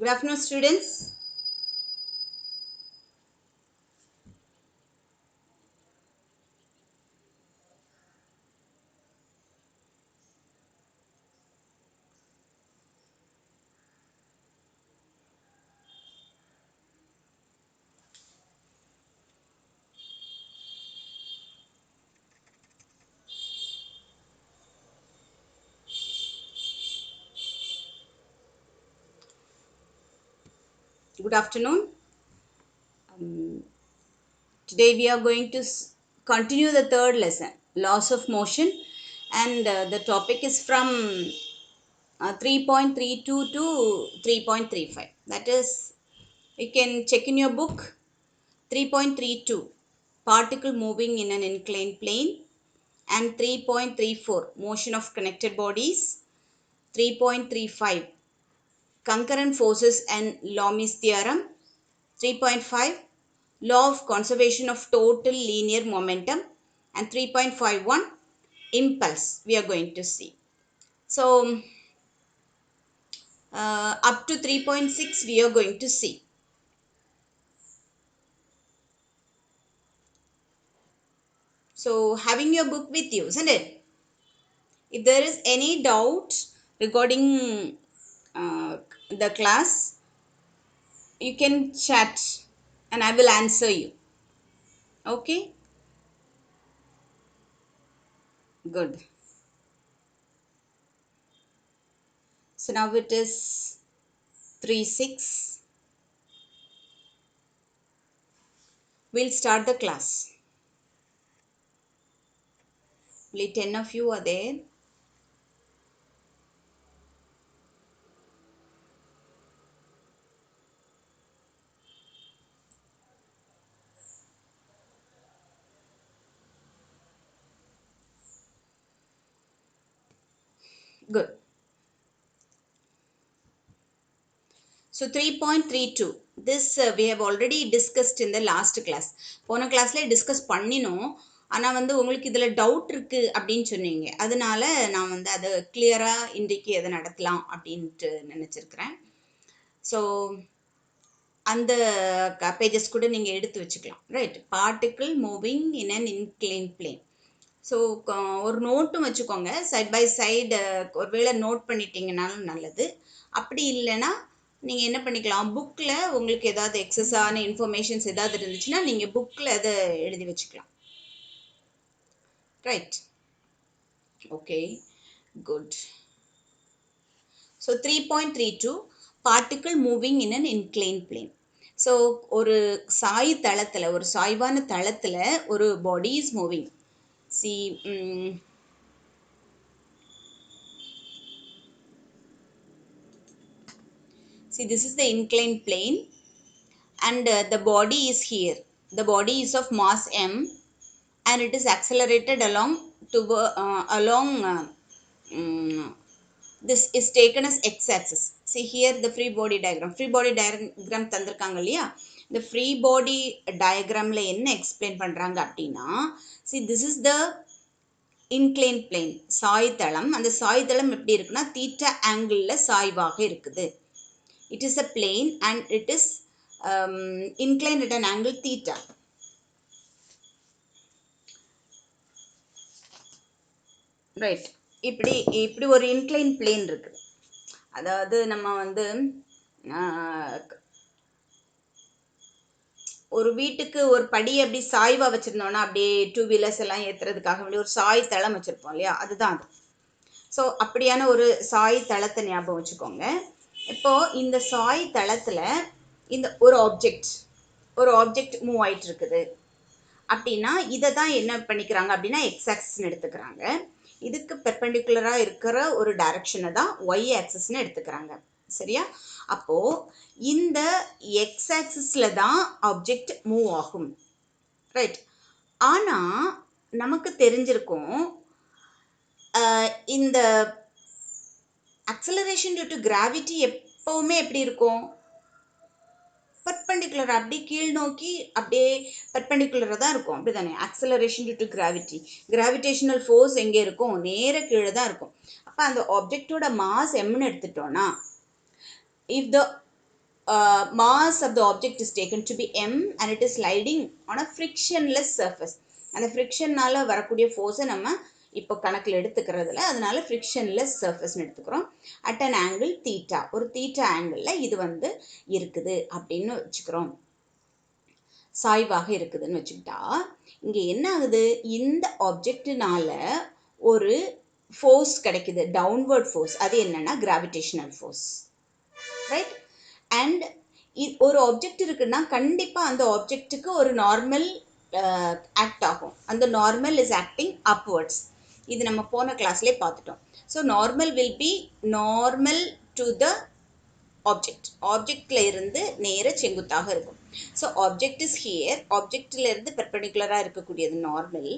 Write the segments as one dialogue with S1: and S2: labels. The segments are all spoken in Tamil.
S1: Good afternoon, students. Good afternoon. Today we are going to continue the third lesson, laws of motion, and the topic is from 3.32 to 3.35. That is, you can check in your book 3.32, particle moving in an inclined plane, and 3.34, motion of connected bodies, 3.35, concurrent forces and Loomis theorem, 3.5, law of conservation of total linear momentum, and 3.51, impulse we are going to see. So up to 3.6 we are going to see. So having your book with you, isn't it? If there is any doubt regarding the class, you can chat and I will answer you. Okay? Good. So now it is 3:06. We'll start the class. Only 10 of you are there. Good. So 3.32, this we have already discussed in the last class. போன கிளாஸ்ல டிஸ்கஸ் பண்ணினோம். ஆனால் வந்து உங்களுக்கு இதில் டவுட் இருக்குது அப்படின்னு சொன்னீங்க. அதனால நான் வந்து அதை கிளியராக இன்றைக்கு எதை நடத்தலாம் அப்படின்ட்டு நினச்சிருக்கிறேன். ஸோ அந்த பேஜஸ் கூட நீங்கள் எடுத்து வச்சுக்கலாம். Right, particle moving in an incline plane. So ஒரு நோட்டும் வச்சுக்கோங்க, சைட் பை சைடு. ஒருவேளை நோட் பண்ணிட்டீங்கனாலும் நல்லது. அப்படி இல்லைன்னா நீங்கள் என்ன பண்ணிக்கலாம், புக்கில் உங்களுக்கு ஏதாவது எக்ஸஸான இன்ஃபர்மேஷன்ஸ் ஏதாவது இருந்துச்சுன்னா நீங்கள் புக்கில் அதை எழுதி வச்சுக்கலாம். Right, okay, good. So 3.32, particle moving in an incline plane. So ஒரு சாய் தளத்தில், ஒரு சாய்வான தளத்தில் ஒரு body is moving. See, this is the inclined plane and the body is here. The body is of mass m and it is accelerated along this is taken as x-axis. See here the free body diagram. Free body diagram தந்திருக்காங்க இல்லையா? இந்த free body diagramல என்ன explain பண்றாங்க அப்படின்னா, see this is the inclined plane, சாய்தளம். அந்த சாய்தளம் எப்படி இருக்குன்னா தீட்டா ஆங்கிளில் சாய்வாக இருக்குது. It is a plane and it is inclined at an angle theta. Right. இப்படி ஒரு inclined plane இருக்குது. அதாவது நம்ம வந்து ஒரு வீட்டுக்கு ஒரு படி அப்படி சாய்வா வச்சிருந்தோம்னா அப்படியே 2 வீலர்ஸ் எல்லாம் ஏற்றுறதுக்காக வேண்டிய ஒரு சாய் தளம் வச்சுருப்போம் இல்லையா, அதுதான் அது. ஸோ அப்படியான ஒரு சாய் தளத்தை ஞாபகம் வச்சுக்கோங்க. இப்போது இந்த சாய் தளத்தில் இந்த ஒரு ஆப்ஜெக்ட் மூவ் ஆகிட்டு இருக்குது அப்படின்னா இதை தான் என்ன பண்ணிக்கிறாங்க அப்படின்னா எக்ஸ் ஆக்சிஸ்ன்னு எடுத்துக்கிறாங்க. இதுக்கு பெர்பெண்டிகுலராக இருக்கிற ஒரு டைரக்ஷனை தான் ஒய் ஆக்சிஸ்ன்னு எடுத்துக்கிறாங்க. சரியா? அப்போது இந்த எக்ஸ் ஆக்சிஸில் தான் ஆப்ஜெக்ட் மூவ் ஆகும். ரைட். ஆனால் நமக்கு தெரிஞ்சிருக்கும் இந்த அக்சலரேஷன் டியூ டு கிராவிட்டி எப்போவுமே எப்படி இருக்கும், பர்பெண்டிகுலர், அப்படியே கீழ் நோக்கி அப்படியே பர்பெண்டிகுலராக தான் இருக்கும். அப்படி தானே? Acceleration due to gravity, gravitational force எங்கே இருக்கும், நேர கீழே தான் இருக்கும். அப்போ அந்த ஆப்ஜெக்டோட மாஸ் எம்னு எடுத்துட்டோன்னா, if the mass of the object is taken to be m and it is sliding on a frictionless surface. அந்த ஃப்ரிக்ஷன்னால வரக்கூடிய ஃபோர்ஸை நம்ம இப்போ கணக்கில் எடுத்துக்கிறதுல அதனால ஃப்ரிக்ஷன்லெஸ் சர்ஃபேஸ்னு எடுத்துக்கிறோம். அட் அன் ஆங்கிள் தீட்டா, ஒரு தீட்டா ஆங்கிளில் இது வந்து இருக்குது அப்படின்னு வச்சுக்கிறோம், சாய்வாக இருக்குதுன்னு வச்சுக்கிட்டா இங்கே என்ன ஆகுது, இந்த ஆப்ஜெக்டினால ஒரு ஃபோர்ஸ் கிடைக்குது, டவுன்வர்ட் ஃபோர்ஸ். அது என்னன்னா கிராவிடேஷனல் ஃபோர்ஸ், ரைட்? அண்ட் ஒரு ஆப்ஜெக்ட் இருக்குன்னா கண்டிப்பாக அந்த ஆப்ஜெக்ட்டுக்கு ஒரு நார்மல் ஆக்ட் ஆகும். அந்த நார்மல் இஸ் ஆக்டிங் அப்வர்ட்ஸ். இது நம்ம போன கிளாஸ்லேயே பார்த்துட்டோம். So normal will be normal to the object, ஆப்ஜெக்டில் இருந்து நேர செங்குத்தாக இருக்கும். ஸோ ஆப்ஜெக்ட் இஸ் ஹியர், ஆப்ஜெக்டில் இருந்து பெர்பெண்டிகுலராக இருக்கக்கூடியது நார்மல்.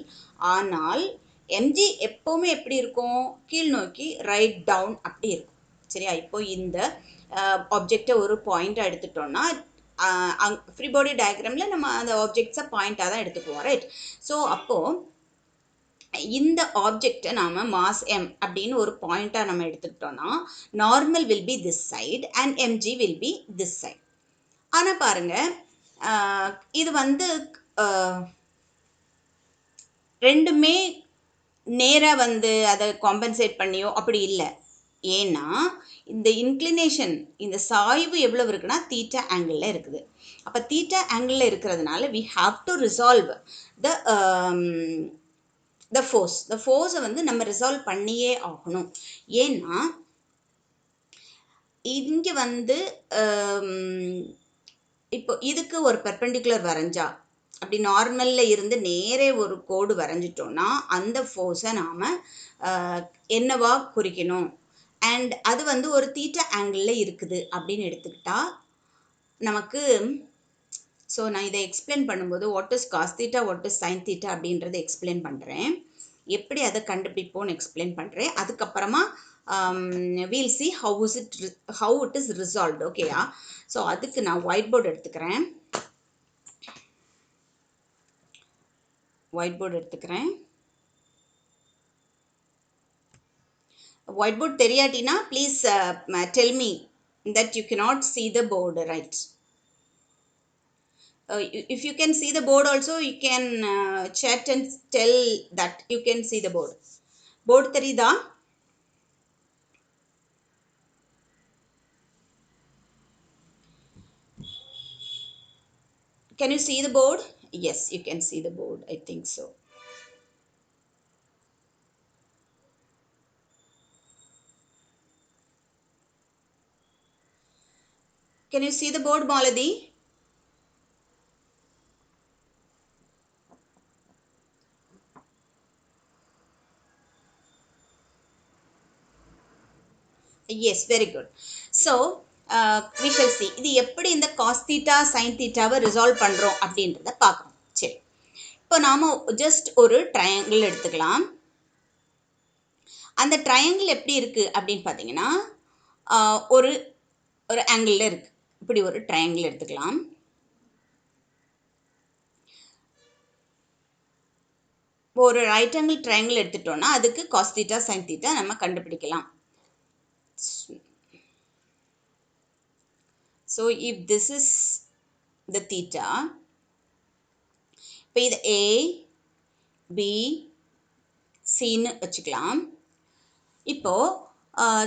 S1: ஆனால் எம்ஜி எப்போவுமே எப்படி இருக்கும், கீழ் நோக்கி ரைட் டவுன் அப்படி இருக்கும். சரியா? இப்போ இந்த ஆப்ஜெக்டை ஒரு பாயிண்டாக எடுத்துட்டோம்னா ஃப்ரீ பாடி டயக்ராமில் நம்ம அந்த ஆப்ஜெக்ட்ஸை பாயிண்டாக தான் எடுத்துக்குவோம், ரைட்? ஸோ அப்போது இந்த ஆப்ஜெக்டை நாம் மாஸ் எம் அப்படின்னு ஒரு பாயிண்டாக நம்ம எடுத்துக்கிட்டோம்னா normal will be this side and m g will be this side. ஆனால் பாருங்கள், இது வந்து ரெண்டுமே நேராக வந்து அதை காம்பன்சேட் பண்ணியோ அப்படி இல்லை. ஏன்னா இந்த இன்க்ளினேஷன், இந்த சாய்வு எவ்வளவு இருக்குன்னா தீட்டா ஆங்கிளில் இருக்குது. அப்போ தீட்டா ஆங்கிளில் இருக்கிறதுனால we have to resolve the force. The ஃபோர்ஸை வந்து நம்ம ரிசால்வ் பண்ணியே ஆகணும். ஏன்னா இங்கே வந்து இப்போ இதுக்கு ஒரு பெர்பெண்டிகுலர் வரைஞ்சா, அப்படி நார்மலில் இருந்து நேரே ஒரு கோடு வரைஞ்சிட்டோன்னா அந்த ஃபோர்ஸை நாம் என்னவா குறிக்கணும், அண்ட் அது வந்து ஒரு தீட்டா ஆங்கிளில் இருக்குது அப்படின்னு எடுத்துக்கிட்டா நமக்கு. ஸோ நான் இதை எக்ஸ்பிளைன் பண்ணும்போது what is cos theta, what is sine theta அப்படின்றத எக்ஸ்பிளைன் பண்ணுறேன், எப்படி அதை கண்டுபிடிப்போன்னு எக்ஸ்பிளைன் பண்ணுறேன். அதுக்கப்புறமா we'll see how it is resolved. ஓகேயா? ஸோ அதுக்கு நான் ஒயிட் போர்டு எடுத்துக்கிறேன். ஒயிட் போர்டு தெரியாட்டினா please tell me that you cannot see the board, right? If you can see the board also, you can chat and tell that you can see the board. Board தெரியுதா? Can you see the board? Yes, you can see the board. I think so. Can you see the board, Maladi? Yes, very good. So we shall see இது எப்படி இந்த cos theta sin thetaவை ரிசால்வ் பண்ணுறோம் அப்படின்றத பார்க்குறோம். சரி, இப்போ நாம் ஜஸ்ட் ஒரு ட்ரையாங்கிள் எடுத்துக்கலாம். அந்த ட்ரையாங்கிள் எப்படி இருக்குது அப்படின்னு பார்த்தீங்கன்னா ஒரு ஒரு ஆங்கிளில் இருக்குது. இப்படி ஒரு ட்ரையாங்கிள் எடுத்துக்கலாம். ஒரு ரைட் ஆங்கிள் ட்ரையாங்கிள் எடுத்துட்டோம்னா அதுக்கு cos theta sin theta நம்ம கண்டுபிடிக்கலாம். So if this is the theta, இப்போ இது A B Cன்னு வச்சுக்கலாம். இப்போ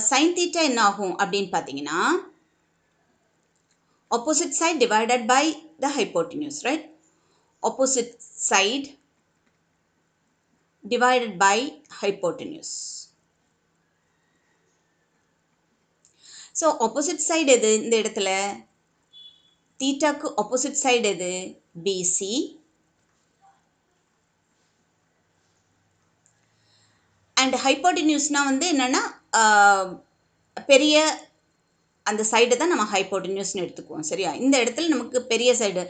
S1: sin theta என்ன ஆகும் அப்படின்னு பார்த்தீங்கன்னா opposite side divided by the hypotenuse, right? Opposite side divided by hypotenuse. So opposite side எது இந்த இடத்துல? தீட்டாக்கு ஆப்போசிட் சைடு எது? பிசி. அண்ட் ஹைப்போட்டென்யூஸ்னால் வந்து என்னென்னா பெரிய அந்த சைடை தான் நம்ம ஹைப்போட்டென்யூஸ்னு எடுத்துக்குவோம். சரியா? இந்த இடத்துல நமக்கு பெரிய சைடு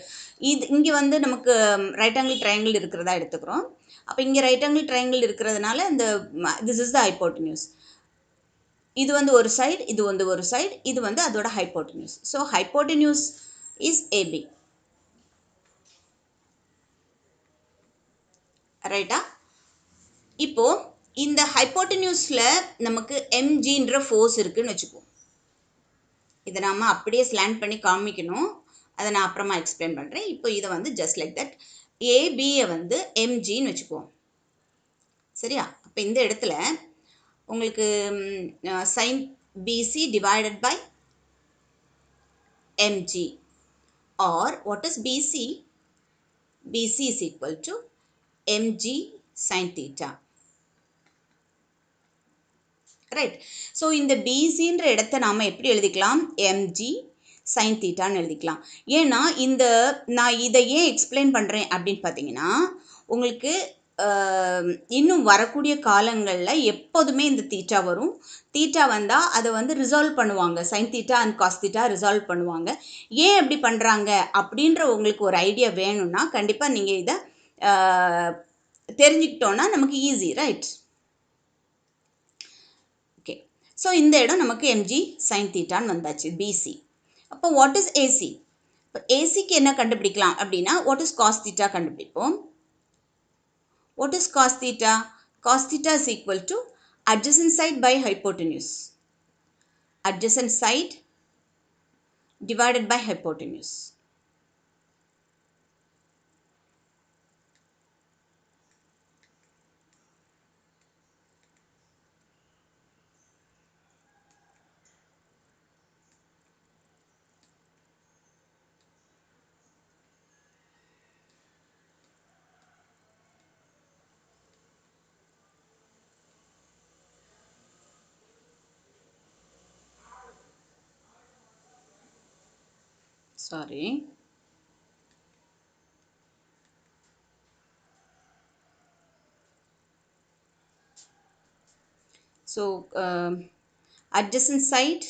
S1: இது, இங்கே வந்து நமக்கு ரைட் ஆங்கிள் ட்ரையாங்கிள் இருக்கிறதா எடுத்துக்கிறோம். அப்போ இங்கே ரைட் ஆங்கிள் ட்ரையாங்கிள் இருக்கிறதுனால இந்த திஸ் இஸ் த ஹைப்போட்டென்யூஸ். இது வந்து ஒரு சைடு, இது வந்து ஒரு சைடு, இது வந்து அதோட hypotenuse. So hypotenuse is A B, ரைட்டா? இப்போ இந்த ஹைப்போட்டென்யூஸில் நமக்கு எம்ஜின்ற ஃபோர்ஸ் இருக்குன்னு வச்சுக்குவோம். இதை நாம் அப்படியே ஸ்லாண்ட் பண்ணி காமிக்கணும். அதை நான் அப்புறமா எக்ஸ்பிளைன் பண்ணுறேன். இப்போ இதை வந்து ஜஸ்ட் லைக் தட் ஏபியை வந்து எம்ஜின்னு வச்சுக்குவோம். சரியா? அப்போ இந்த இடத்துல உங்களுக்கு sin BC divided by mg, or what is BC? BC is equal to mg sin theta. Right? So இந்த BCன்ற இடத்தை நாம எப்படி எழுதிக்கலாம்? mg sin theta ன்னு எழுதிக்கலாம். ஏன்னா இந்த நான் இதை ஏன் எக்ஸ்பிளைன் பண்ணுறேன் அப்படின்னு பார்த்தீங்கன்னா, உங்களுக்கு இன்னும் வரக்கூடிய காலங்களில் எப்போதுமே இந்த தீட்டா வரும். தீட்டா வந்தால் அதை வந்து ரிசால்வ் பண்ணுவாங்க. Sine theta and cos theta resolve பண்ணுவாங்க. ஏன் அப்படி பண்ணுறாங்க அப்படின்ற உங்களுக்கு ஒரு ஐடியா வேணும்னா கண்டிப்பாக நீங்கள் இதை தெரிஞ்சுக்கிட்டோன்னா நமக்கு ஈஸி, ரைட்? ஓகே, ஸோ இந்த இடம் நமக்கு எம்ஜி சைன் தீட்டான்னு வந்தாச்சு, பிசி. அப்போ வாட் இஸ் ஏசி? இப்போ ஏசிக்கு என்ன கண்டுபிடிக்கலாம் அப்படின்னா, வாட் இஸ் காஸ் தீட்டா கண்டுபிடிப்போம். What is cos theta? Cos theta is equal to adjacent side by hypotenuse. Adjacent side divided by hypotenuse. Sorry. So adjacent side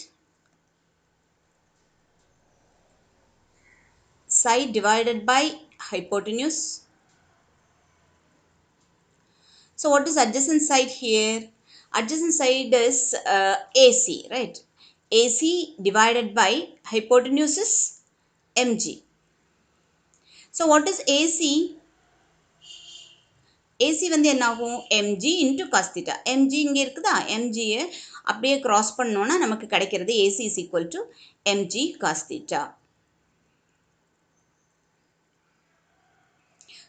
S1: divided by hypotenuse. So what is adjacent side here? Adjacent side is AC, right? AC divided by hypotenuse is mg. So what is AC? AC வந்து என்ன ஆகும்? mg into cos theta. mg இங்கே இருக்குதா? mg அப்படியே cross பண்ணோன்னா நமக்கு கிடைக்கிறது AC is equal to mg cos theta.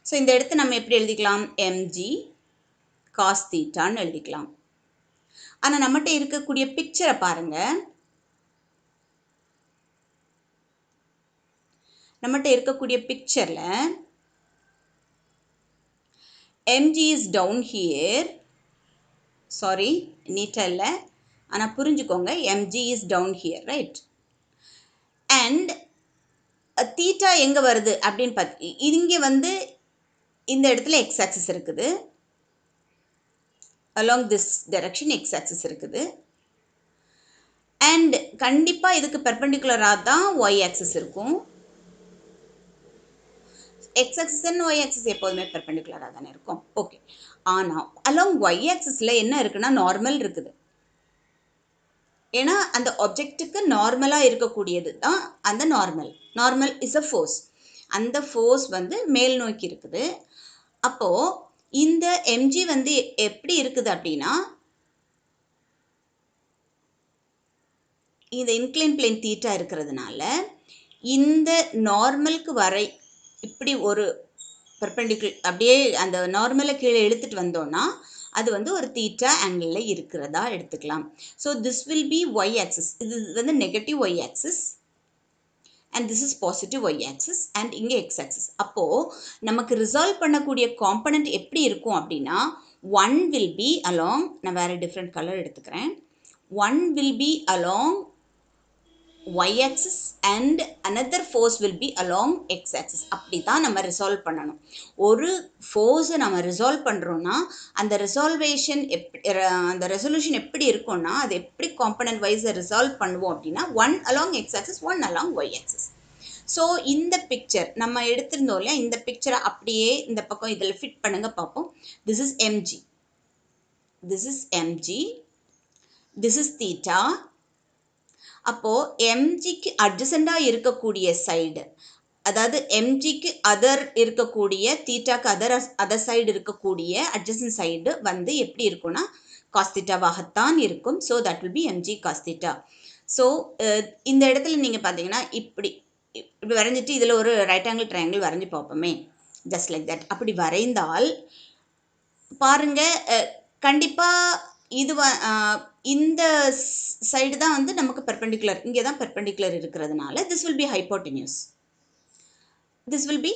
S1: So இந்த இடத்த நம்ம எப்படி எழுதிக்கலாம்? mg cos thetaன்னு எழுதிக்கலாம். ஆனால் நம்மகிட்ட இருக்கக்கூடிய பிக்சரை பாருங்கள். நம்மகிட்ட இருக்கக்கூடிய பிக்சரில் mg is down here. Sorry, நீட்டாக இல்லை, ஆனால் புரிஞ்சுக்கோங்க. mg is down here, right? And theta எங்கே வருது அப்படின்னு பார்த்து, இங்கே வந்து இந்த இடத்துல x axis இருக்குது. along this direction x axis இருக்குது. and கண்டிப்பாக இதுக்கு பெர்பெண்டிகுலராக தான் y axis இருக்கும். x axis and y axis எப்போதுமே பெர்பெண்டிகுலராக தானே இருக்கும். ஓகே, ஆனால் along y axisல என்ன இருக்குன்னா நார்மல் இருக்குது. ஏன்னா அந்த ஆப்ஜெக்ட்டுக்கு நார்மலாக இருக்கக்கூடியது தான் அந்த normal. Normal is a force. அந்த ஃபோர்ஸ் வந்து மேல் நோக்கி இருக்குது. அப்போது இந்த எம்ஜி வந்து எப்படி இருக்குது அப்படின்னா, இந்த இன்க்ளைன் பிளேன் தீட்டா இருக்கிறதுனால இந்த நார்மலுக்கு வரை இப்படி ஒரு பெர்பெண்டிகுலர் அப்படியே அந்த நார்மலை கீழே இழுத்துட்டு வந்தோன்னா அது வந்து ஒரு தீட்டா ஆங்கிளில் இருக்கிறதா எடுத்துக்கலாம். So this will be y axis. இது வந்து negative y axis and this is positive y axis and இங்கே எக்ஸ் ஆக்சிஸ். அப்போது நமக்கு ரிசால்வ் பண்ணக்கூடிய காம்பனண்ட் எப்படி இருக்கும் அப்படின்னா, ஒன் வில் பி அலாங், நான் வேறு டிஃப்ரெண்ட் கலர் எடுத்துக்கிறேன். One will be along y-axis and another force will be along x-axis. அப்படி தான் நம்ம ரிசால்வ் பண்ணணும். ஒரு ஃபோர்ஸை நம்ம ரிசால்வ் பண்ணுறோன்னா அந்த ரிசால்வேஷன் அந்த ரெசல்யூஷன் எப்படி இருக்கும்னா, அது எப்படி காம்பனன்ட் வைஸை ரிசால்வ் பண்ணுவோம் அப்படின்னா, one along x-axis, one along y-axis. So இந்த பிக்சர் நம்ம எடுத்திருந்தோம் இல்லையா, இந்த பிக்சரை அப்படியே இந்த பக்கம் இதில் ஃபிட் பண்ணுங்க பார்ப்போம். This is m g, this is m g, this is theta. அப்போது எம்ஜிக்கு அட்ஜசண்டாக இருக்கக்கூடிய சைடு, அதாவது எம்ஜிக்கு அதர் இருக்கக்கூடிய தீட்டாக்கு அதர் சைடு இருக்கக்கூடிய அட்ஜசன்ட் சைடு வந்து எப்படி இருக்கும்னா காஸ் தீட்டாவாகத்தான் இருக்கும். So that will be m g cos theta. So இந்த இடத்துல நீங்கள் பார்த்தீங்கன்னா இப்படி இப்படி வரைஞ்சிட்டு இதில் ஒரு ரைட் ஆங்கிள் ட்ரையாங்கிள் வரைஞ்சி பார்ப்போமே, ஜஸ்ட் லைக் தட். அப்படி வரைந்தால் பாருங்க, கண்டிப்பாக இது இந்த சைடு தான் வந்து நமக்கு பெர்பெண்டிகுலர், இங்கே தான் பெர்பெண்டிகுலர் இருக்கிறதுனால this will be hypotenuse. This will B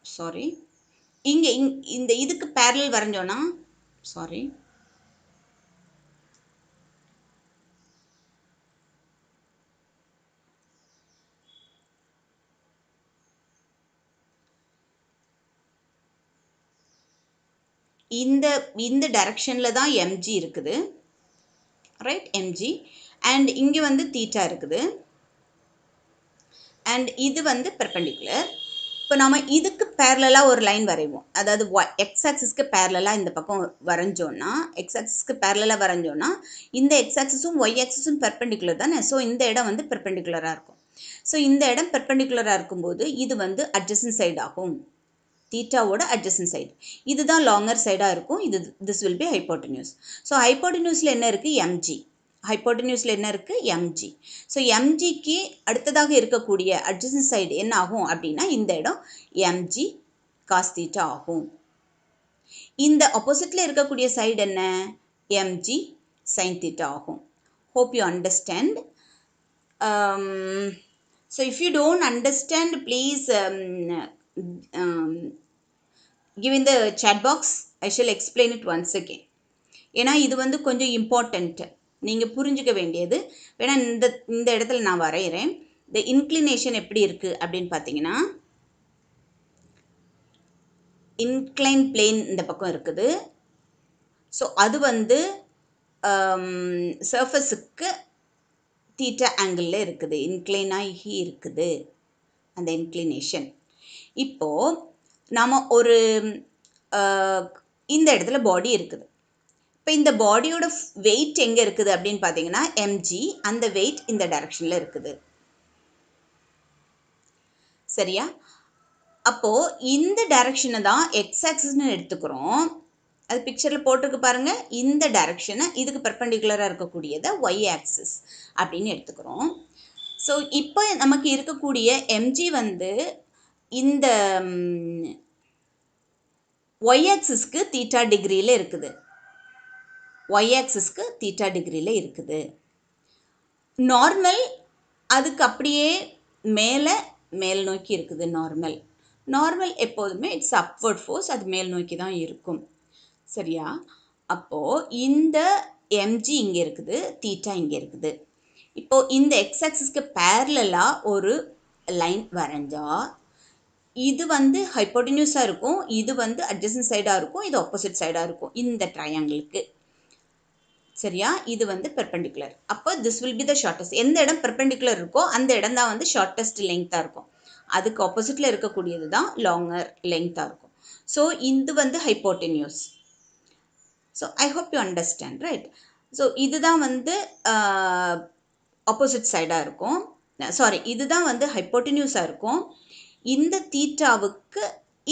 S1: sorry, இங்கே இந்த இதுக்கு பேரலல் வரைஞ்சோன்னா, சாரி, இந்த டைரக்ஷனில் தான் எம்ஜி இருக்குது, ரைட், எம்ஜி. அண்ட் இங்கே வந்து தீட்டா இருக்குது அண்ட் இது வந்து பெர்பெண்டிகுலர். இப்போ நம்ம இதுக்கு பேரலாக ஒரு லைன் வரைவோம், அதாவது எக்ஸ் ஆக்சிஸ்க்கு பேரலாக இந்த பக்கம் வரைஞ்சோன்னா, எக்ஸ் ஆக்சிஸ்க்கு பேரலாக வரைஞ்சோன்னா இந்த எக்ஸ் ஆக்சிஸும் ஒய் ஆக்சிஸும் பெர்பெண்டிகுலர் தானே. ஸோ இந்த இடம் வந்து பெர்பெண்டிகுலராக இருக்கும். ஸோ இந்த இடம் பெர்பெண்டிகுலராக இருக்கும்போது இது வந்து அட்ஜசன்ட் சைடு ஆகும், தீட்டாவோட அட்ஜசன்ட் சைடு. இதுதான் லாங்கர் சைடாக இருக்கும். This will be hypotenuse. So ஹைப்போட்டென்யூஸில் என்ன இருக்குது, எம்ஜி. ஹைப்போட்டென்யூஸில் என்ன இருக்குது, எம்ஜி. ஸோ எம்ஜிக்கு அடுத்ததாக இருக்கக்கூடிய அட்ஜசன்ட் சைடு என்ன ஆகும் அப்படின்னா இந்த இடம் எம்ஜி காஸ் தீட்டா ஆகும். இந்த ஆப்போசிட்டில் இருக்கக்கூடிய சைடு என்ன, எம்ஜி சைன் தீட்டா ஆகும். Hope you understand. So if you don't understand please give in the chat box. I shall explain it once again. ஏன்னா இது வந்து கொஞ்சம் இம்பார்ட்டண்ட், நீங்கள் புரிஞ்சுக்க வேண்டியது. வேணா இந்த இடத்துல நான் வரைகிறேன். இந்த இன்க்ளினேஷன் எப்படி இருக்குது அப்படின்னு பார்த்தீங்கன்னா, இன்க்ளைன் பிளேன் இந்த பக்கம் இருக்குது. ஸோ அது வந்து சர்ஃபஸுக்கு தீட்டா ஆங்கிளில் இருக்குது, இன்க்ளைன் ஆகி இருக்குது அந்த இன்க்ளினேஷன். இப்போது நாம் ஒரு இந்த இடத்துல பாடி இருக்குது. இப்போ இந்த பாடியோட வெயிட் எங்கே இருக்குது அப்படின்னு பார்த்தீங்கன்னா எம்ஜி, அந்த வெயிட் இந்த டைரக்ஷனில் இருக்குது, சரியா. அப்போது இந்த டைரக்ஷனை தான் எக்ஸ் ஆக்சிஸ்னு எடுத்துக்கிறோம். அது பிக்சரில் போட்டிருக்கு பாருங்கள். இந்த டைரக்ஷனை இதுக்கு பெர்பெண்டிகுலராக இருக்கக்கூடியதை ஒய் ஆக்சிஸ் அப்படின்னு எடுத்துக்கிறோம். ஸோ இப்போ நமக்கு இருக்கக்கூடிய எம்ஜி வந்து இந்த ஒய் ஆக்சிஸ்க்கு தீட்டா டிகிரியில் இருக்குது, ஒய் ஆக்சிஸ்க்கு தீட்டா டிகிரியில் இருக்குது. நார்மல் அதுக்கு அப்படியே மேல் நோக்கி இருக்குது. நார்மல் எப்போதுமே இட்ஸ் அப்வர்ட் ஃபோர்ஸ், அது மேல் நோக்கி தான் இருக்கும், சரியா. அப்போது இந்த எம்ஜி இங்கே இருக்குது, தீட்டா இங்கே இருக்குது. இப்போது இந்த எக்ஸ் ஆக்சிஸ்க்கு பேரலாக ஒரு லைன் வரைஞ்சா இது வந்து ஹைப்போட்டென்யூஸாக இருக்கும், இது வந்து அட்ஜசன்ட் சைடாக இருக்கும், இது ஆப்போசிட் சைடாக இருக்கும் இந்த ட்ரையாங்கிளுக்கு, சரியா. இது வந்து பெர்பெண்டிகுலர். அப்போ this will be the shortest. எந்த இடம் பெர்பெண்டிகுலர் இருக்கோ அந்த இடம் தான் வந்து ஷார்ட்டஸ்ட் லெங்க்த்தாக இருக்கும். அதுக்கு ஆப்போசிட்டில் இருக்கக்கூடியது தான் லாங்கர் லெங்க்த்தாக இருக்கும். ஸோ இது வந்து hypotenuse. So I hope you understand, right. So இதுதான் வந்து ஆப்போசிட் சைடாக இருக்கும், சாரி, இதுதான் வந்து ஹைப்போட்டென்யூஸாக இருக்கும். இந்த தீட்டாவுக்கு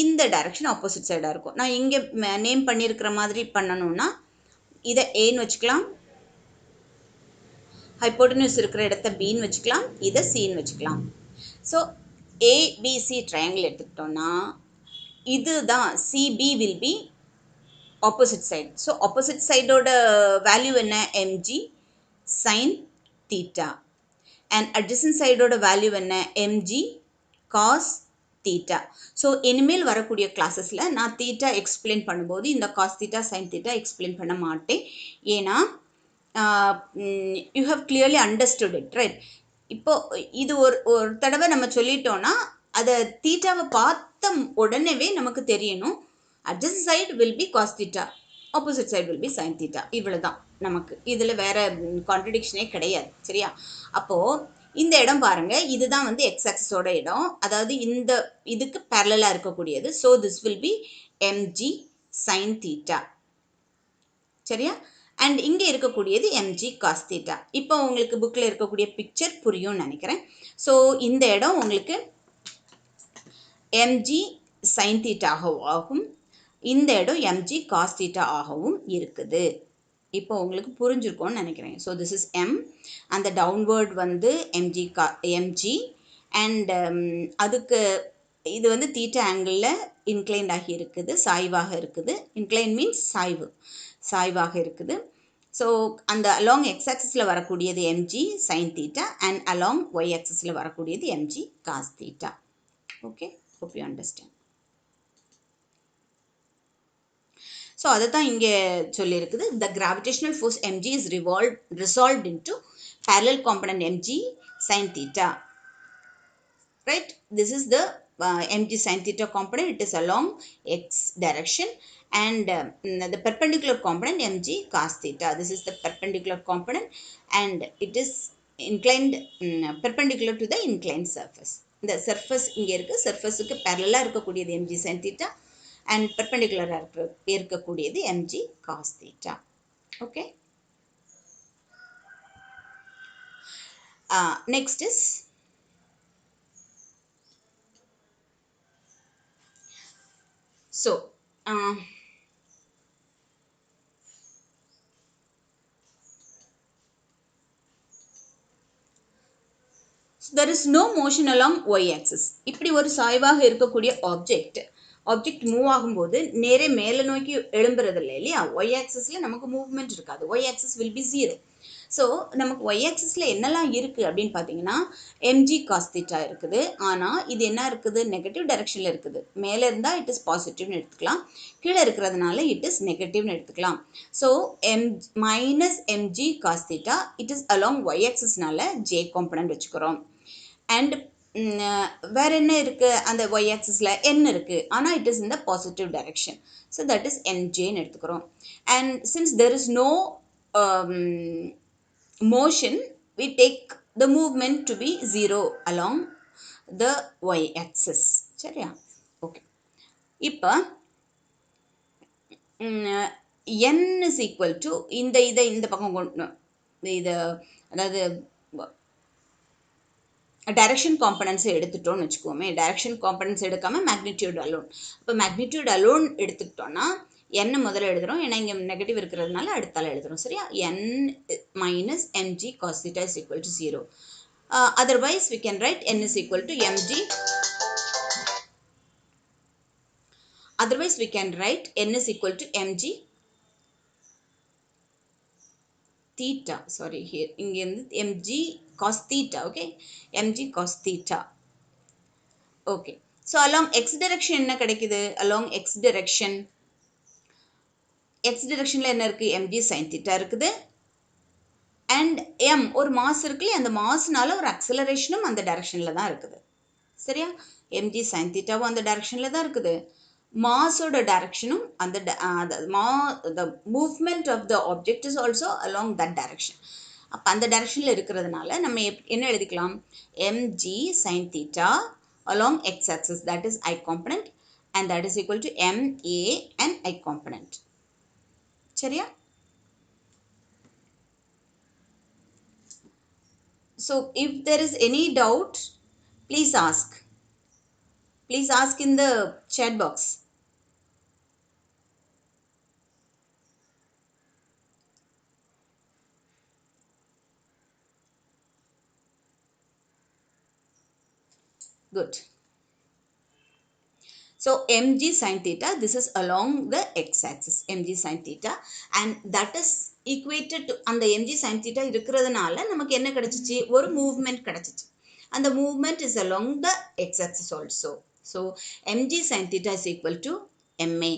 S1: இந்த டைரக்ஷன் ஆப்போசிட் சைடாக இருக்கும். நான் இங்கே நேம் பண்ணியிருக்கிற மாதிரி பண்ணணும்னா இதை ஏன்னு வச்சுக்கலாம், ஹைப்போட்டென்யூஸ் இருக்கிற இடத்த பின்னு வச்சுக்கலாம், இதை சின்னு வச்சுக்கலாம். ஸோ ஏபிசி ட்ரையாங்கிள் எடுத்துக்கிட்டோன்னா இதுதான் C B will be opposite side. So opposite சைடோட வேல்யூ என்ன, m g sine theta. And adjacent சைடோட வேல்யூ என்ன, எம்ஜி காஸ் தீட்டா. ஸோ இனிமேல் வரக்கூடிய கிளாஸஸில் நான் தீட்டா எக்ஸ்பிளைன் பண்ணும்போது இந்த cos theta sine theta explain பண்ண மாட்டேன். ஏன்னா you have clearly understood it, right. இப்போது இது ஒரு தடவை நம்ம சொல்லிட்டோன்னா அதை தீட்டாவை பார்த்த உடனேவே நமக்கு தெரியணும், adjacent side will be cos theta, opposite side will be sine theta. இவ்வளோ தான் நமக்கு, இதில் வேறு கான்ட்ரடிக்ஷனே கிடையாது, சரியா. அப்போது இந்த இடம் பாருங்கள், இதுதான் வந்து எக்ஸ் ஆக்சிஸோட இடம், அதாவது இந்த இதுக்கு பேரலாக இருக்கக்கூடியது. So this will be MG sine theta, சரியா. அண்ட் இங்கே இருக்கக்கூடியது எம்ஜி காஸ் தீட்டா. இப்போ உங்களுக்கு புக்கில் இருக்கக்கூடிய பிக்சர் புரியும்னு நினைக்கிறேன். ஸோ இந்த இடம் உங்களுக்கு எம்ஜி சைன் தீட்டா ஆகும், இந்த இடம் எம்ஜி காஸ் தீட்டா ஆகவும் இருக்குது. இப்போ உங்களுக்கு புரிஞ்சிருக்கும்னு நினைக்கிறேன். ஸோ திஸ் இஸ் எம், அந்த டவுன்வேர்ட் வந்து எம்ஜி அண்ட் அதுக்கு இது வந்து தீட்டா ஆங்கிளில் இன்க்ளைன்ட் ஆகி இருக்குது, சாய்வாக இருக்குது. இன்க்ளைன் மீன்ஸ் சாய்வாக இருக்குது. ஸோ அந்த அலாங் எக்ஸ் ஆக்சிஸில் வரக்கூடியது m g sine theta and along y ஆக்சிஸில் வரக்கூடியது m g cos theta. Okay, hope you understand. So அதை தான் இங்கே சொல்லியிருக்குது. The gravitational force m g is resolved into parallel component mg sin theta. Right? This is the mg sin theta component. It is along x direction, and the perpendicular component mg cos theta. This is the perpendicular component, and it is inclined perpendicular to the inclined surface. The surface இங்கே இருக்குது, சர்ஃபஸுக்கு பேரலாக இருக்கக்கூடியது mg sin theta and perpendicular இருக்கக்கூடியது mg cos theta. Okay. Next is so there is no motion along y axis. இப்படி ஒரு சாய்வாக இருக்கக்கூடிய ஆப்ஜெக்ட் மூவ் ஆகும்போது நேரே மேலே நோக்கி எழும்புறது இல்லை இல்லையா? ஒய் ஆக்சிஸில் நமக்கு மூவ்மெண்ட் இருக்காது. Y axis will be 0. So நமக்கு ஒய் ஆக்சிஸில் என்னெல்லாம் இருக்குது அப்படின்னு பார்த்தீங்கன்னா எம்ஜி காஸ் தீட்டா இருக்குது. ஆனால் இது என்ன இருக்குது? நெகட்டிவ் டைரக்ஷனில் இருக்குது. மேலே இருந்தால் இட் இஸ் பாசிட்டிவ்னு எடுத்துக்கலாம், கீழே இருக்கிறதுனால இட் இஸ் நெகட்டிவ்னு எடுத்துக்கலாம். So minus m g cos theta it is along y ஆக்சிஸ்னால ஜே காம்பனன்ட் வச்சுக்கிறோம். அண்ட் வேறு என்ன இருக்குது? அந்த ஒய் ஆக்சிஸில் என் இருக்குது, ஆனால் it is in the positive direction. So that is என்ஜேன்னு எடுத்துக்கிறோம். And since there is no motion, we take the movement to be 0 along the y axis. சரியா? ஓகே. இப்போ n is equal to இந்த பக்கம் இது, அதாவது டைரக்ஷன் காம்பனன்ட்ஸை எடுத்துட்டோம்னு வச்சுக்கோமே. டைரக்ஷன் காம்பனன்ட்ஸ் எடுக்காமல் மேக்னிடியூட் அலோன். இப்போ மேக்னிடியூட் அலோன் எடுத்துக்கிட்டோன்னா n முதல்ல எழுதுகிறோம், ஏன்னா இங்கே நெகட்டிவ் இருக்கிறதுனால அடுத்தால எழுதுகிறோம். சரியா? n minus mg cos theta is equal to 0. Otherwise we can write n is equal to mg. Otherwise we can write n is equal to mg theta. Sorry, here இங்கே இருந்து mg cos theta. Okay, mg cos theta. Okay, so along x direction என்ன கிடைக்குது? Along x direction directionல என்ன இருக்குது? mg sin theta இருக்குது. அண்ட் m ஒரு மாஸ் இருக்குல்ல, அந்த மாஸ்னால ஒரு அக்சலரேஷனும் அந்த டைரக்ஷனில் தான் இருக்குது. சரியா? mg sin thetaவும் அந்த டைரக்ஷனில் தான் இருக்குது. மாஸோட டைரக்ஷனும் அந்த the movement of the object is also along that direction. அப்போ அந்த டைரக்ஷனில் இருக்கிறதுனால நம்ம என்ன எழுதிக்கலாம்? mg sin theta along x axis, that is I component, and that is equal to ma and I component. சரியா? So if there is any doubt, please ask. Please ask in the chat box. Good. So mg sin theta, this is along the x-axis, mg sin theta, and that is equated to அந்த mg sin theta இருக்கிறதுனால நமக்கு என்ன கிடைச்சிச்சு? ஒரு மூவ்மெண்ட் கிடைச்சிச்சு. அந்த movement is along the x-axis also. So mg sin theta is equal to ma,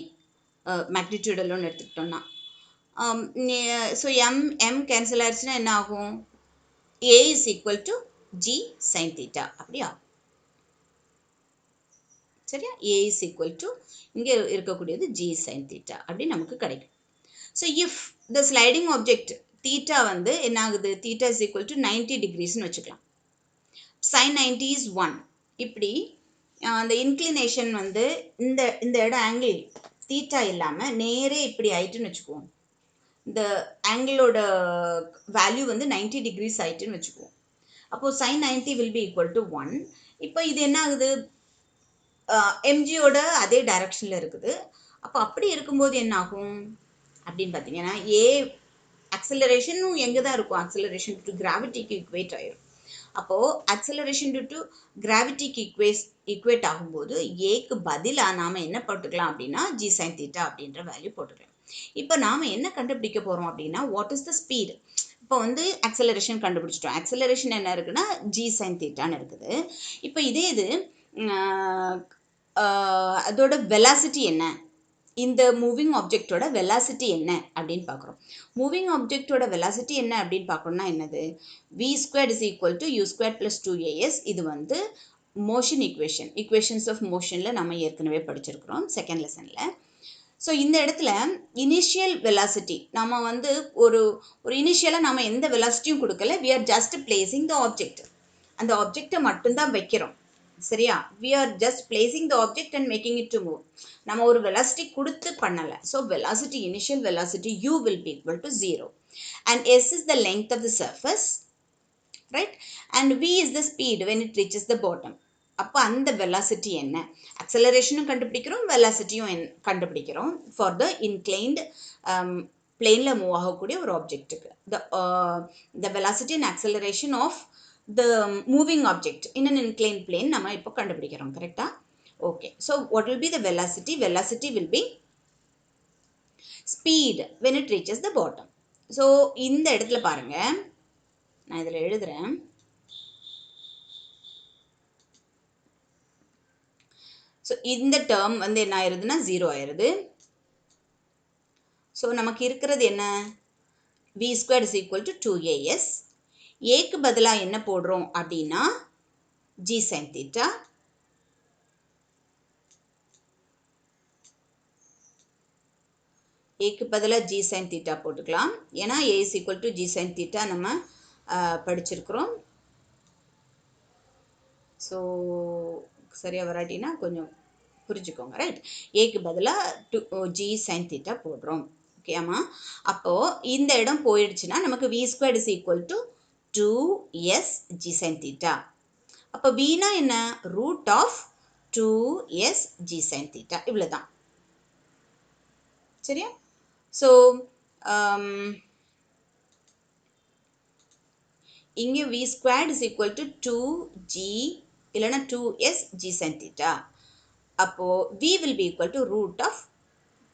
S1: magnitude alone எடுத்துக்கிட்டோம்னா. So m கேன்சல் ஆயிடுச்சுன்னா என்ன ஆகும்? a is equal to g sin theta அப்படியா? சரியா? a is equal to இங்கே இருக்கக்கூடியது g sin theta அப்படி நமக்கு கிடைக்கும். So if the sliding object theta வந்து என்ன ஆகுது? தீட்டா இஸ் ஈக்குவல் டு 90 டிகிரிஸ்ன்னு வச்சுக்கலாம். sin 90 is 1. இப்படி அந்த இன்க்ளினேஷன் வந்து இந்த இடம் ஆங்கிள் தீட்டா இல்லாமல் நேரே இப்படி ஆயிட்டுன்னு வச்சுக்குவோம். இந்த ஆங்கிளோட வேல்யூ வந்து 90 டிகிரிஸ் ஆயிட்டுன்னு வச்சுக்குவோம். அப்போது sin 90 will be equal to 1. இப்போ இது என்ன ஆகுது? எம்ஜியோட அதே டைரக்ஷனில் இருக்குது. அப்போ அப்படி இருக்கும்போது என்ன ஆகும் அப்படின்னு பார்த்தீங்கன்னா ஆக்சலரேஷனும் எங்கே தான் இருக்கும், ஆக்சலரேஷன் டு கிராவிட்டிக்கு ஈக்குவேட் ஆயிரும். அப்போது ஆக்சலரேஷன் டு கிராவிட்டிக்கு ஈக்குவேட் ஆகும்போது ஏக்கு பதிலாக நாம் என்ன போட்டுக்கலாம் அப்படின்னா ஜி சைன் தீட்டா அப்படின்ற வேல்யூ போட்டுக்கலாம். இப்போ நாம் என்ன கண்டுபிடிக்க போகிறோம் அப்படின்னா வாட் இஸ் த ஸ்பீடு. இப்போ வந்து ஆக்சலரேஷன் கண்டுபிடிச்சிட்டோம். ஆக்சலரேஷன் என்ன இருக்குன்னா ஜி சைன் தீட்டான்னு இருக்குது. இப்போ இதே இது அதோட வெலாசிட்டி என்ன, இந்த மூவிங் ஆப்ஜெக்டோட வெலாசிட்டி என்ன அப்படின்னு பார்க்குறோம். மூவிங் ஆப்ஜெக்டோட வெலாசிட்டி என்ன அப்படின்னு பார்க்கணும்னா என்னது, v square is equal to u square plus 2as. இது வந்து மோஷன் ஈக்குவேஷன்ஸ் ஆஃப் மோஷனில் நம்ம ஏற்கனவே படிச்சிருக்கிறோம் செகண்ட் லெசனில். ஸோ இந்த இடத்துல இனிஷியல் வெலாசிட்டி நம்ம வந்து ஒரு இனிஷியலாக நம்ம எந்த வெலாசிட்டியும் கொடுக்கல, we are just placing the object. அந்த ஆப்ஜெக்டை மட்டும்தான் வைக்கிறோம். சரியா, we are just placing the object and making it to move. நம்ம ஒரு velocity கொடுத்து பண்ணல. So velocity, initial velocity u will be equal to 0 and s is the length of the surface, right, and v is the speed when it reaches the bottom. அப்போ அந்த velocity என்ன, acceleration கண்டுபிடிக்கிறோம், velocityயும் கண்டுபிடிக்கிறோம் for the inclined planeல மூவ் ஆகக்கூடிய ஒரு ஆப்ஜெக்ட்டுக்கு. the velocity and acceleration of the moving object in an inclined plane நம்ம இப்போ கண்டுபிடிக்கிறோம். கரெக்டா? Okay, so what will be the velocity? Velocity will be speed when it reaches the bottom. So இந்த இடத்துல பாருங்க, நான் இதில் எழுதுறேன். ஸோ இந்த டேர்ம் வந்து என்ன ஆயிருதுன்னா 0 ஆயிருது. ஸோ நமக்கு இருக்கிறது என்ன, v squared is equal to 2as. ஏக்கு பதிலாக என்ன போடுறோம் அப்படின்னா g sin theta. ஏக்கு பதிலாக g sin theta போட்டுக்கலாம். ஏன்னா a is equal to g sin theta நம்ம படிச்சிருக்கிறோம். ஸோ சரியாக வராட்டினா கொஞ்சம் புரிஞ்சுக்கோங்க. ரைட், ஏக்கு பதிலாக g sin theta போடுறோம். ஓகேம்மா, அப்போது இந்த இடம் போயிடுச்சுன்னா நமக்கு v squared is equal to 2s g sin theta. அப்போ vனா என்ன, root of 2s g sin theta. இவ்வளோதான். சரியா? ஸோ இங்கே v squared is equal to 2g இல்லைன்னா 2s g sin theta. அப்போது v will be equal to root of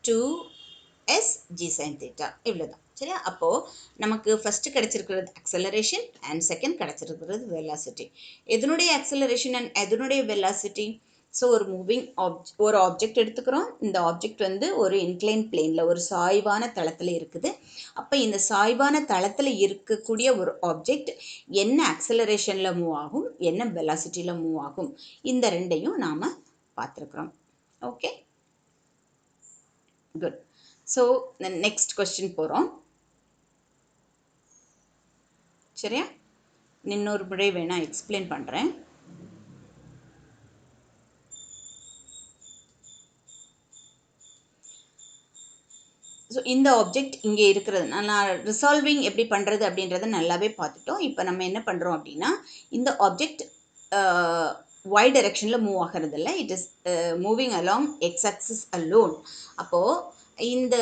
S1: 2s g sin theta. இவ்வளோதான். சரியா? அப்போது நமக்கு ஃபஸ்ட்டு கிடச்சிருக்கிறது அக்சலரேஷன் அண்ட் செகண்ட் கிடச்சிருக்கிறது வெலாசிட்டி. எதனுடைய அக்சலரேஷன் அண்ட் எதனுடைய வெலாசிட்டி? ஸோ ஒரு ஆப்ஜெக்ட் எடுத்துக்கிறோம். இந்த ஆப்ஜெக்ட் வந்து ஒரு இன்க்ளைன் பிளேனில் ஒரு சாய்வான தளத்தில் இருக்குது. அப்போ இந்த சாய்வான தளத்தில் இருக்கக்கூடிய ஒரு ஆப்ஜெக்ட் என்ன அக்சலரேஷனில் மூவ் ஆகும், என்ன வெலாசிட்டியில் மூவ் ஆகும், இந்த ரெண்டையும் நாம் பார்த்துருக்குறோம். Okay, good. So next question போகிறோம். சரியா? இன்னொரு முறை வேணால் எக்ஸ்பிளைன் பண்ணுறேன். ஸோ இந்த ஆப்ஜெக்ட் இங்கே இருக்கிறது நான் ரிசால்விங் எப்படி பண்ணுறது அப்படின்றத நல்லாவே பார்த்துட்டோம். இப்போ நம்ம என்ன பண்ணுறோம் அப்படின்னா, இந்த ஆப்ஜெக்ட் y டைரெக்ஷனில் மூவ் ஆகிறது இல்லை, it is moving along X axis alone. அப்போது இந்த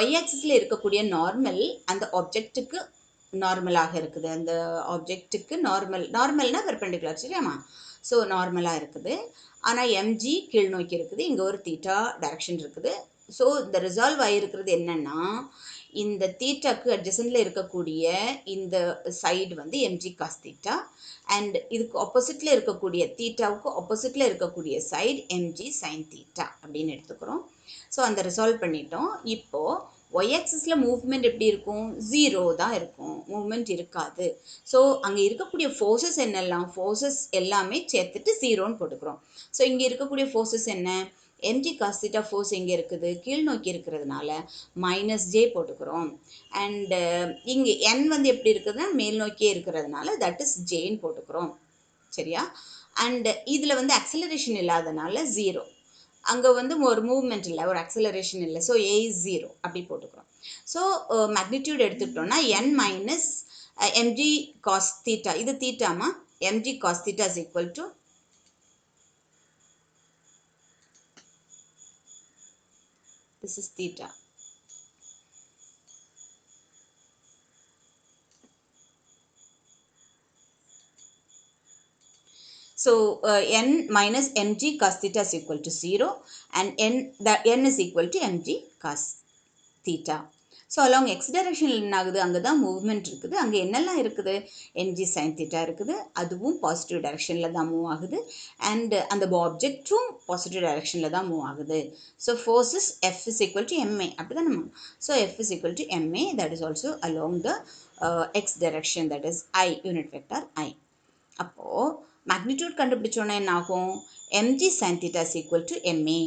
S1: y ஆக்சிஸில் இருக்கக்கூடிய நார்மல் அந்த ஆப்ஜெக்ட்டுக்கு நார்மலாக இருக்குது. அந்த ஆப்ஜெக்ட்டுக்கு நார்மல்னால் பெர்பெண்டிகுலர். சரியாம்மா? ஸோ நார்மலாக இருக்குது. ஆனால் எம்ஜி கீழ் நோக்கி இருக்குது, இங்கே ஒரு தீட்டா டைரக்ஷன் இருக்குது. ஸோ இந்த ரிசால்வ் ஆகிருக்கிறது என்னென்னா, இந்த தீட்டாக்கு அட்ஜசன்டில் இருக்கக்கூடிய இந்த சைடு வந்து எம்ஜி காஸ் தீட்டா அண்ட் இதுக்கு ஆப்போசிட்டில் இருக்கக்கூடிய தீட்டாவுக்கு ஆப்போசிட்டில் இருக்கக்கூடிய சைடு எம்ஜி சைன் தீட்டா அப்படின்னு எடுத்துக்கிறோம். ஸோ அந்த ரிசால்வ் பண்ணிட்டோம். இப்போது ஒய் ஆக்சிஸில் மூவ்மெண்ட் எப்படி இருக்கும், 0 தான் இருக்கும், மூவ்மெண்ட் இருக்காது. ஸோ அங்கே இருக்கக்கூடிய ஃபோர்ஸஸ் என்னெல்லாம், ஃபோர்ஸஸ் எல்லாமே சேர்த்துட்டு 0ன்னு போட்டுக்கிறோம். ஸோ இங்கே இருக்கக்கூடிய ஃபோர்ஸஸ் என்ன, எம்ஜி காஸ் தீட்டா ஃபோர்ஸ் எங்கே இருக்குது, கீழ் நோக்கி இருக்கிறதுனால -j போட்டுக்கிறோம். அண்டு இங்கே n வந்து எப்படி இருக்குதுன்னா மேல் நோக்கியே இருக்கிறதுனால தட் இஸ் ஜேன்னு போட்டுக்கிறோம். சரியா? அண்டு இதில் வந்து அக்சலரேஷன் இல்லாதனால 0, அங்கே வந்து ஒரு மூவ்மெண்ட் இல்லை, ஒரு அக்சலரேஷன் இல்லை. ஸோ a is 0 அப்படி போட்டுக்கிறோம். ஸோ மேக்னிடியூட் எடுத்துக்கிட்டோம்னா n minus mg cos theta, இது தீட்டாமா, mg cos theta is equal to this is theta. So n minus mg cos theta is equal to 0 and n is equal to mg cos theta. So along X டைரக்ஷனில் என்ன ஆகுது, அங்கே தான் மூவ்மெண்ட் இருக்குது. அங்கே என்னெல்லாம் இருக்குது, எம்ஜி சைன் தீட்டா இருக்குது, அதுவும் பாசிட்டிவ் டைரக்ஷனில் தான் மூவ் ஆகுது. அண்ட் அந்த ஆப்ஜெக்டும் பாசிட்டிவ் டைரக்ஷனில் தான் மூவ் ஆகுது. So forces f is equal to m a, அப்படி தான் நம்ம. So f is equal to m a, that is also along the x direction, that is i, unit vector i. அப்போது மேக்னிடியூட் கண்டுபிடிச்சோன்னா என்ன ஆகும், m g sine theta is equal to m a.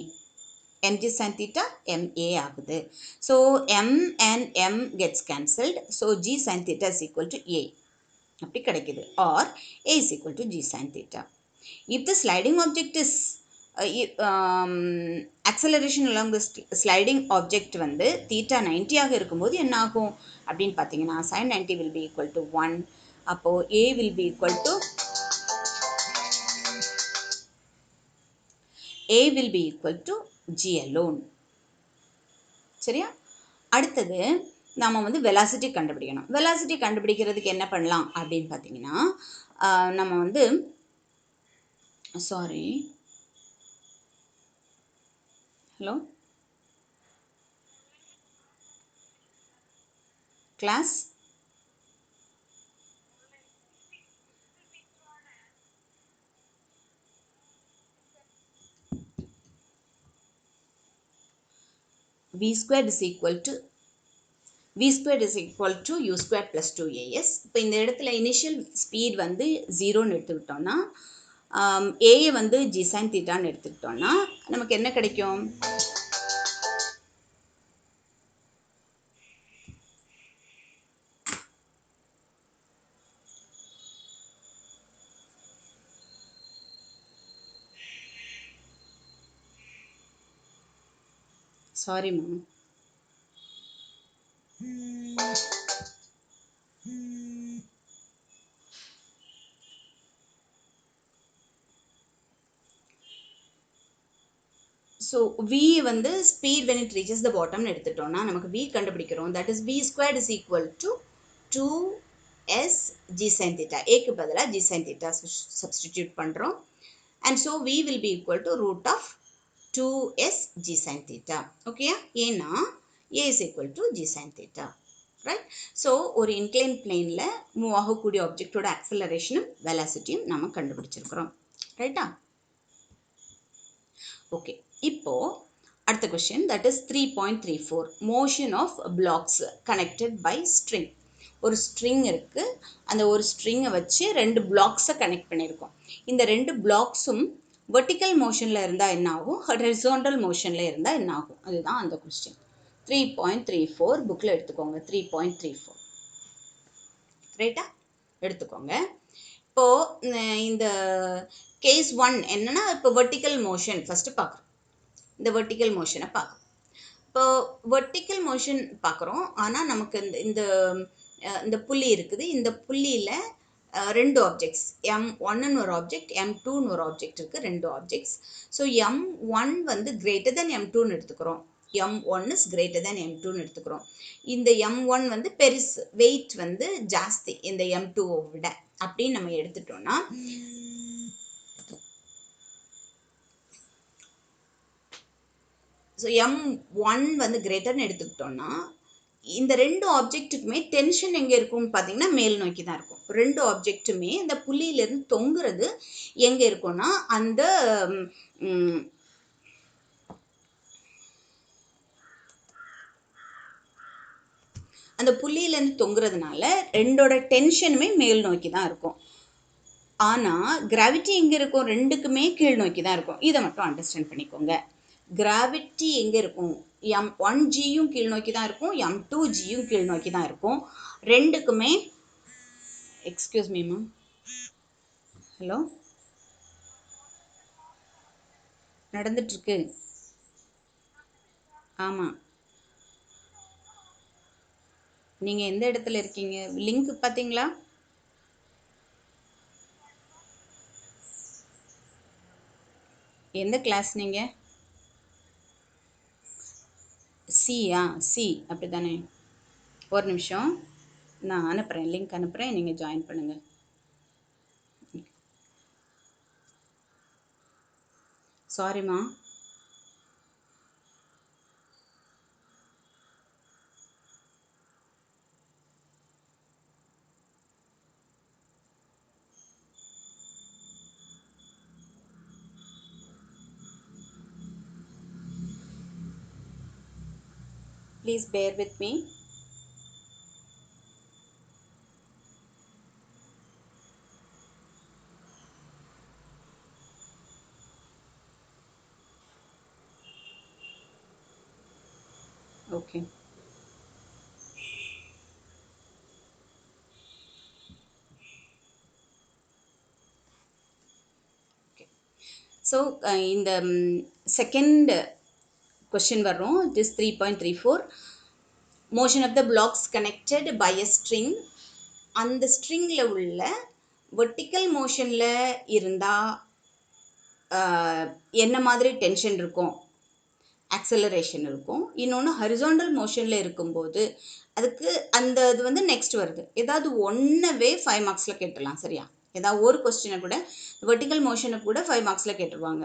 S1: mg sin theta ma ஆகுது. So m and m gets cancelled. So g sin theta is equal to a. அப்படி கிடைக்குது. Or a is equal to g sin theta. If the sliding object is acceleration along the sliding object வந்து theta 90 ஆக இருக்கும்போது என்ன ஆகும் அப்படின்னு பார்த்தீங்கன்னா sin 90 will be equal to 1. அப்போ a will be equal to g alone. சரியா? அடுத்தது நாம் வந்து வெலாசிட்டி கண்டுபிடிக்கணும். வெலாசிட்டி கண்டுபிடிக்கிறதுக்கு என்ன பண்ணலாம் அப்படின்னு பார்த்தீங்கன்னா, நம்ம வந்து hello class, v squared is equal to u squared plus 2as. இப்போ இந்த இடத்துல இனிஷியல் ஸ்பீட் வந்து 0ன்னு எடுத்துக்கிட்டோம்னா, ஏயை வந்து g sin தீட்டான்னு எடுத்துக்கிட்டோம்னா நமக்கு என்ன கிடைக்கும், சாரி மேம், ஸோ v வந்து speed when it reaches the bottom எடுத்துட்டோம்னா நமக்கு v கண்டுபிடிக்கிறோம். that is v squared is equal to 2s g sin theta. ஏக்கு பதிலாக g sin theta substitute பண்ணுறோம். and so v will be equal to root of 2s g sin theta. ஓகேயா? ஏன்னா a is equal to g sin theta. Right? So ஒரு இன்க்ளைன் பிளேனில் மூவ் ஆகக்கூடிய ஆப்ஜெக்டோட ஆக்சலரேஷனும் வெலாசிட்டியும் நம்ம கண்டுபிடிச்சிருக்கிறோம். ரைட்டா? ஓகே, இப்போ அடுத்த question, that is 3.34, motion of blocks connected by string. ஒரு ஸ்ட்ரிங் இருக்குது, அந்த ஒரு ஸ்ட்ரிங்கை வச்சு 2 பிளாக்ஸை கனெக்ட் பண்ணியிருக்கோம். இந்த 2 பிளாக்ஸும் வெர்டிக்கல் மோஷனில் இருந்தால் என்ன ஆகும், ஹரிசாண்டல் மோஷனில் இருந்தால் என்ன ஆகும், அதுதான் அந்த கொஸ்டின். 3.34 புக்கில் எடுத்துக்கோங்க. 3.34 ரைட்டா? எடுத்துக்கோங்க. இப்போது இந்த கேஸ் 1 என்னன்னா, இப்போ வெர்டிக்கல் மோஷன் ஃபஸ்ட்டு பார்க்குறோம். இந்த வெர்டிக்கல் மோஷனை பார்க்குறோம். இப்போ வெர்டிக்கல் மோஷன் பார்க்குறோம். ஆனால் நமக்கு இந்த புள்ளி இருக்குது. இந்த புள்ளியில் 2 ஆப்ஜெக்ட்ஸ், m1ன்னு ஒரு ஆப்ஜெக்ட், m2ன்னு ஒரு ஆப்ஜெக்ட் இருக்குது. 2 ஆப்ஜெக்ட்ஸ். ஸோ m1 வந்து கிரேட்டர் தென் m2ன்னு எடுத்துக்கிறோம். m1 is greater than m2ன்னு எடுத்துக்கிறோம். இந்த m1 வந்து பெருசு, வெயிட் வந்து ஜாஸ்தி இந்த m2 விட அப்படின்னு நம்ம எடுத்துட்டோம்னா, ஸோ m1 வந்து கிரேட்டர்னு எடுத்துக்கிட்டோம்னா இந்த 2 ஆப்ஜெக்ட்டுக்குமே டென்ஷன் எங்கே இருக்கும்னு பார்த்தீங்கன்னா மேல் நோக்கி தான் இருக்கும். 2 ஆப்ஜெக்ட்டுமே இந்த புள்ளியிலேருந்து தொங்குறது எங்கே இருக்கும்னா அந்த புள்ளியிலேருந்து தொங்குறதுனால 2ஓட டென்ஷனுமே மேல் நோக்கி தான் இருக்கும். ஆனால் கிராவிட்டி எங்கே இருக்கும், 2க்குமே கீழ் நோக்கி தான் இருக்கும். இதை மட்டும் அண்டர்ஸ்டாண்ட் பண்ணிக்கோங்க. கிராவிட்டி எங்கே இருக்கும், m1gயும் கீழ் நோக்கி தான் இருக்கும், m2gயும் கீழ் நோக்கி தான் இருக்கும். 2க்குமே, எக்ஸ்கியூஸ் மீ மேம், ஹலோ, நடந்துட்டுருக்கு. ஆமாம், நீங்கள் எந்த இடத்துல இருக்கீங்க, லிங்க் பார்த்தீங்களா? எந்த கிளாஸ் நீங்கள்? சியா? சி அப்படி தானே? ஒரு நிமிஷம், நான் அனுப்புகிறேன், லிங்க் அனுப்புகிறேன், நீங்கள் ஜாயின் பண்ணுங்கள். சாரிம்மா. Please bear with me. Okay. Okay. So, in the second question வரும். This 3.34. Motion of the blocks connected by a string. அந்த ஸ்ட்ரிங்கில் உள்ள வெர்டிக்கல் மோஷனில் இருந்தால் என்ன மாதிரி டென்ஷன் இருக்கும், ஆக்சலரேஷன் இருக்கும். இன்னொன்று ஹரிசாண்டல் மோஷனில் இருக்கும்போது அதுக்கு அந்த இது வந்து நெக்ஸ்ட் வருது. ஏதாவது ஒன்றவே 5 மார்க்ஸில் கேட்டுடலாம். சரியா? ஏதாவது ஒரு கொஸ்டினை கூட வெர்டிக்கல் மோஷனை கூட 5 மார்க்ஸில் கேட்டுருவாங்க.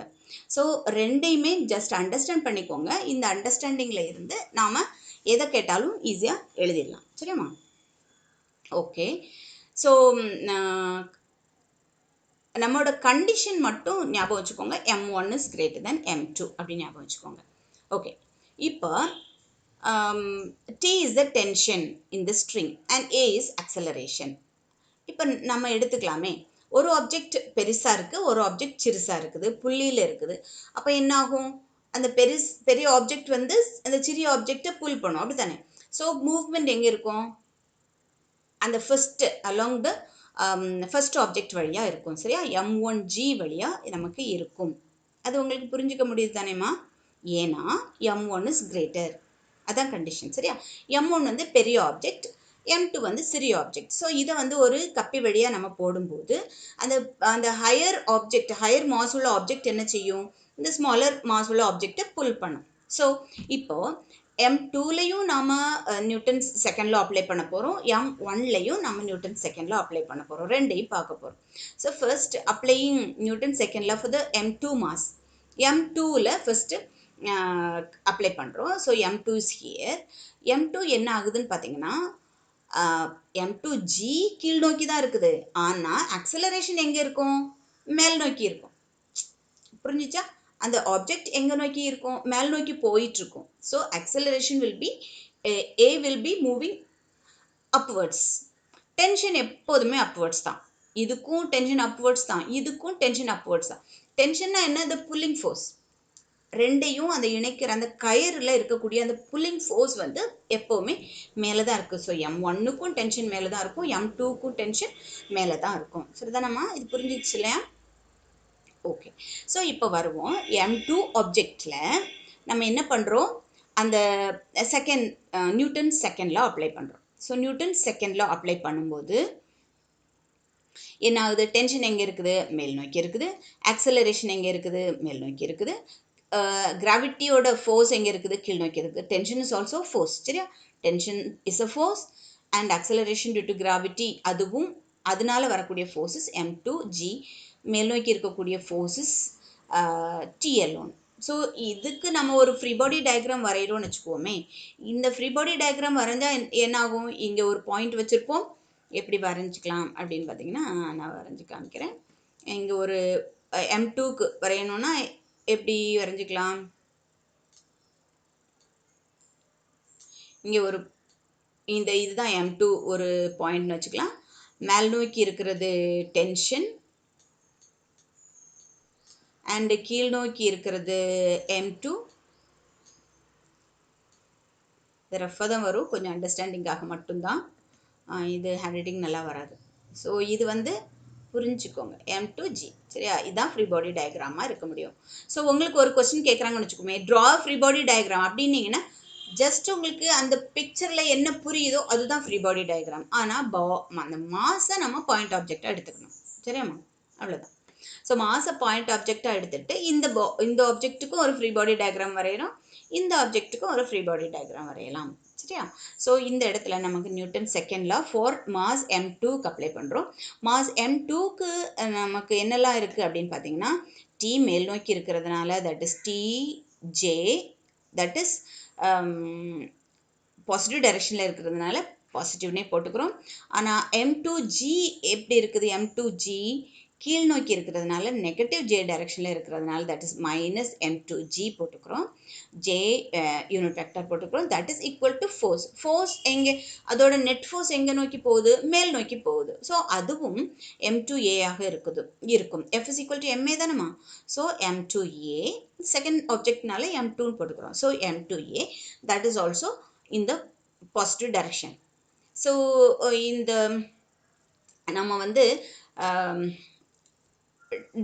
S1: ஸோ ரெண்டையுமே ஜஸ்ட் அண்டர்ஸ்டாண்ட் பண்ணிக்கோங்க. இந்த அண்டர்ஸ்டாண்டிங்கில் இருந்து நாம் எதை கேட்டாலும் ஈஸியாக எழுதிடலாம். சரியாம்மா? ஓகே. ஸோ நம்மளோட கண்டிஷன் மட்டும் ஞாபகம் வச்சுக்கோங்க. M1 is greater than M2 அப்படின்னு ஞாபகம் வச்சுக்கோங்க. ஓகே. இப்போ T is the tension in the string and A is acceleration. இப்போ நம்ம எடுத்துக்கலாமே, ஒரு ஆப்ஜெக்ட் பெருசாக இருக்குது, ஒரு ஆப்ஜெக்ட் சிறுசாக இருக்குது, புள்ளியில் இருக்குது. அப்போ என்ன ஆகும்? அந்த பெரிய ஆப்ஜெக்ட் வந்து அந்த சிறிய ஆப்ஜெக்டை புல் பண்ணும். அப்படி தானே? ஸோ மூவ்மெண்ட் எங்கே இருக்கும்? அந்த first along the first object வழியாக இருக்கும். சரியா? M1G வழியாக நமக்கு இருக்கும். அது உங்களுக்கு புரிஞ்சுக்க முடியுது தானேம்மா? ஏன்னா M1 இஸ் கிரேட்டர். அதான் கண்டிஷன். சரியா? M1 வந்து பெரிய ஆப்ஜெக்ட், M2 வந்து சிறிய ஆப்ஜெக்ட். ஸோ இதை வந்து ஒரு கப்பி வழியாக நம்ம போடும்போது அந்த ஹையர் ஆப்ஜெக்ட், ஹையர் மாஸ் உள்ள ஆப்ஜெக்ட் என்ன செய்யும்? இந்த ஸ்மாலர் மாஸ் உள்ள ஆப்ஜெக்டை புல் பண்ணும். ஸோ இப்போது M2லையும் நாம் நியூட்டன்ஸ் செகண்டில் அப்ளை பண்ண போகிறோம், M1லையும் நம்ம நியூட்டன் செகண்டில் அப்ளை பண்ண போகிறோம். ரெண்டையும் பார்க்க போகிறோம். ஸோ ஃபர்ஸ்ட் அப்ளையிங் நியூட்டன் செகண்டில் ஃபார் த M2 மாஸ். M2ல ஃபர்ஸ்ட்டு அப்ளை பண்ணுறோம். So M2 is here. M2 என்ன ஆகுதுன்னு பார்த்தீங்கன்னா M2G கீழ் நோக்கி தான் இருக்குது. ஆனால் ஆக்சலரேஷன் எங்கே இருக்கும்? மேல் நோக்கி இருக்கும். புரிஞ்சிச்சா? அந்த ஆப்ஜெக்ட் எங்கே நோக்கி இருக்கும்? மேல் நோக்கி போயிட்டுருக்கும். So acceleration will be A will be moving upwards. Tension எப்போதுமே அப்வர்ட்ஸ் தான். இதுக்கும் டென்ஷன் அப்வர்ட்ஸ் தான், இதுக்கும் டென்ஷன் அப்வர்ட்ஸ் தான். டென்ஷன்னா என்ன? the pulling force. ரெண்டையும் அந்த இணைக்கிற அந்த கயரில் இருக்கக்கூடிய அந்த புல்லிங் ஃபோர்ஸ் வந்து எப்போவுமே மேலே தான் இருக்குது. ஸோ M1க்கும் டென்ஷன் மேலே தான் இருக்கும், M2க்கும் டென்ஷன் மேலே தான் இருக்கும். சரிதானம்மா? இது புரிஞ்சிச்சு இல்லையா? ஓகே. ஸோ இப்போ வருவோம். M2 ஆப்ஜெக்டில் நம்ம என்ன பண்ணுறோம்? அந்த செகண்ட் நியூட்டன் செகண்டில் அப்ளை பண்ணுறோம். ஸோ நியூட்டன் செகண்டில் அப்ளை பண்ணும்போது என்ன ஆகுது? டென்ஷன் எங்கே இருக்குது? மேல் நோக்கி இருக்குது. ஆக்சலரேஷன் எங்கே இருக்குது? மேல் நோக்கி இருக்குது. கிராவிட்டியோட ஃபோர்ஸ் எங்கே இருக்குது? கீழ் நோக்கி இருக்குது. Tension is also force. சரியா? Tension is a force and acceleration due to gravity, அதுவும் அதனால வரக்கூடிய ஃபோர்ஸஸ் M2G. மேல் நோக்கி இருக்கக்கூடிய ஃபோர்ஸஸ் TL1. ஸோ இதுக்கு நம்ம ஒரு ஃப்ரீ பாடி டயக்ராம் வரைகிறோம்னு வச்சுக்கோமே. இந்த ஃப்ரீ பாடி டயக்ராம் வரைஞ்சால் என்ன ஆகும்? இங்கே ஒரு பாயிண்ட் வச்சுருப்போம். எப்படி வரைஞ்சிக்கலாம் அப்படின்னு பார்த்தீங்கன்னா, நான் வரைஞ்சி காமிக்கிறேன். இங்கே ஒரு M2க்கு வரையணும்னா எப்படி வரைஞ்சிக்கலாம்? இங்கே ஒரு இதுதான் M2 ஒரு பாயிண்ட்னு வச்சுக்கலாம். மேல் நோக்கி இருக்கிறது டென்ஷன் அண்ட் கீழ் நோக்கி இருக்கிறது M2. இது ரஃபாக தான் வரும், கொஞ்சம் அண்டர்ஸ்டாண்டிங்காக மட்டும்தான். இது ஹேண்ட் ரைட்டிங் நல்லா வராது. ஸோ இது வந்து புரிஞ்சுக்கோங்க, M2G. சரியா? இதுதான் ஃப்ரீ பாடி டயக்ராமாக இருக்க முடியும். ஸோ உங்களுக்கு ஒரு கொஸ்டின் கேட்குறாங்கன்னு வச்சுக்கோமே, ட்ரா ஃப்ரீ பாடி டயக்ராம் அப்படின்னீங்கன்னா ஜஸ்ட் உங்களுக்கு அந்த பிக்சரில் என்ன புரியுதோ அதுதான் ஃப்ரீ பாடி டயக்ராம். ஆனால் அந்த மாஸை நம்ம பாயிண்ட் ஆப்ஜெக்டாக எடுத்துக்கணும். சரியாம்மா? அவ்வளோதான். ஸோ மாஸை பாயிண்ட் ஆப்ஜெக்டாக எடுத்துகிட்டு இந்த ஆப்ஜெக்ட்டுக்கும் ஒரு ஃப்ரீ பாடி டயக்ராம் வரைகிறோம், இந்த ஆப்ஜெக்ட்டுக்கும் ஒரு ஃப்ரீ பாடி டயக்ராம் வரையலாம். சரியா? ஸோ இந்த இடத்துல நமக்கு Newton second law for mass M2க்கு அப்ளை பண்ணுறோம். மாஸ் M2க்கு நமக்கு என்னெல்லாம் இருக்குது அப்படின்னு பார்த்தீங்கன்னா, t மேல் நோக்கி இருக்கிறதுனால that is tj, that is positive டைரக்ஷனில் இருக்கிறதுனால பாசிட்டிவ்னே போட்டுக்கிறோம். ஆனால் m2g எப்படி இருக்குது, m2g கீழ் நோக்கி இருக்கிறதுனால நெகட்டிவ் j டைரக்ஷனில் இருக்கிறதுனால that is minus m2g போட்டுக்கிறோம். j யூனிட் வெக்டர் போட்டுக்கிறோம். that is equal to force. force எங்கே, அதோட நெட் ஃபோர்ஸ் எங்கே நோக்கி போகுது, மேல் நோக்கி போகுது. ஸோ அதுவும் m2a ஆக இருக்கும். f is equal to ma தானமா. ஸோ m2a செகண்ட் ஆப்ஜெக்ட்னால m2 போட்டுக்கிறோம். So m2a that is also in the positive direction. So இந்த நம்ம வந்து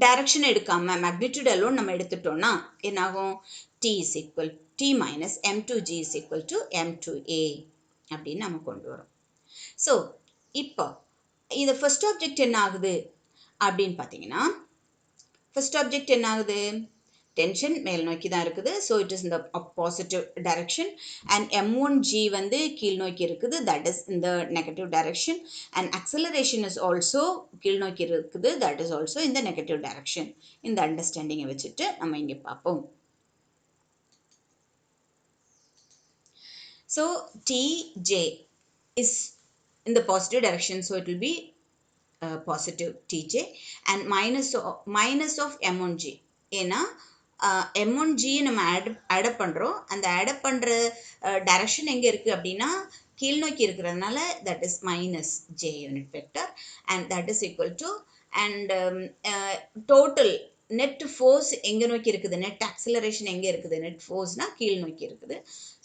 S1: டைரக்ஷன் எடுக்காம மேக்னிடியூட் அலோன் நம்ம எடுத்துட்டோம்னா என்னாகும், t minus m2g is equal to m2a அப்படின்னு நம்ம கொண்டு வரோம். ஸோ இப்போ இது ஃபர்ஸ்ட் ஆப்ஜெக்ட் என்ன ஆகுது அப்படின்னு பார்த்தீங்கன்னா, ஃபர்ஸ்ட் ஆப்ஜெக்ட் என்ன ஆகுது, டென்ஷன் மேல் நோக்கி தான் இருக்குது. ஸோ இட் இஸ் இந்த பாசிட்டிவ் டைரக்ஷன். அண்ட் m1g வந்து கீழ் நோக்கி இருக்குது, தட் இஸ் இந்த negative direction. And acceleration is also கீழ் நோக்கி இருக்குது, தட் இஸ் ஆல்சோ இந்த நெகட்டிவ் டைரக்ஷன். இந்த அண்டர்ஸ்டாண்டிங்கை வச்சுட்டு நம்ம இங்கே பார்ப்போம். So tj is in the positive direction, so it will be positive tj and minus of m1g. ஏன்னா m1g நம்ம ஆட் பண்ணுறோம். அந்த ஆட் பண்ணுற டைரக்ஷன் எங்கே இருக்குது அப்படின்னா கீழ் நோக்கி இருக்கிறதுனால that is minus j unit vector and that is equal to and total net force எங்கே நோக்கி இருக்குது, நெட் ஆக்சிலரேஷன் எங்கே இருக்குது, நெட் ஃபோர்ஸ்னா கீழ் நோக்கி இருக்குது.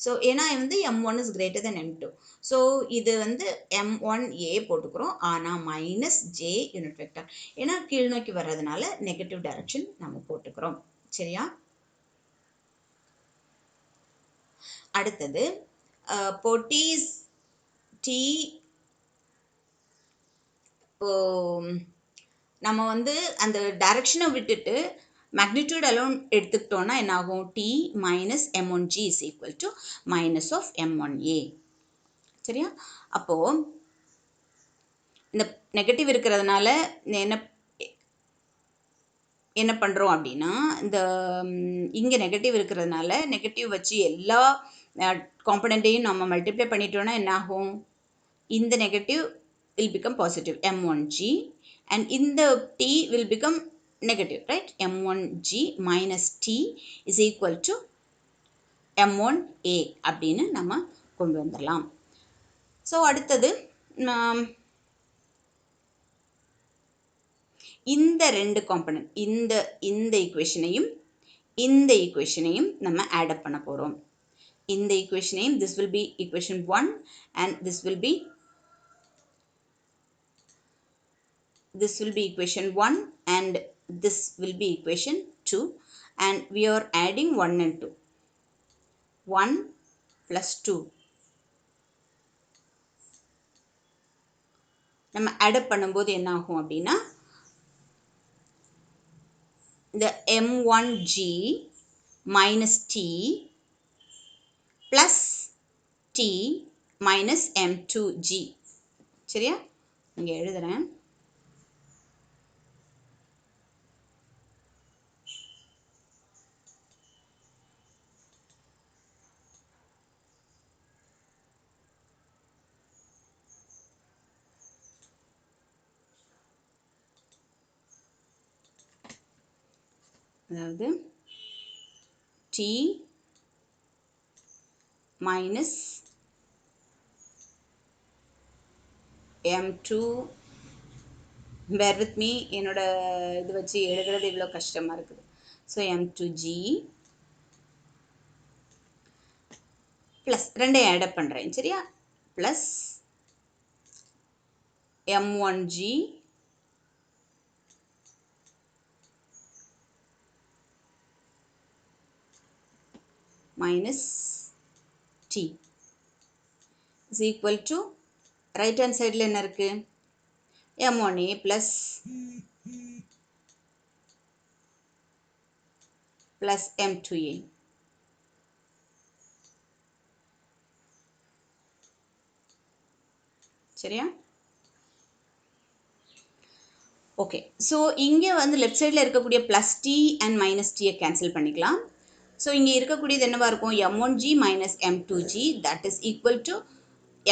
S1: ஸோ ஏன்னா வந்து m1 is greater than m2. So இது வந்து m1a போட்டுக்கிறோம். ஆனால் மைனஸ் ஜே யூனிட் வெக்டர் ஏன்னா கீழ் நோக்கி வர்றதுனால நெகட்டிவ் டைரக்ஷன் நம்ம போட்டுக்கிறோம். சரியா? அடுத்தது நம்ம வந்து அந்த டைரக்ஷனை விட்டுட்டு மேக்னிடியூட் அலோன் எடுத்துக்கிட்டோம்னா என்ன ஆகும், t minus m1g is equal to minus of m1a. சரியா? அப்போது இந்த நெகட்டிவ் இருக்கிறதுனால என்ன பண்ணுறோம் அப்படின்னா, இந்த இங்கே நெகட்டிவ் இருக்கிறதுனால நெகட்டிவ் வச்சு எல்லா காம்பனண்ட்டையும் நம்ம மல்டிப்ளை பண்ணிட்டோம்னா என்ன ஆகும், இந்த negative will become positive m1g and இந்த t will become negative, right? m1g minus t is equal to m1a அப்படின்னு நம்ம கொண்டு வந்துடலாம். ஸோ அடுத்தது இந்த ரெண்டு காம்பனண்ட் இந்த ஈக்குவேஷனையும் இந்த ஈக்குவேஷனையும் நம்ம ஆட் அப் பண்ண போகிறோம். இந்த ஈக்குவேஷனையும் this will be equation 1 and this will be equation 1 and this will be equation 2 and we are adding 1 and 2. 1 plus 2 நம்ம ஆட் அப் பண்ணும்போது என்ன ஆகும் அப்படின்னா, இந்த m1g minus t plus t minus m2g. சரியா? இங்கே எழுதுறேன். அதாவது t minus m2, bear with me, என்னோட இது வச்சு எழுதுறது இவ்வளோ கஷ்டமாக இருக்குது. ஸோ m2g ப்ளஸ் ரெண்டையும் ஆட் அப் பண்ணுறேன். சரியா? Plus m1g minus t is equal to right hand side என்ன இருக்கு, m1a plus m2a. சரியா? ஓகே, ஸோ இங்கே வந்து லெஃப்ட் சைடில் இருக்கக்கூடிய ப்ளஸ் டி அண்ட் மைனஸ் டீயை கேன்சல் பண்ணிக்கலாம். ஸோ இங்கே இருக்கக்கூடியது என்னவா இருக்கும், m1g minus m2g that is equal to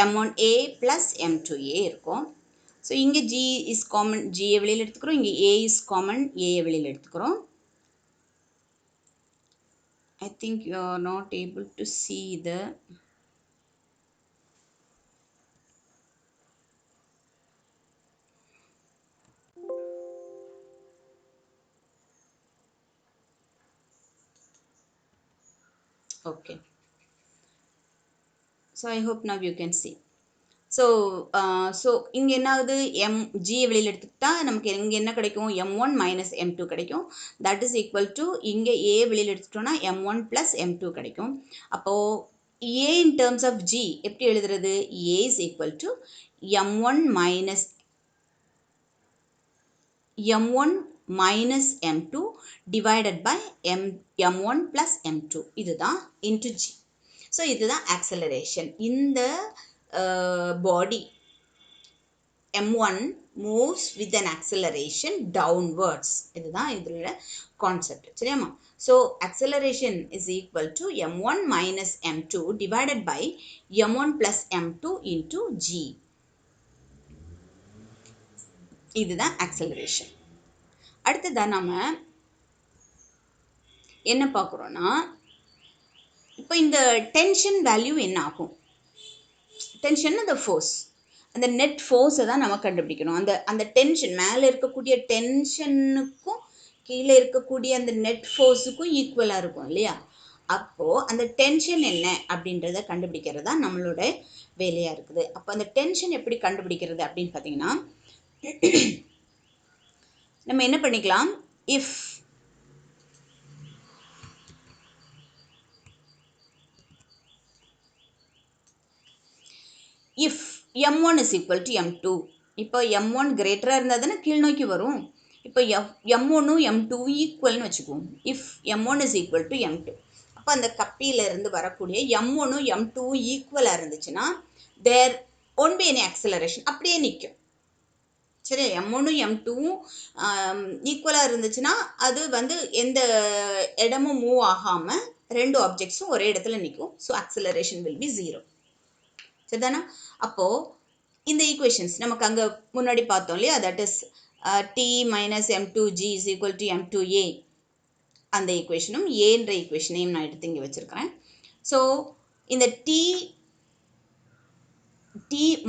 S1: m1a plus m2a இருக்கும். ஸோ இங்கே g இஸ் காமன், ஜியை வெளியில் எடுத்துக்கிறோம். இங்கே a இஸ் காமன், ஏயை வெளியில் எடுத்துக்கிறோம். I think you are not able to see the okay. So I hope now you can see. So இங்கே என்ன ஆகுது, ஜி வெளியில் எடுத்துக்கிட்டா நமக்கு இங்கே என்ன கிடைக்கும், m1 மைனஸ் m2 கிடைக்கும். தட் இஸ் ஈக்குவல் டு இங்கே ஏ வெளியில் எடுத்துட்டோம்னா m1 ப்ளஸ் m2 கிடைக்கும். அப்போது A in terms of G எப்படி எழுதுறது, A is equal to m1 minus m2 divided by m1 plus m2, இதுதான் இன்ட்டு ஜி. ஸோ இதுதான் ஆக்சலரேஷன். இந்த body m1 moves with an acceleration downwards. இதுதான் இதோட கான்செப்ட், சரியாமா? So acceleration is equal to m1 minus m2 divided by m1 plus m2 into g. இதுதான் acceleration. அடுத்ததான் நாம என்ன பார்க்குறோன்னா, இப்போ இந்த டென்ஷன் வேல்யூ என்ன ஆகும், டென்ஷன் அந்த ஃபோர்ஸ், அந்த நெட் ஃபோர்ஸை தான் நம்ம கண்டுபிடிக்கணும். அந்த டென்ஷன் மேலே இருக்கக்கூடிய டென்ஷனுக்கும் கீழே இருக்கக்கூடிய அந்த நெட் ஃபோர்ஸுக்கும் ஈக்குவலாக இருக்கும் இல்லையா? அப்போது அந்த டென்ஷன் என்ன அப்படின்றத கண்டுபிடிக்கிறது தான் நம்மளோட வேலையாக இருக்குது. அப்போ அந்த டென்ஷன் எப்படி கண்டுபிடிக்கிறது அப்படின்னு பார்த்தீங்கன்னா, நம்ம என்ன பண்ணிக்கலாம், if m1 is equal to m2, இப்போ m1 கிரேட்டராக இருந்தால் தானே கீழ் நோக்கி வரும். இப்போ m1ம் m2 ஈக்குவல்னு வச்சுக்குவோம். If m1 is equal to m2, அப்போ அந்த கப்பியிலிருந்து வரக்கூடிய m1ம் m2 ஈக்குவலாக இருந்துச்சுன்னா there won't be any acceleration, அப்படியே நிற்கும். சரி, m1ம் m2ம் ஈக்குவலாக இருந்துச்சுன்னா அது வந்து எந்த இடமும் மூவ் ஆகாமல் ரெண்டு ஆப்ஜெக்ட்ஸும் ஒரே இடத்துல நிற்கும். So acceleration will be 0. சரிதானா? அப்போது இந்த ஈக்குவேஷன்ஸ் நமக்கு அங்கே முன்னாடி பார்த்தோம் இல்லையா, that is t minus m2g is equal to m2a, அந்த ஈக்குவேஷனும் ஏன்ற ஈக்குவேஷனையும் நான் எடுத்து இங்கே வச்சுருக்கிறேன். ஸோ இந்த t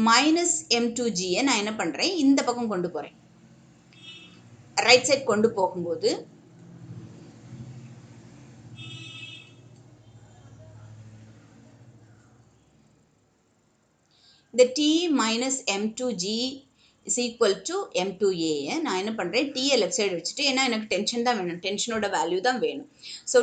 S1: மைனஸ் m2gயை நான் என்ன பண்ணுறேன், இந்த பக்கம் கொண்டு போகிறேன். ரைட் சைட் கொண்டு போகும்போது இந்த t minus m2g is equal to m2a, நான் என்ன பண்ணுறேன், டீயை லெஃப்ட் சைடு வச்சுட்டு, ஏன்னா எனக்கு டென்ஷன் தான் வேணும், டென்ஷனோட வேல்யூ தான் வேணும். ஸோ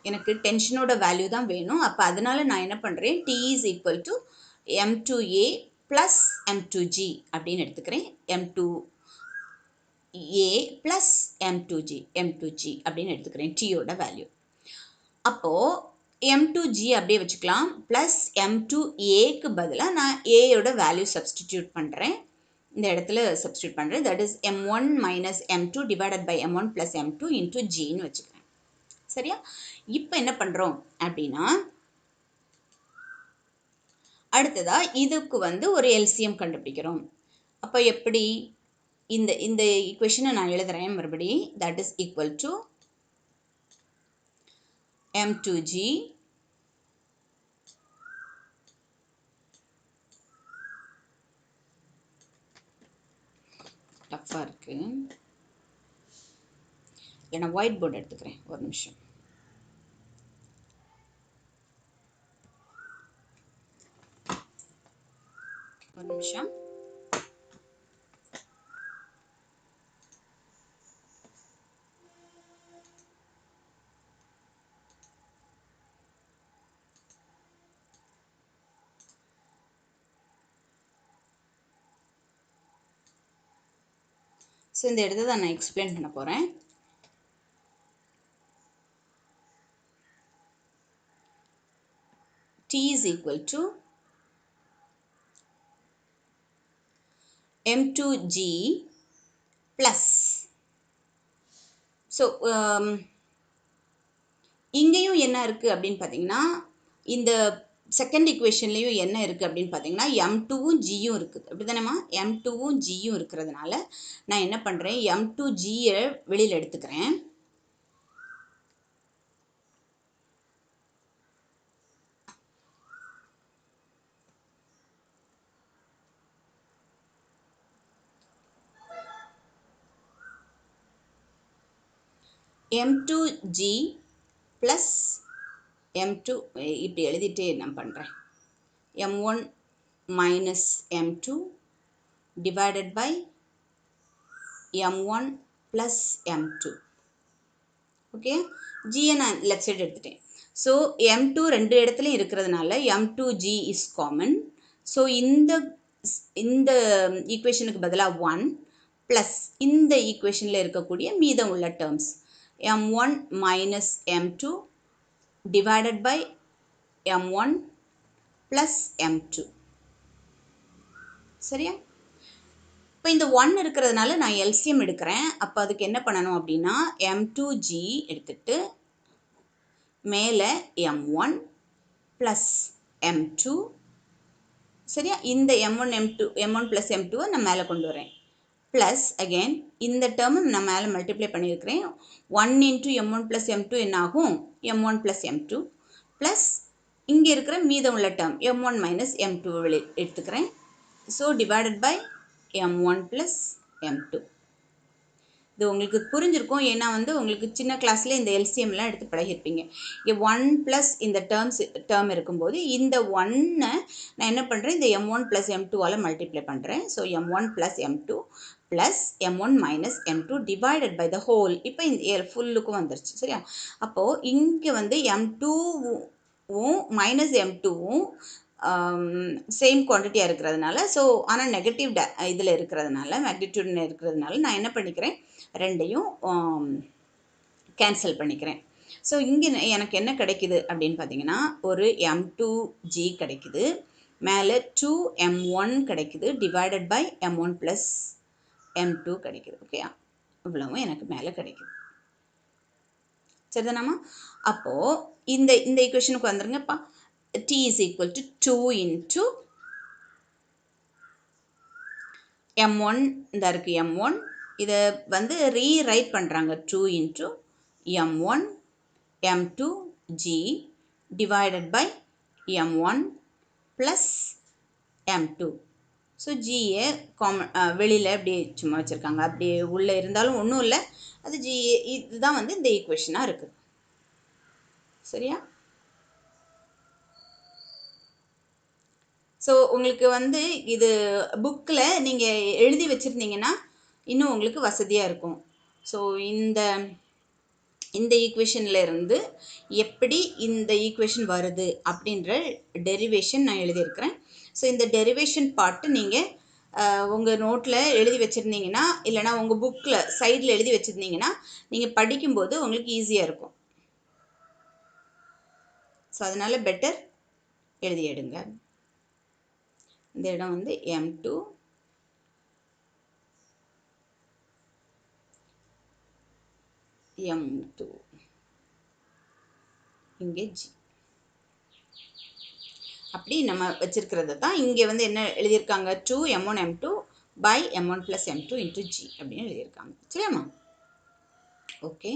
S1: எனக்கு டென்ஷனோட வேல்யூ தான் வேணும். அப்போ அதனால நான் என்ன பண்ணுறேன், t is equal to m2a plus m2g அப்படின்னு எடுத்துக்கிறேன். m2a ப்ளஸ் m2g அப்படின்னு எடுத்துக்கிறேன் டீயோட வேல்யூ. அப்போது m2g அப்படியே வச்சுக்கலாம். ப்ளஸ் m2aக்கு பதிலாக நான் ஏயோட வேல்யூ சப்ஸ்டிடியூட் பண்ணுறேன், இந்த இடத்துல சப்ஸ்டிடியூட் பண்ணுறேன். That is m1 minus m2 divided by m1 plus m2 into ஜின்னு வச்சுக்கிறேன். சரியா? இப்போ என்ன பண்ணுறோம் அப்படின்னா, அடுத்ததா இதுக்கு வந்து ஒரு எல்சிஎம் கண்டுபிடிக்கிறோம். அப்போ எப்படி, இந்த ஈக்குவேஷனை நான் எழுதுறேன் மறுபடி. That is equal to m2g டஃப்பாக இருக்கு, ஏன்னா ஒயிட் போர்டு எடுத்துக்கிறேன், ஒரு நிமிஷம். ஒரு நிமிஷம். ஸோ இந்த இடத்த தான் நான் எக்ஸ்பிளைன் பண்ண போகிறேன். t T is equal to M2G plus. So இங்கேயும் என்ன இருக்குது அப்படின்னு பார்த்தீங்கன்னா, இந்த செகண்ட் ஈக்குவேஷன்லேயும் என்ன இருக்குது அப்படின்னு பார்த்தீங்கன்னா, M2வும் Gயும் இருக்குது. அப்படி தானேம்மா? M2வும் Gயும் இருக்கிறதுனால நான் என்ன பண்ணுறேன், M2Gயை வெளியில் எடுத்துக்கிறேன். M2G plus M2 இப்படி எழுதிட்டே நான் பண்ணுறேன். M1 minus M2 divided by M1 plus M2. Okay, Gயை நான் லெஃப்ட் சைடு எடுத்துட்டேன். ஸோ M2 ரெண்டு இடத்துலையும் இருக்கிறதுனால M2G இஸ் காமன். ஸோ இந்த ஈக்குவேஷனுக்கு பதிலாக 1 ப்ளஸ் இந்த ஈக்குவேஷனில் இருக்கக்கூடிய மீதம் உள்ள terms M1 minus M2 divided by M1 plus M2. சரியா? இப்போ இந்த 1 இருக்கிறதுனால நான் LCM எடுக்கிறேன். அப்போ அதுக்கு என்ன பண்ணணும் அப்படின்னா, M2G எடுத்துட்டு மேலே M1 ப்ளஸ் M2. சரியா? இந்த M1 ப்ளஸ் M2 நான் மேலே கொண்டு வரேன். ப்ளஸ் அகெயின் இந்த டேர்மை நான் மேலே மல்டிப்ளை பண்ணியிருக்கிறேன். 1 இன்ட்டு M1 ப்ளஸ் M2 என்ன ஆகும்? M1 ப்ளஸ் M2 ப்ளஸ் இங்கே இருக்கிற மீதம் உள்ள டேர்ம் M1 மைனஸ் M2 எடுத்துக்கிறேன். So divided by M1 plus M2. இது உங்களுக்கு புரிஞ்சிருக்கும். ஏன்னா உங்களுக்கு சின்ன கிளாஸில் இந்த எல்சிஎம்லாம் எடுத்து பழகிருப்பீங்க. இங்கே 1 ப்ளஸ் இந்த டேர்ம் இருக்கும்போது இந்த 1 நான் என்ன பண்ணுறேன், இந்த M1 ப்ளஸ் M2வால் மல்டிப்ளை பண்ணுறேன். So M1 plus M2 plus M1 minus M2 divided by the whole. இப்போ இந்த ஃபுல்லுக்கும் வந்துருச்சு. சரியா? அப்போது இங்கே M2வும் மைனஸ் M2வும் சேம் குவான்டிட்டியாக இருக்கிறதுனால, ஸோ ஆனால் நெகட்டிவ் இதில் இருக்கிறதுனால, மேக்னிடியூட்னு இருக்கிறதுனால நான் என்ன பண்ணிக்கிறேன், ரெண்டையும் கேன்சல் பண்ணிக்கிறேன். ஸோ இங்கே எனக்கு என்ன கிடைக்குது அப்படின்னு பார்த்தீங்கன்னா, ஒரு M2G கிடைக்குது, மேலே 2M1 கிடைக்குது, divided by M1 plus M2 கிடைக்குது. ஓகே, இவ்வளவும் எனக்கு மேலே கிடைக்குது. சரிதானாம்மா? அப்போது இந்த ஈக்குவேஷனுக்கு வந்துருங்கப்பா. T is equal to 2 into M1, இந்த இருக்கு M1, இதை ரீரைட் பண்ணுறாங்க 2 into M1 M2 G divided by M1 plus M2. So Gயை வெளியில் அப்படியே சும்மா வச்சுருக்காங்க. அப்படியே உள்ளே இருந்தாலும் ஒன்றும் இல்லை, அது G. இதுதான் இந்த ஈக்குவேஷனாக இருக்குது. சரியா? ஸோ உங்களுக்கு இது புக்கில் நீங்கள் எழுதி வச்சுருந்தீங்கன்னா இன்னும் உங்களுக்கு வசதியாக இருக்கும். ஸோ இந்த ஈக்குவேஷனில் இருந்து எப்படி இந்த ஈக்குவேஷன் வருது அப்படின்ற டெரிவேஷன் நான் எழுதியிருக்கிறேன். ஸோ இந்த டெரிவேஷன் பார்ட்டு நீங்கள் உங்கள் நோட்டில் எழுதி வச்சுருந்தீங்கன்னா, இல்லைனா உங்கள் புக்கில் சைடில் எழுதி வச்சுருந்தீங்கன்னா நீங்கள் படிக்கும்போது உங்களுக்கு ஈஸியாக இருக்கும். ஸோ அதனால் பெட்டர் எழுதி எடுங்க. இந்த இடம் M2 M2 இங்கே G. அப்படி நம்ம வச்சிருக்கிறது தான் இங்கே என்ன எழுதியிருக்காங்க, 2M1 M2 by M1 plus M2 into G அப்படின்னு எழுதியிருக்காங்க. சரியாம்மா? ஓகே,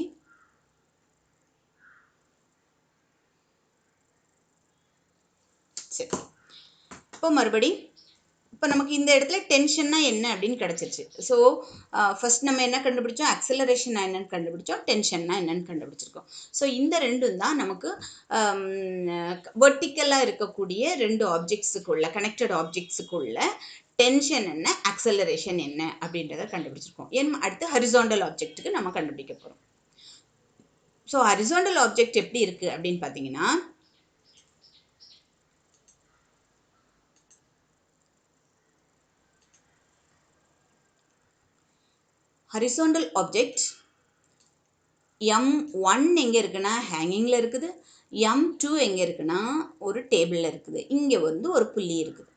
S1: சரி. இப்போ மறுபடி இப்போ நமக்கு இந்த இடத்துல டென்ஷன்னா என்ன அப்படின்னு கிடச்சிருச்சு. ஸோ ஃபஸ்ட் நம்ம என்ன கண்டுபிடிச்சோம், அக்சலரேஷன்னா என்னன்னு கண்டுபிடிச்சோம், டென்ஷன்னா என்னன்னு கண்டுபிடிச்சிருக்கோம். ஸோ இந்த ரெண்டும் தான் நமக்கு வெர்டிக்கலாக இருக்கக்கூடிய ரெண்டு ஆப்ஜெக்ட்ஸுக்குள்ள, கனெக்டட் ஆப்ஜெக்ட்ஸுக்குள்ள டென்ஷன் என்ன, அக்சலரேஷன் என்ன அப்படின்றத கண்டுபிடிச்சிருக்கோம். அடுத்து ஹரிசாண்டல் ஆப்ஜெக்ட்டுக்கு நம்ம கண்டுபிடிக்க போகிறோம். ஸோ ஹரிசாண்டல் ஆப்ஜெக்ட் எப்படி இருக்குது அப்படின்னு பார்த்தீங்கன்னா, horizontal object M1 எங்கே இருக்குன்னா ஹேங்கிங்கில் இருக்குது, M2 எங்கே இருக்குன்னா ஒரு டேபிளில் இருக்குது, இங்கே வந்து ஒரு புள்ளி இருக்குது.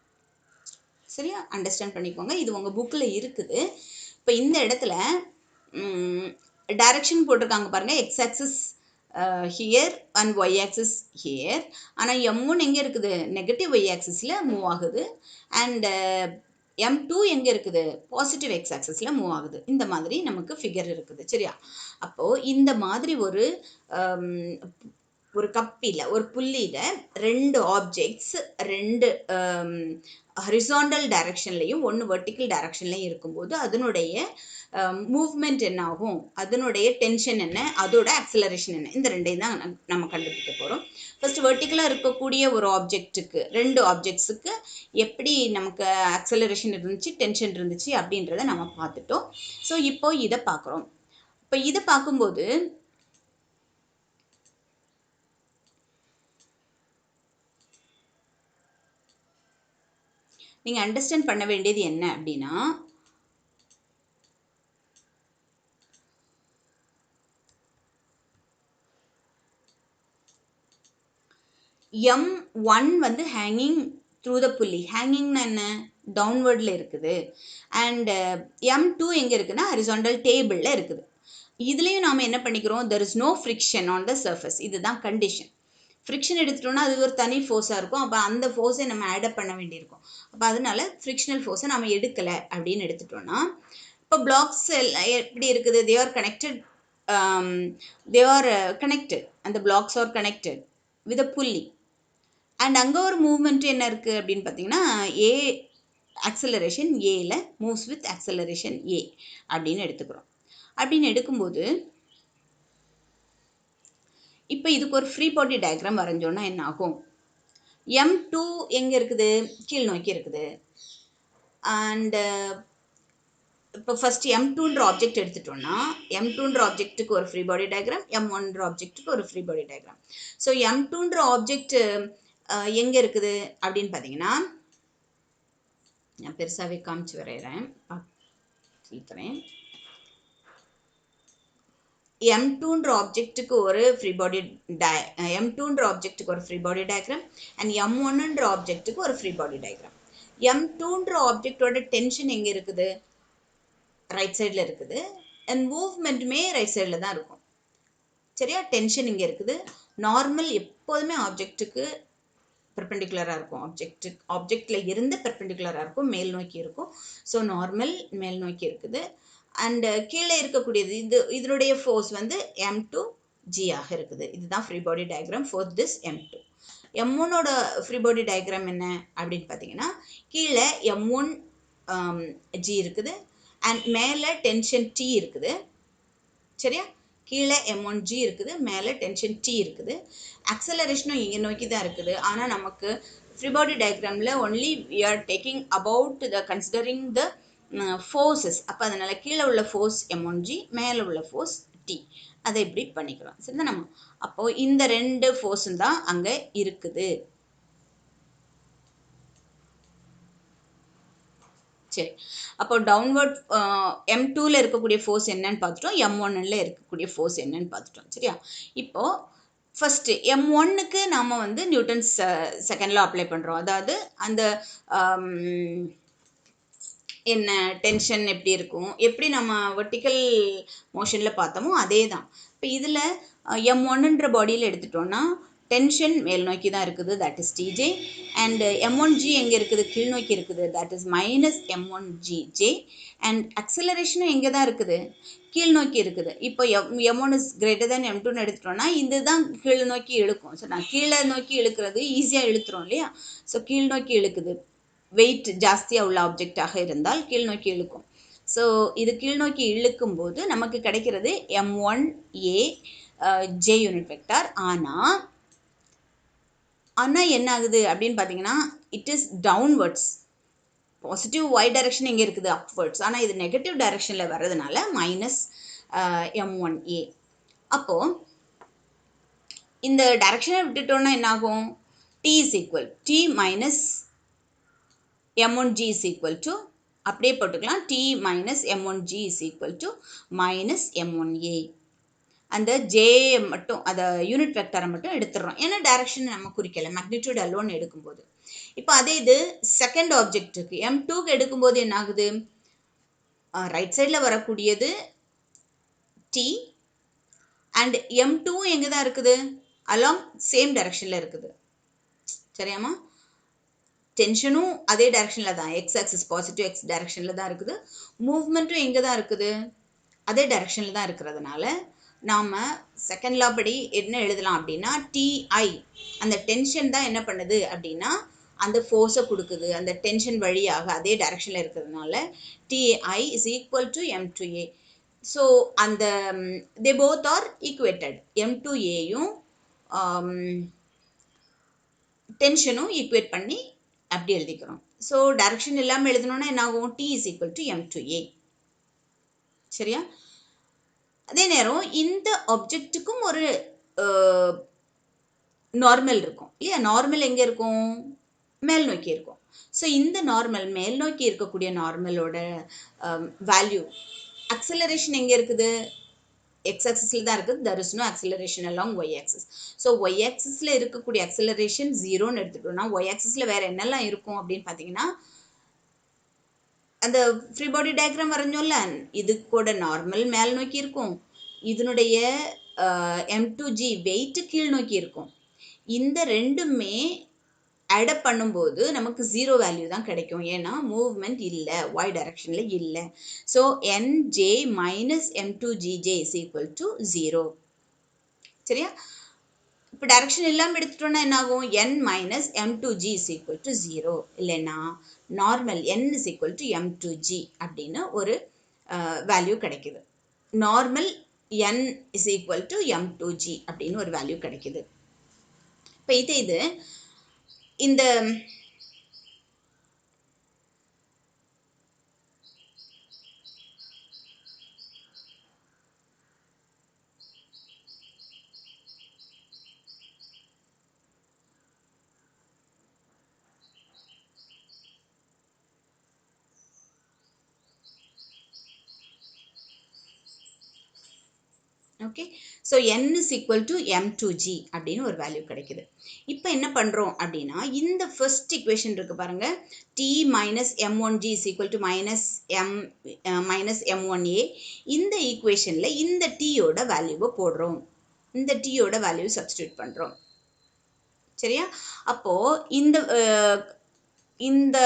S1: சரியா, அண்டர்ஸ்டாண்ட் பண்ணிக்கோங்க. இது உங்கள் புக்கில் இருக்குது. இப்போ இந்த இடத்துல டைரக்ஷன் போட்டிருக்காங்க பாருங்கள், x axis here and y axis here. ஆனால் M1 எங்கே இருக்குது, நெகட்டிவ் ஒய் ஆக்சிஸில் மூவ் ஆகுது. அண்ட் M2 எங்கே இருக்குது, பாசிட்டிவ் எக்ஸ் ஆக்சிஸில் மூவ் ஆகுது. இந்த மாதிரி நமக்கு ஃபிகர் இருக்குது. சரியா, அப்போது இந்த மாதிரி ஒரு கப்பியில் ஒரு புள்ளியில் ரெண்டு ஆப்ஜெக்ட்ஸ் ரெண்டு ஹரிசாண்டல் டைரக்ஷன்லையும் ஒன்று வெர்டிக்கல் டைரக்ஷன்லையும் இருக்கும்போது அதனுடைய மூவ்மெண்ட் என்ன ஆகும், அதனுடைய டென்ஷன் என்ன, அதோட ஆக்சலரேஷன் என்ன, இந்த ரெண்டையும் தான் நம்ம கண்டுபிடிக்க போகிறோம். ஃபர்ஸ்ட் வெர்டிக்கலாக இருக்கக்கூடிய ஒரு ஆப்ஜெக்ட்டுக்கு, ரெண்டு ஆப்ஜெக்ட்ஸுக்கு எப்படி நமக்கு ஆக்சலரேஷன் இருந்துச்சு, டென்ஷன் இருந்துச்சு அப்படின்றத நம்ம பார்த்துட்டோம். ஸோ இப்போ இதை பார்க்குறோம். இப்போ இதை பார்க்கும்போது நீங்கள் அண்டர்ஸ்டாண்ட் பண்ண வேண்டியது என்ன அப்படின்னா, M1 வந்து ஹேங்கிங் த்ரூ த புள்ளி, ஹேங்கிங்னா என்ன, டவுன்வர்டில் இருக்குது. அண்ட் M2 எங்கே இருக்குன்னா ஹரிசாண்டல் டேபிளில் இருக்குது. இதுலேயும் நாம் என்ன பண்ணிக்கிறோம், there is no friction on the surface. இதுதான் கண்டிஷன். ஃப்ரிக்ஷன் எடுத்துட்டோம்னா அது ஒரு தனி ஃபோர்ஸாக இருக்கும். அப்போ அந்த ஃபோர்ஸை நம்ம ஆடப் பண்ண வேண்டியிருக்கும். அப்போ அதனால ஃப்ரிக்ஷனல் ஃபோர்ஸை நம்ம எடுக்கலை அப்படின்னு எடுத்துட்டோம்னா, இப்போ பிளாக்ஸ் எப்படி இருக்குது, தே ஆர் கனெக்டட், அந்த blocks are connected with a pulley. And அங்கே ஒரு மூவ்மெண்ட் என்ன இருக்குது அப்படின்னு பார்த்தீங்கன்னா, ஏ ஆக்சலரேஷன் ஏல மூவ்ஸ் வித் ஆக்சலரேஷன் ஏ அப்படின்னு எடுத்துக்கிறோம். அப்படின்னு எடுக்கும்போது இப்போ இதுக்கு ஒரு ஃப்ரீ பாடி டயக்ராம் வரைஞ்சோன்னா என்ன ஆகும், M2 எங்கே இருக்குது, கீழ் நோக்கி இருக்குது. அண்டு இப்போ ஃபஸ்ட் M2ன்ற ஆப்ஜெக்ட் எடுத்துட்டோம்னா, M2ன்ற ஆப்ஜெக்ட்டுக்கு ஒரு ஃப்ரீ பாடி டயக்ராம், M1ன்ற ஆப்ஜெக்ட்டுக்கு ஒரு ஃப்ரீ பாடி டயக்ராம். ஸோ M2ன்ற ஆப்ஜெக்ட் எங்கே இருக்குது அப்படின்னு பார்த்தீங்கன்னா, நான் பெருசாகவே காமிச்சு வரைகிறேன், சொல்லித்தரேன். M2ன்ற ஆப்ஜெக்ட்டுக்கு ஒரு ஃப்ரீ பாடி M2ன்ற ஆப்ஜெக்ட்டுக்கு ஒரு ஃப்ரீ பாடி டயக்ராம் அண்ட் M1ன்ற ஆப்ஜெக்ட்டுக்கு ஒரு ஃப்ரீ பாடி டயக்ராம். M2ன்ற ஆப்ஜெக்டோட டென்ஷன் எங்கே இருக்குது, ரைட் சைடில் இருக்குது. அண்ட் மூவ்மெண்ட்டுமே ரைட் சைடில் தான் இருக்கும். சரியா, டென்ஷன் இங்கே இருக்குது. நார்மல் எப்போதுமே ஆப்ஜெக்ட்டுக்கு பெர்பெண்டிகுலராக இருக்கும், ஆப்ஜெக்டில் இருந்து பெர்பெண்டிகுலராக இருக்கும், மேல் நோக்கி இருக்கும். ஸோ நார்மல் மேல் நோக்கி இருக்குது. அண்டு கீழே இருக்கக்கூடியது இதனுடைய ஃபோர்ஸ் வந்து M2G ஆக இருக்குது. இதுதான் free body diagram for this M2. M1ஓட ஃப்ரீ பாடி டயக்ராம் என்ன அப்படின்னு பார்த்தீங்கன்னா, கீழே M1G இருக்குது அண்ட் மேலே டென்ஷன் T இருக்குது. சரியா, கீழே M1G இருக்குது, மேலே டென்ஷன் T இருக்குது. ஆக்சலரேஷனும் இங்கே நோக்கி தான் இருக்குது. ஆனால் நமக்கு ஃப்ரீ பாடி டயக்ராமில் only we are talking about considering the forces. அப்போ அதனால் கீழே உள்ள ஃபோர்ஸ் M1G, மேலே உள்ள ஃபோர்ஸ் T, அதை இப்படி பண்ணிக்கிறோம். சரிதான் நம்ம. அப்போது இந்த ரெண்டு ஃபோர்ஸும் தான் அங்கே இருக்குது. சரி, அப்போ டவுன்வர்ட் M2ல இருக்கக்கூடிய ஃபோர்ஸ் என்னன்னு பார்த்துட்டோம், M1ல இருக்கக்கூடிய ஃபோர்ஸ் என்னன்னு பார்த்துட்டோம். சரியா, இப்போது ஃபஸ்ட்டு M1க்கு நாம் வந்து நியூட்டன்ஸ் செகண்ட் லா அப்ளை பண்ணுறோம். அதாவது அந்த என்ன டென்ஷன் எப்படி இருக்கும், எப்படி நம்ம வெர்டிக்கல் மோஷனில் பார்த்தோமோ அதே தான். இப்போ இதில் M1ன்ற பாடியில் எடுத்துட்டோன்னா டென்ஷன் மேல் நோக்கி தான் இருக்குது, that is Tj. And M1G எங்கே இருக்குது, கீழ் நோக்கி இருக்குது, that is minus M1Gj. And அக்சலரேஷனும் எங்கே தான் இருக்குது, கீழ் நோக்கி இருக்குது. இப்போ M1 இஸ் கிரேட்டர் தேன் M2ன்னு எடுத்துட்டோம்னா இந்த தான் கீழ் நோக்கி இழுக்கும். ஸோ நான் கீழே நோக்கி இழுக்கிறது ஈஸியாக இழுத்துறோம் இல்லையா. ஸோ கீழ் நோக்கி இழுக்குது, வெயிட் ஜாஸ்தியாக உள்ள ஆப்ஜெக்டாக இருந்தால் கீழ் நோக்கி இழுக்கும். ஸோ இது கீழ் நோக்கி இழுக்கும் போது நமக்கு கிடைக்கிறது M1A J யூனிட் வெக்டார். ஆனால் என்ன ஆகுது அப்படின்னு பார்த்தீங்கன்னா, it is downwards. Positive y direction எங்கே இருக்குது, அப்வர்ட்ஸ். ஆனால் இது நெகட்டிவ் டைரக்ஷனில் வர்றதுனால மைனஸ் M1A. அப்போது இந்த டைரக்ஷனை விட்டுட்டோன்னா என்ன ஆகும், T is equal T minus M1G is equal to, அப்படியே போட்டுக்கலாம், T minus M1G is equal to minus M1A. அந்த ஜே மட்டும் அதை யூனிட் வெக்டரை மட்டும் எடுத்துடுறோம். ஏன்னா டைரக்ஷன் நம்ம குறிக்கலை, மேக்னிடியூட் அலோன் எடுக்கும்போது. இப்போ அதே இது செகண்ட் ஆப்ஜெக்ட்டுக்கு M2க்கு எடுக்கும்போது என்ன ஆகுது, ரைட் சைடில் வரக்கூடியது T அண்ட் M2 எங்கே தான் இருக்குது, அலாங் சேம் டைரக்ஷனில் இருக்குது. சரியாமா? டென்ஷனும் அதே டைரக்ஷனில் தான், எக்ஸ் ஆக்சிஸ் பாசிட்டிவ் எக்ஸ் டைரக்ஷனில் தான் இருக்குது. மூவ்மெண்ட்டும் எங்கே தான் இருக்குது, அதே டைரக்ஷனில் தான் இருக்கிறதுனால நாம் செகண்ட் லா படி என்ன எழுதலாம் அப்படின்னா, டிஐ அந்த டென்ஷன் தான் என்ன பண்ணுது அப்படின்னா அந்த ஃபோர்ஸை கொடுக்குது. அந்த டென்ஷன் வழியாக அதே டைரக்ஷனில் இருக்கிறதுனால T I is equal to M2A. So அந்த தே போத் ஆர் ஈக்குவேட்டட். M2Aயும் டென்ஷனும் ஈக்குவேட் பண்ணி அப்படி எழுதிக்கிறோம். ஸோ டைரக்ஷன் இல்லாமல் எழுதணும்னா என்ன ஆகும், T is equal to M2A. சரியா? அதே நேரம் இந்த ஆப்ஜெக்ட்டுக்கும் ஒரு நார்மல் இருக்கும் இல்லையா? நார்மல் எங்கே இருக்கும், மேல் நோக்கி இருக்கும். ஸோ இந்த நார்மல் மேல் நோக்கி இருக்கக்கூடிய நார்மலோட வேல்யூ, அக்சலரேஷன் எங்கே இருக்குது, எக்ஸ் ஆக்சிஸில் தான் இருக்குது. there is no acceleration along y axis. So y axisல இருக்கக்கூடிய அக்சலரேஷன் ஜீரோன்னு எடுத்துட்டோம்னா y axisல வேற என்னெல்லாம் இருக்கும் அப்படின்னு பார்த்தீங்கன்னா, அந்த ஃப்ரீ பாடி டயக்ராம் வரைஞ்சோம்ல, இது கூட நார்மல் மேல் நோக்கி இருக்கும், இதனுடைய M2G வெயிட் கீழ் நோக்கி இருக்கும். இந்த ரெண்டுமே ஆடப் பண்ணும்போது நமக்கு ஜீரோ வேல்யூ தான் கிடைக்கும். ஏன்னா மூவ்மெண்ட் இல்லை, y டைரக்ஷனில் இல்லை. So NJ minus M2GJ is equal to 0. சரியா? இப்போ டைரக்ஷன் இல்லாமல் எடுத்துட்டோம்னா என்ன ஆகும், N minus M2G is equal to 0. இல்லைன்னா normal N is equal to M2G அப்படின்னு ஒரு வேல்யூ கிடைக்குது. Normal N is equal to M2G அப்படின்னு ஒரு வேல்யூ கிடைக்குது. இப்போ இது இந்த okay. So N is equal to M2G அப்படின்னு ஒரு வேல்யூ கிடைக்குது. இப்போ என்ன பண்ணுறோம் அப்படின்னா, இந்த ஃபர்ஸ்ட் இக்குவேஷன் இருக்குது பாருங்கள், T minus M1G is equal to minus M1A. இந்த ஈக்குவேஷனில் இந்த Tயோட வேல்யூவை போடுறோம், இந்த Tயோட வேல்யூ சப்ஸ்டியூட் பண்ணுறோம். சரியா? அப்போது இந்த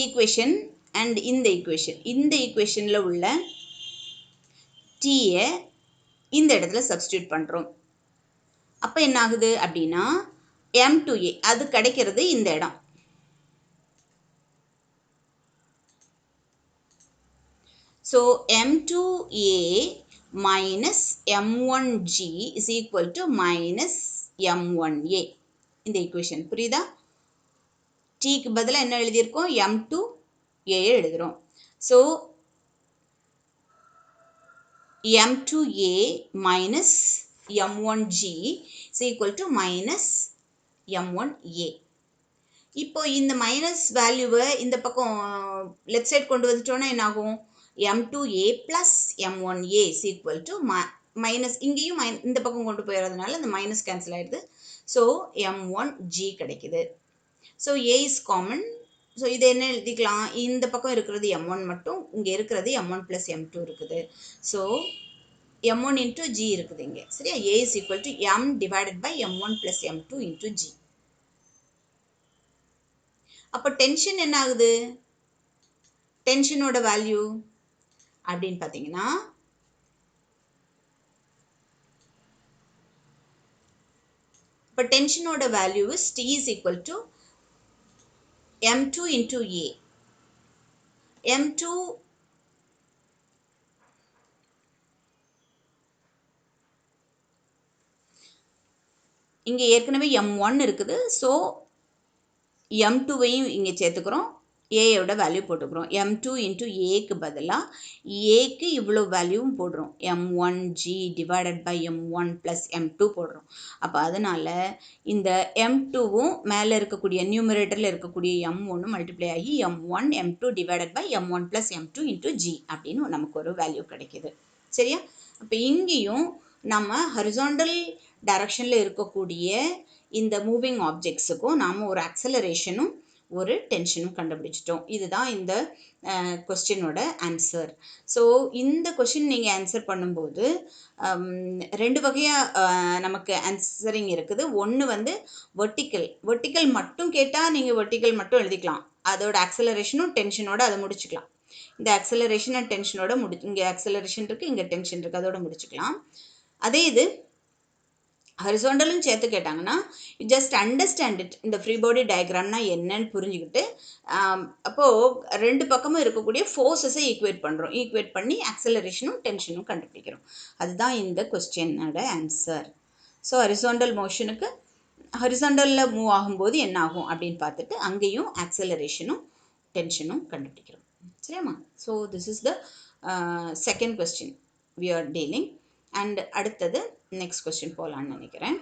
S1: ஈக்குவேஷன் அண்ட் இந்த ஈக்குவேஷனில் உள்ள டீயை இந்த இடத்துல சப்ஸ்டியூட் பண்ணுறோம். அப்போ என்ன ஆகுது அப்படின்னா, M2A அது கிடைக்கிறது இந்த இடம். So M2A minus M1G is equal to minus M1A. இந்த ஈக்குவேஷன் புரியுதா? டீக்கு பதிலாக என்ன எழுதியிருக்கோம், M2A எழுதுகிறோம். So M2A minus M1G is equal to minus M1A. இப்போ இந்த மைனஸ் வேல்யூவை இந்த பக்கம் லெஃப்ட் சைட் கொண்டு வந்துட்டோன்னா என்ன ஆகும், M2A plus M1A is equal to minus, இங்கேயும் இந்த பக்கம் கொண்டு போயிடுறதுனால இந்த மைனஸ் கேன்சல் ஆகிடுது. ஸோ M1G கிடைக்குது. So A is common. So இது என்ன எழுதிக்கலாம், இந்த பக்கம் இருக்கிறது M1 மட்டும், இங்கே இருக்கிறது M1 plus M2 இருக்குது. ஸோ M1 into G இருக்குது இங்கே. சரியா? A is equal to M divided by M1 plus M2 into G. அப்போ டென்ஷன் என்ன ஆகுது, டென்ஷனோட வேல்யூ அப்படின்னு பார்த்தீங்கன்னா, இப்போ டென்ஷனோட value is T is equal to M2 into A. M2 இங்கே ஏற்கனவே M1 இருக்குது. ஸோ M2வையும் இங்கே சேர்த்துக்கிறோம், ஏயோட வேல்யூ போட்டுக்கிறோம். m2 இன்ட்டு ஏக்கு பதிலாக ஏக்கு இவ்வளோ வேல்யூவும் போடுறோம். m1g divided by m1 plus m2 போடுறோம். அப்போ அதனால் இந்த m2வும் மேலே இருக்கக்கூடிய நியூமரேட்டரில் இருக்கக்கூடிய m1 மல்டிப்ளை ஆகி m1 m2 divided by m1 plus m2 into g அப்படின்னு நமக்கு ஒரு வேல்யூ கிடைக்கிது. சரியா? அப்போ இங்கேயும் நம்ம ஹரிசாண்டல் டைரக்ஷனில் இருக்கக்கூடிய இந்த மூவிங் ஆப்ஜெக்ட்ஸுக்கும் நாம் ஒரு ஆக்சலரேஷனும் ஒரு டென்ஷனும் கண்டுபிடிச்சிட்டோம். இதுதான் இந்த கொஸ்டினோட ஆன்சர். ஸோ இந்த கொஸ்டின் நீங்கள் ஆன்சர் பண்ணும்போது ரெண்டு வகையாக நமக்கு ஆன்சரிங் இருக்குது. ஒன்று வந்து வெர்டிக்கல் மட்டும் கேட்டால் நீங்கள் வெர்டிக்கல் மட்டும் எழுதிக்கலாம். அதோட ஆக்சலரேஷனும் டென்ஷனோட அதை முடிச்சுக்கலாம். இந்த ஆக்சலரேஷன் அண்ட் டென்ஷனோட இங்கே ஆக்சலரேஷன் இருக்குது, இங்கே டென்ஷன் இருக்குது, அதோட முடிச்சுக்கலாம். அதே இது ஹரிசாண்டலும் சேர்த்து கேட்டாங்கன்னா ஜஸ்ட் அண்டர்ஸ்டாண்ட் இட். இந்த ஃப்ரீ பாடி டயக்ராம்னா என்னன்னு புரிஞ்சுக்கிட்டு அப்போது ரெண்டு பக்கமும் இருக்கக்கூடிய ஃபோர்ஸஸை ஈக்குவேட் பண்ணி ஆக்சலரேஷனும் டென்ஷனும் கண்டுபிடிக்கிறோம். அதுதான் இந்த கொஸ்டினோட ஆன்சர். ஸோ ஹரிசாண்டல் மோஷனுக்கு ஹரிசாண்டலில் மூவ் ஆகும்போது என்ன ஆகும் அப்படின்னு பார்த்துட்டு அங்கேயும் ஆக்சலரேஷனும் டென்ஷனும் கண்டுபிடிக்கிறோம். சரியாம்மா? So this is the second question we are dealing. And அடுத்தது நெக்ஸ்ட் கொஸ்டின் போகலான்னு நினைக்கிறேன்.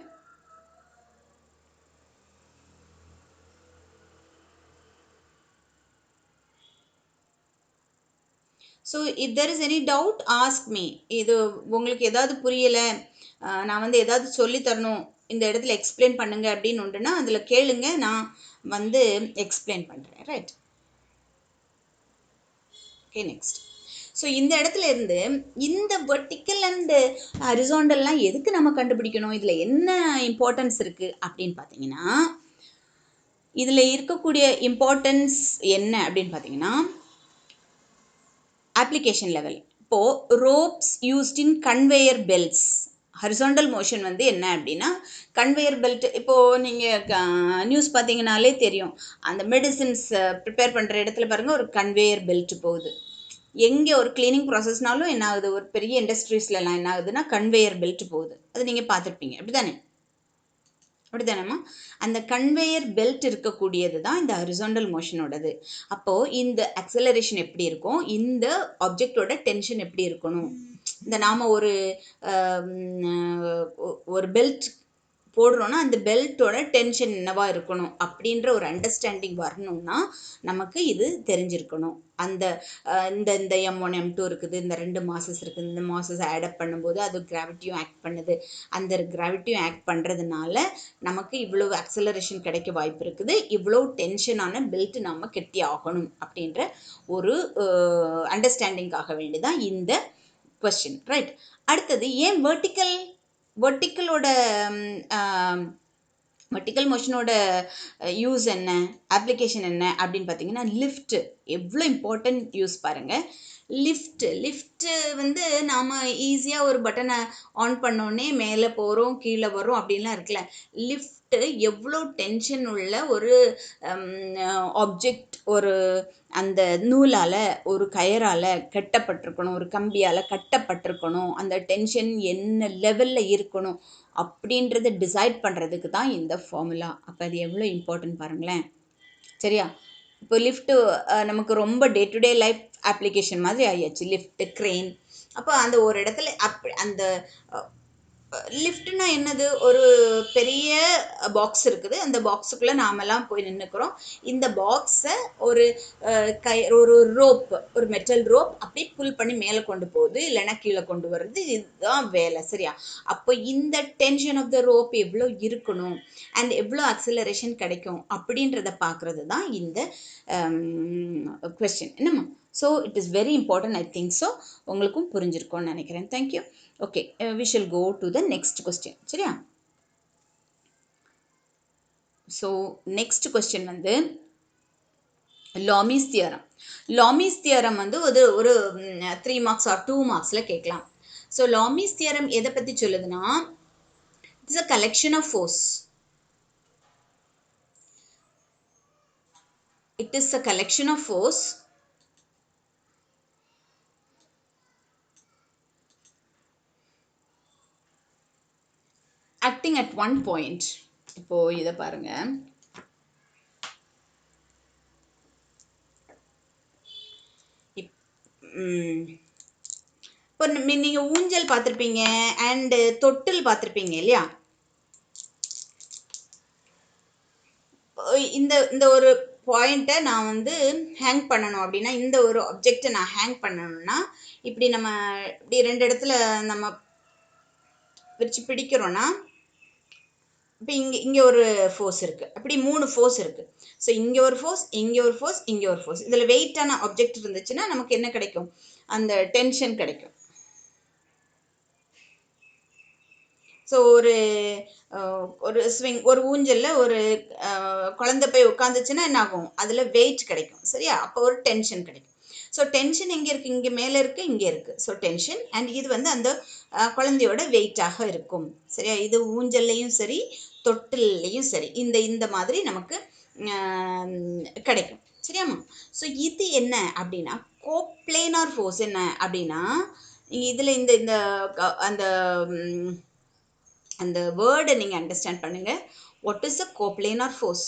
S1: So if there is any doubt ask me. இது உங்களுக்கு ஏதாவது புரியலை, நான் வந்து ஏதாவது சொல்லித்தரணும், இந்த இடத்துல எக்ஸ்பிளைன் பண்ணுங்க அப்படின்னு உண்டுன்னா அதில் கேளுங்க, நான் வந்து எக்ஸ்பிளைன் பண்ணுறேன். ரைட்? Okay, next. ஸோ இந்த இடத்துல இருந்து இந்த வெர்டிக்கல் அண்ட் ஹரிசாண்டல்லாம் எதுக்கு நம்ம கண்டுபிடிக்கணும், இதில் என்ன இம்பார்ட்டன்ஸ் இருக்குது அப்படின்னு பார்த்தீங்கன்னா, இதில் இருக்கக்கூடிய இம்பார்ட்டன்ஸ் என்ன அப்படின்னு பார்த்தீங்கன்னா அப்ளிகேஷன் லெவல். இப்போது ropes used in conveyor belts. Horizontal motion வந்து என்ன அப்படின்னா கன்வேயர் பெல்ட். இப்போது நீங்கள் நியூஸ் பார்த்தீங்கன்னாலே தெரியும், அந்த மெடிசின்ஸ் ப்ரிப்பேர் பண்ணுற இடத்துல பாருங்கள் ஒரு கன்வேயர் பெல்ட் போகுது. எங்கே ஒரு கிளீனிங் ப்ராசஸ்னாலும் என்ன ஆகுது, ஒரு பெரிய இண்டஸ்ட்ரீஸ்லலாம் என்ன ஆகுதுன்னா கன்வேயர் பெல்ட் போகுது. அது நீங்கள் பார்த்துருப்பீங்க, அப்படி தானேம்மா? அந்த கன்வேயர் பெல்ட் இருக்கக்கூடியது தான் இந்த ஹரிசாண்டல் மோஷனோடது. அப்போது இந்த ஆக்சலரேஷன் எப்படி இருக்கும், இந்த ஆப்ஜெக்டோட டென்ஷன் எப்படி இருக்கணும், இந்த நாம் ஒரு பெல்ட் போடுறோன்னா அந்த பெல்ட்டோட டென்ஷன் என்னவா இருக்கணும் அப்படின்ற ஒரு அண்டர்ஸ்டாண்டிங் வரணும்னா நமக்கு இது தெரிஞ்சிருக்கணும். அந்த இந்த M1 M2 இருக்குது, இந்த 2 மாசஸ் இருக்குது, இந்த மாசஸ் ஆடப் பண்ணும்போது அது கிராவிட்டியும் ஆக்ட் பண்ணுது. அந்த கிராவிட்டியும் ஆக்ட் பண்ணுறதுனால நமக்கு இவ்வளோ ஆக்சலரேஷன் கிடைக்க வாய்ப்பு இருக்குது, இவ்வளோ டென்ஷனான பெல்ட் நம்ம கெட்டி ஆகணும் அப்படின்ற ஒரு அண்டர்ஸ்டாண்டிங்காக வேண்டிதான் இந்த கொஸ்டின். ரைட்? அடுத்தது ஏன் வெர்டிக்கலோட வெர்டிக்கல் மோஷனோட யூஸ் என்ன, அப்ளிகேஷன் என்ன அப்படின்னு பார்த்தீங்கன்னா லிஃப்ட் எவ்வளோ இம்பார்ட்டன்ட் யூஸ் பாருங்கள். லிஃப்ட்டு வந்து நாம் ஈஸியாக ஒரு பட்டனை ஆன் பண்ணோடனே மேலே போகிறோம் கீழே வரும் அப்படின்லாம் இருக்குல்ல. லிஃப்ட்டு எவ்வளோ டென்ஷன் உள்ள ஒரு ஆப்ஜெக்ட், ஒரு அந்த நூலால் ஒரு கயரால் கட்டப்பட்டிருக்கணும், ஒரு கம்பியால் கட்டப்பட்டிருக்கணும், அந்த டென்ஷன் என்ன லெவலில் இருக்கணும் அப்படின்றத டிசைட் பண்ணுறதுக்கு தான் இந்த ஃபார்முலா. அப்போ அது எவ்வளோ இம்பார்ட்டன்ட் பாருங்களேன். சரியா? இப்போ லிஃப்ட்டு நமக்கு ரொம்ப day to day life application மாதிரி ஆகியாச்சு. Lift, crane. அப்போ அந்த ஒரு இடத்துல அந்த லிஃப்ட்னா என்னது, ஒரு பெரிய பாக்ஸ் இருக்குது, அந்த பாக்ஸுக்குள்ளே நாமெல்லாம் போய் நின்றுக்கிறோம். இந்த பாக்ஸை ஒரு ஒரு ரோப், ஒரு மெட்டல் ரோப் அப்படி புல் பண்ணி மேலே கொண்டு போகுது, இல்லைன்னா கீழே கொண்டு வர்றது, இதுதான் வேலை. சரியா? அப்போ இந்த டென்ஷன் ஆஃப் த ரோப் எவ்வளோ இருக்கணும் அண்ட் எவ்வளோ அக்சலரேஷன் கிடைக்கும் அப்படின்றத பார்க்குறது தான் இந்த கொஸ்டின். என்னம்மா? So it is very important. I think so உங்களுக்கும் புரிஞ்சிருக்கோன்னு நினைக்கிறேன். Thank you. Okay, we shall go to the next question. சரியா? ஸோ நெக்ஸ்ட் கொஸ்டின் வந்து லாமிஸ் தியரம். லாமிஸ் தியரம் வந்து ஒரு 3 மார்க்ஸ் ஆர் 2 மார்க்ஸில் கேட்கலாம். ஸோ லாமிஸ் தியரம் எதை பற்றி சொல்லுதுன்னா it's a collection of force. It is a collection of force acting at one point. இப்போ இதை பாருங்க, இப்போ நீங்கள் ஊஞ்சல் பார்த்துருப்பீங்க அண்டு தொட்டில் பார்த்துருப்பீங்க இல்லையா? இந்த இந்த ஒரு பாயிண்ட்டை நான் வந்து ஹேங் பண்ணணும் அப்படின்னா, இந்த ஒரு ஆப்ஜெக்டை நான் ஹேங் பண்ணணும்னா இப்படி நம்ம இப்படி ரெண்டு இடத்துல நம்ம வச்சு பிடிக்கிறோன்னா, இப்போ இங்கே ஒரு ஃபோர்ஸ் இருக்குது, அப்படி 3 ஃபோர்ஸ் இருக்குது. ஸோ இங்கே ஒரு ஃபோர்ஸ், இங்கே ஒரு ஃபோர்ஸ், இங்கே ஒரு ஃபோர்ஸ். இதில் வெயிட்டான ஆப்ஜெக்ட் இருந்துச்சுன்னா நமக்கு என்ன கிடைக்கும்? அந்த டென்ஷன் கிடைக்கும். ஸோ ஒரு ஸ்விங், ஒரு ஊஞ்சலில் ஒரு குழந்தை போய் உட்காந்துச்சுன்னா என்ன ஆகும்? அதில் வெயிட் கிடைக்கும் சரியா? அப்போ ஒரு டென்ஷன் கிடைக்கும். ஸோ டென்ஷன் எங்கே இருக்குது? இங்கே மேலே இருக்குது, இங்கே இருக்குது. ஸோ டென்ஷன் அண்ட் இது வந்து அந்த குழந்தையோட வெயிட்டாக இருக்கும் சரியா? இது ஊஞ்சல்லையும் சரி தொட்டில்லையும் சரி இந்த மாதிரி நமக்கு கிடைக்கும் சரியாம்மா? ஸோ இது என்ன அப்படின்னா கோப்ளேனார் ஃபோர்ஸ். என்ன அப்படின்னா இதில் இந்த இந்த அந்த அந்த வேர்டை நீங்கள் அண்டர்ஸ்டாண்ட் பண்ணுங்க. What is a coplanar force?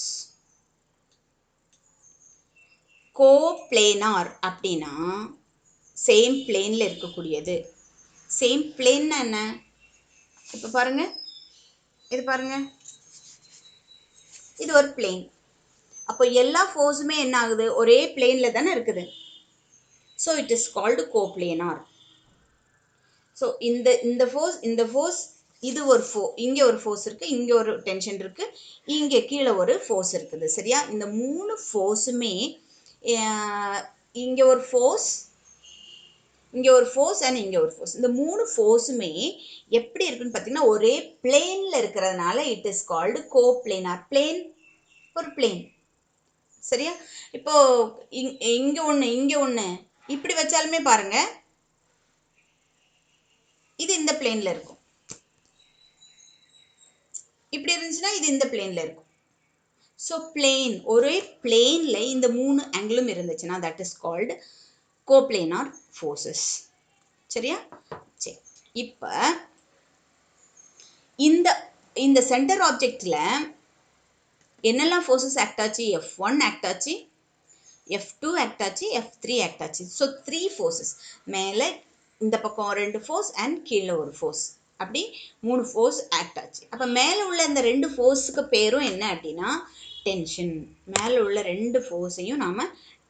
S1: Coplanar அப்படின்னா சேம் பிளேனில் இருக்கக்கூடியது. சேம் பிளேன்னா என்ன? இப்போ பாருங்க, இது பாருங்க, இது ஒரு பிளேன். அப்போ எல்லா ஃபோர்ஸுமே என்ன ஆகுது? ஒரே பிளேனில் தானே இருக்குது. So it is called coplanar. So இந்த ஃபோர்ஸ் இது ஒரு இங்கே ஒரு ஃபோர்ஸ் இருக்குது, இங்கே ஒரு டென்ஷன் இருக்குது, இங்கே கீழே ஒரு ஃபோர்ஸ் இருக்குது சரியா? இந்த 3 ஃபோர்ஸுமே இங்கே ஒரு ஃபோர்ஸ், இங்கே ஒரு ஃபோர்ஸ் அண்ட் இங்கே ஒரு ஃபோர்ஸ். இந்த 3 ஃபோர்ஸுமே எப்படி இருக்குன்னு பார்த்தீங்கன்னா ஒரே பிளேனில் இருக்கிறதுனால it is called coplanar. Plane ஒரு பிளேன் சரியா? இப்போ இங்கே ஒன்று, இங்கே ஒன்று இப்படி வச்சாலுமே பாருங்க இது இந்த பிளேனில் இருக்கும். இப்படி இருந்துச்சுன்னா இது இந்த பிளேனில் இருக்கும். ஸோ பிளேன், ஒரே பிளேனில் இந்த 3 ஆங்கிளும் இருந்துச்சுன்னா that is called coplanar forces சரியா? சரி, இப்போ இந்த இந்த சென்டர் ஆப்ஜெக்டில் என்னெல்லாம் ஃபோர்ஸஸ் ஆக்ட் ஆச்சு? F1 ஆக்ட் ஆச்சு, F2 ஆக்ட் ஆச்சு, F3 ஆக்ட் ஆச்சு. So 3 forces. மேலே இந்த பக்கம் 2 ஃபோர்ஸ் அண்ட் கீழே ஒரு ஃபோர்ஸ், அப்படி 3 ஃபோர்ஸ் ஆக்ட் ஆச்சு. அப்போ மேலே உள்ள இந்த 2 ஃபோர்ஸுக்கு பேரும் என்ன அப்படின்னா டென்ஷன். மேலே உள்ள 2 ஃபோர்ஸையும் நாம்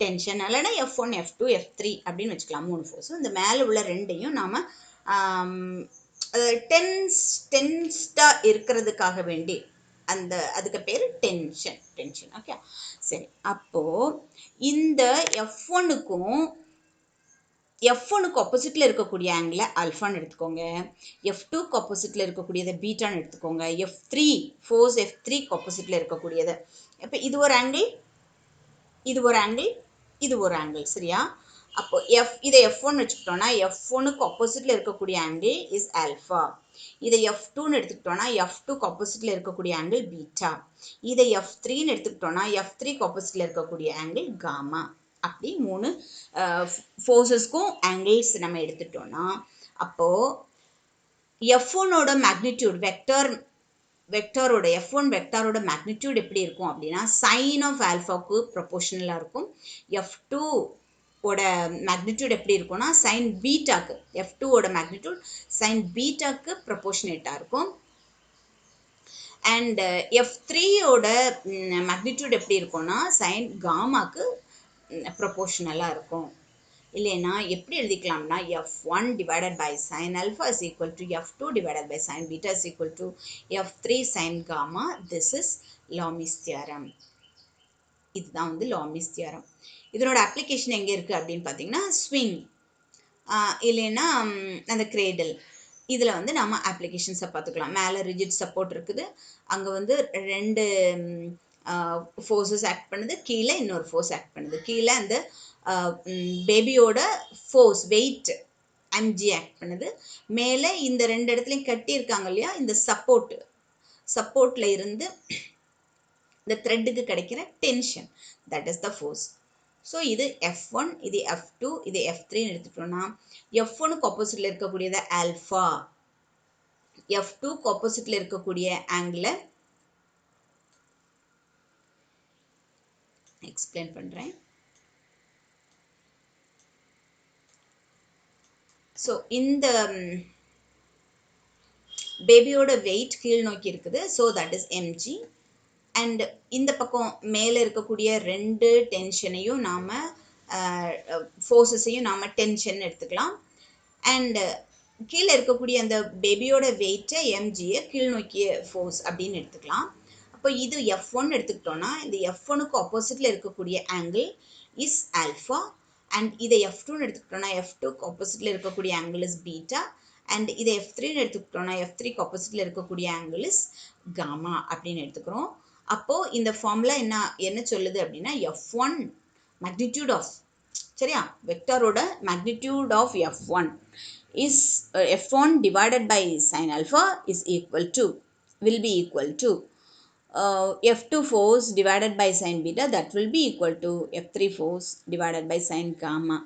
S1: டென்ஷன் இல்லைன்னா F1 F2 F3 அப்படின்னு வச்சுக்கலாம். 3 ஃபோர்ஸும் இந்த மேலே உள்ள ரெண்டையும் நாம் டென்ஸ்டாக இருக்கிறதுக்காக வேண்டி அதுக்கு பேர் டென்ஷன். ஓகே சரி. அப்போது இந்த F1க்கும் ஆப்போசிட்டில் இருக்கக்கூடிய ஆங்கிளை ஆல்ஃபான்னு எடுத்துக்கோங்க, F2க்கு ஆப்போசிட்டில் இருக்கக்கூடியதை பீட்டான்னு எடுத்துக்கோங்க, ஃபோர்ஸ் F3க்கு ஆப்போசிட்டில் இருக்கக்கூடியதை. இப்போ இது ஒரு ஆங்கிள், இது ஒரு ஆங்கிள், இது ஒரு ஆங்கிள் சரியா? அப்போ இதை F1 வச்சுக்கிட்டோம்னா F1க்கு ஆப்போசிட்டில் இருக்கக்கூடிய ஆங்கிள் இஸ் ஆல்ஃபா. இதை F2ன்னு எடுத்துக்கிட்டோம்னா F2க்கு ஆப்போசிட்டில் இருக்கக்கூடிய ஆங்கிள் பீட்டா. இதை F3ன்னு எடுத்துக்கிட்டோம்னா F3க்கு ஆப்போசிட்டில் இருக்கக்கூடிய ஆங்கிள் காமா. அப்படி 3 ஃபோர்ஸஸ்க்கும் ஆங்கிள்ஸ் நம்ம எடுத்துட்டோம்னா அப்போது F1ஓட மேக்னிடியூட் வெக்டாரோட F1 வெக்டாரோட மேக்னிடியூட் எப்படி இருக்கும் அப்படின்னா சைன் ஆஃப் ஆல்ஃபாவுக்கு ப்ரொபோஷனலாக இருக்கும். F2ஓட மேக்னிடியூட் எப்படி இருக்கும்னா சைன் பீட்டாக்கு, F2ஓட மேக்னிடியூட் சைன் பீட்டாக்கு ப்ரொபோஷனேட்டாக இருக்கும். அண்ட் F3ஓட மேக்னிடியூட் எப்படி இருக்கும்னா சைன் காமாக்கு ப்ரொபோஷனலாக இருக்கும். இல்லைன்னா எப்படி எழுதிக்கலாம்னா F1 divided by sin alpha is equal to F2 divided by sin beta is equal to F3 sin gamma. This is Lami's theorem. இதுதான் வந்து Lami's theorem. இதனோட அப்ளிகேஷன் எங்கே இருக்குது அப்படின்னு பார்த்தீங்கன்னா ஸ்விங் இல்லைன்னா அந்த கிரேடல், இதில் வந்து நம்ம அப்ளிகேஷன்ஸை பார்த்துக்கலாம். மேலே ரிஜிட் சப்போர்ட் இருக்குது, அங்கே வந்து 2 ஃபோர்ஸஸ் ஆக்ட் பண்ணுது, கீழே இன்னொரு ஃபோர்ஸ் ஆக்ட் பண்ணுது. கீழே அந்த பேபியோட ஃபோர்ஸ் வெயிட் mg ஆக்ட் பண்ணுது, மேலே இந்த 2 இடத்துலையும் கட்டியிருக்காங்க இல்லையா இந்த சப்போர்ட்டில் இருந்து இந்த த்ரெட்டுக்கு கிடைக்கிற tension, that is the force. So இது F1, இது F2, இது F3ன்னு எடுத்துட்டோம்னா F1க்கு ஆப்போசிட்டில் இருக்கக்கூடியது ஆல்ஃபா, F2க்கு ஆப்போசிட்டில் இருக்கக்கூடிய ஆங்கிளை எக்ஸ்பிளைன் பண்ணுறேன். ஸோ இந்த பேபியோட வெயிட் கீழ் நோக்கி இருக்குது. So that is MG. And இந்த பக்கம் மேலே இருக்கக்கூடிய ரெண்டு டென்ஷனையும் நாம் ஃபோர்ஸஸையும் நாம் டென்ஷன் எடுத்துக்கலாம். அண்டு கீழே இருக்கக்கூடிய அந்த பேபியோட வெயிட்டை எம்ஜியை கீழ் நோக்கிய ஃபோர்ஸ் அப்படின்னு எடுத்துக்கலாம். அப்போ இது F1 எடுத்துக்கிட்டோன்னா இந்த F1க்கு ஆப்போசிட்டில் இருக்கக்கூடிய ஆங்கிள் இஸ் ஆல்ஃபா. அண்ட் இதை F2ன்னு எடுத்துக்கிட்டோன்னா F2க்கு ஆப்போசிட்டில் இருக்கக்கூடிய ஆங்கிள் இஸ் பீட்டா. அண்ட் இதை F3ன்னு எடுத்துக்கிட்டோன்னா F3க்கு ஆப்போசிட்டில் இருக்கக்கூடிய ஆங்கிள் இஸ் காமா அப்படின்னு எடுத்துக்கிறோம். அப்போது இந்த ஃபார்முலா என்ன சொல்லுது அப்படின்னா F1 மேக்னிடியூட் ஆஃப், சரியா, வெக்டரோட magnitude of F1 is F1 divided by sin alpha is equal to, will be equal to F2 force divided by sin beta, that will be equal to F3 force divided by sin gamma.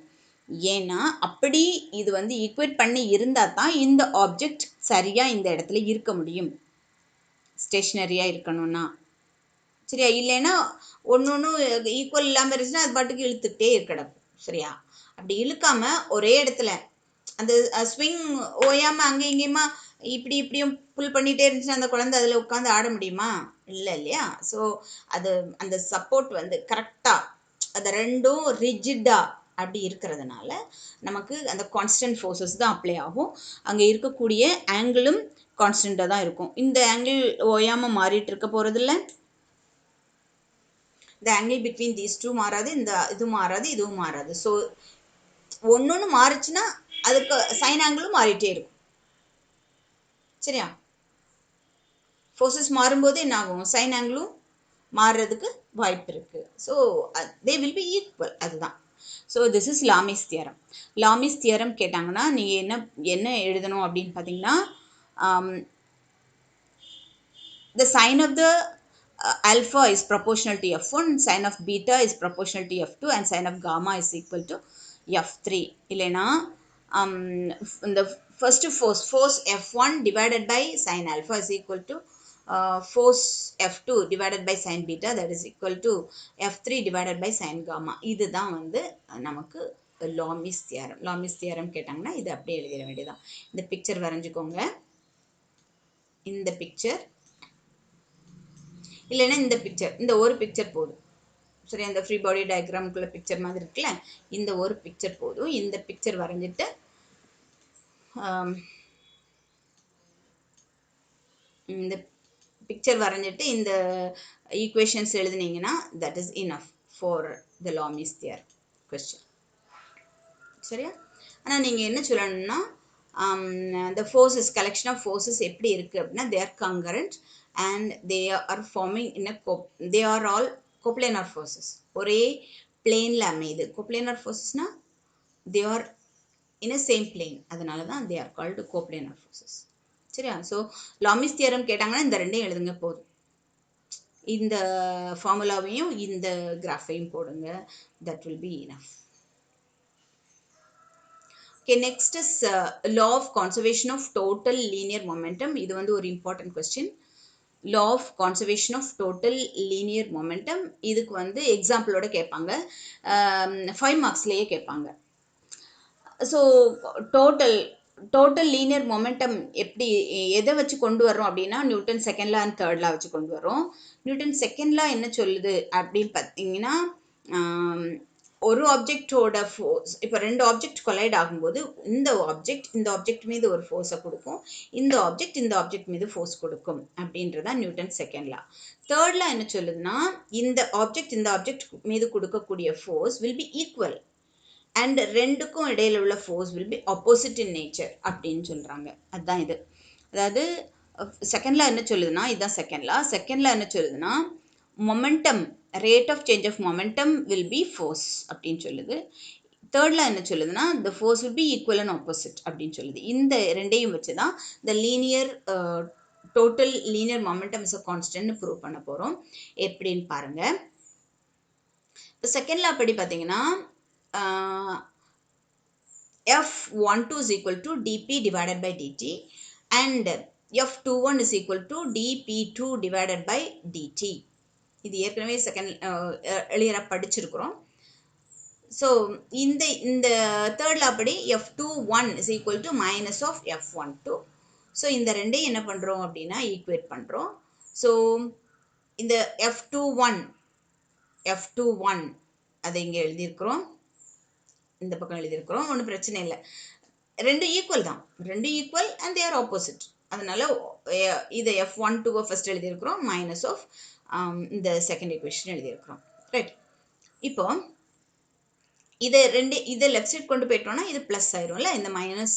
S1: ஏன்னா அப்படி இது வந்து ஈக்குவேட் பண்ணி இருந்தால் தான் இந்த ஆப்ஜெக்ட் சரியாக இந்த இடத்துல இருக்க முடியும், ஸ்டேஷ்னரியாக இருக்கணும்னா. சரியா, இல்லைன்னா ஒன்று ஈக்குவல் இல்லாமல் இருந்துச்சுன்னா அது பாட்டுக்கு இழுத்துக்கிட்டே இருக்கணும். சரியா, அப்படி இழுக்காம ஒரே இடத்துல அந்த ஸ்விங் ஓயாமல் அங்கே இங்கேயுமா இப்படியும் புல் பண்ணிகிட்டே இருந்துச்சுன்னா அந்த குழந்தை அதில் உட்காந்து ஆட முடியுமா? இல்லை இல்லையா. ஸோ அது அந்த சப்போர்ட் வந்து கரெக்டாக அது ரெண்டும் ரிஜிட்டாக அப்படி இருக்கிறதுனால நமக்கு அந்த கான்ஸ்டன்ட் ஃபோர்ஸஸ் தான் அப்ளை ஆகும். அங்கே இருக்கக்கூடிய ஆங்கிளும் கான்ஸ்டண்ட்டாக தான் இருக்கும். இந்த ஆங்கிள் ஓயாமல் மாறிட்டு இருக்க போகிறதில்ல. இந்த ஆங்கிள் பிட்வீன் தீஸ் டூ மாறாது, இந்த இது மாறாது, இதுவும் மாறாது. ஸோ ஒன்று மாறுச்சுன்னா அதுக்கு சைன் ஆங்கிளும் மாறிட்டே இருக்கும். சரியா, ஃபோர்ஸஸ் மாறும்போது என்ன ஆகும், சைன் ஆங்கிளும் மாறுறதுக்கு வாய்ப்பு இருக்குது. So they will be equal, அதுதான். So this is Lami's theorem. Lami's theorem கேட்டாங்கன்னா நீங்கள் என்ன எழுதணும் அப்படின்னு பார்த்தீங்கன்னா, the sign of the alpha is proportional to F1, sin of beta is proportional to F2, and sin of gamma is equal to F3. இல்லைனா the first force F1 divided by sin alpha is equal to force F2 divided by sin beta, that is equal to F3 divided by sin gamma. இதுதான் வந்து நமக்கு லாமிஸ் தியரம். லாமிஸ் தியரம் கேட்டாங்கன்னா இது அப்படியே எழுதிட வேண்டியதான். இந்த பிக்சர் வரைஞ்சிக்கோங்க. இந்த பிக்சர் இல்லைன்னா இந்த பிக்சர், இந்த ஒரு பிக்சர் போதும். சரி, அந்த ஃப்ரீ பாடி டயக்ராமுக்குள்ள பிக்சர் மாதிரி இருக்குல்ல, இந்த ஒரு பிக்சர் போதும். இந்த பிக்சர் வரைஞ்சிட்டு இந்த பிக்சர் வரைஞ்சிட்டு இந்த ஈக்குவேஷன்ஸ் எழுதுனீங்கன்னா that is enough for the Lami's theorem question. சரியா, ஆனால் நீங்கள் என்ன சொல்லணும்னா the forces, collection of forces எப்படி இருக்குது அப்படின்னா they are concurrent and they are forming in a they are all coplanar forces. ஒரே பிளேனில் அமையுது. coplanar forcesனா they are in a same plane, அதனால தான் they are called coplanar forces. சரியா, ஸோ லாமிஸ் தியரம் கேட்டாங்கன்னா இந்த ரெண்டையும் எழுதுங்க போதும். இந்த ஃபார்முலாவையும் இந்த கிராஃபையும் போடுங்க, that will be enough. Okay, next is law of conservation of total linear momentum. இது வந்து ஒரு important question. law of conservation of total linear momentum. இதுக்கு வந்து எக்ஸாம்பிளோட கேட்பாங்க, 5 மார்க்ஸ்லேயே கேட்பாங்க. ஸோ டோட்டல் லீனியர் மொமெண்டம் எப்படி எதை வச்சு கொண்டு வரோம் அப்படின்னா Newton second law and third law வச்சு கொண்டு வரோம். நியூட்டன் செகண்ட் லா என்ன சொல்லுது அப்படின்னு பார்த்தீங்கன்னா, ஒரு ஆப்ஜெக்டோட ஃபோர்ஸ், இப்போ ரெண்டு ஆப்ஜெக்ட் கொலைட் ஆகும்போது இந்த ஆப்ஜெக்ட் மீது ஒரு ஃபோர்ஸை கொடுக்கும், இந்த ஆப்ஜெக்ட் மீது ஃபோர்ஸ் கொடுக்கும் அப்படின்றதான் நியூட்டன் செகண்ட் லா. தேர்ட் லா என்ன சொல்லுதுன்னா, இந்த ஆப்ஜெக்ட் மீது கொடுக்கக்கூடிய force will be equal and ரெண்டுக்கும் இடையில உள்ள force will be opposite in nature அப்படின்னு சொல்கிறாங்க. அதுதான் இது. அதாவது செகண்ட் லா என்ன சொல்லுதுன்னா, இதுதான் செகண்ட் லா என்ன சொல்லுதுன்னா, momentum, rate of change of momentum will be force அப்படின்னு சொல்லுது. தேர்ட் லா என்ன சொல்லுதுன்னா, the force will be equal and opposite அப்படின்னு சொல்லுது. இந்த ரெண்டையும் வச்சு தான் the total linear momentum is a constant prove பண்ண போகிறோம். எப்படின்னு பாருங்க. இப்போ செகண்ட் லா படி பார்த்தீங்கன்னா, F12 is equal to dp divided by dt and F21 is equal to dp2 divided by dt. இது ஏற்கனவே செகண்ட் எளியராக படிச்சிருக்கிறோம். ஸோ இந்த தேர்ட் லா படி F21 is equal to minus of F12. So இந்த ரெண்டையும் என்ன பண்ணுறோம் அப்படின்னா ஈக்குவேட் பண்ணுறோம். ஸோ இந்த F21 அதை இங்கே எழுதியிருக்கிறோம், இந்த பக்கம் எழுதியிருக்கிறோம், ஒன்றும் பிரச்சனை இல்லை. ரெண்டும் ஈக்குவல் தான், ரெண்டும் ஈக்குவல் அண்ட் தேர் ஆப்போசிட். அதனால இதை F12 ஃபர்ஸ்ட் எழுதியிருக்கிறோம், மைனஸ் ஆஃப் இந்த செகண்ட் ஈக்குவேஷன் எழுதியிருக்கிறோம். ரைட். இப்போ இதை லெஃப்ட் சைட் கொண்டு போயிட்டோம்னா இது ப்ளஸ் ஆயிரும்ல, இந்த மைனஸ்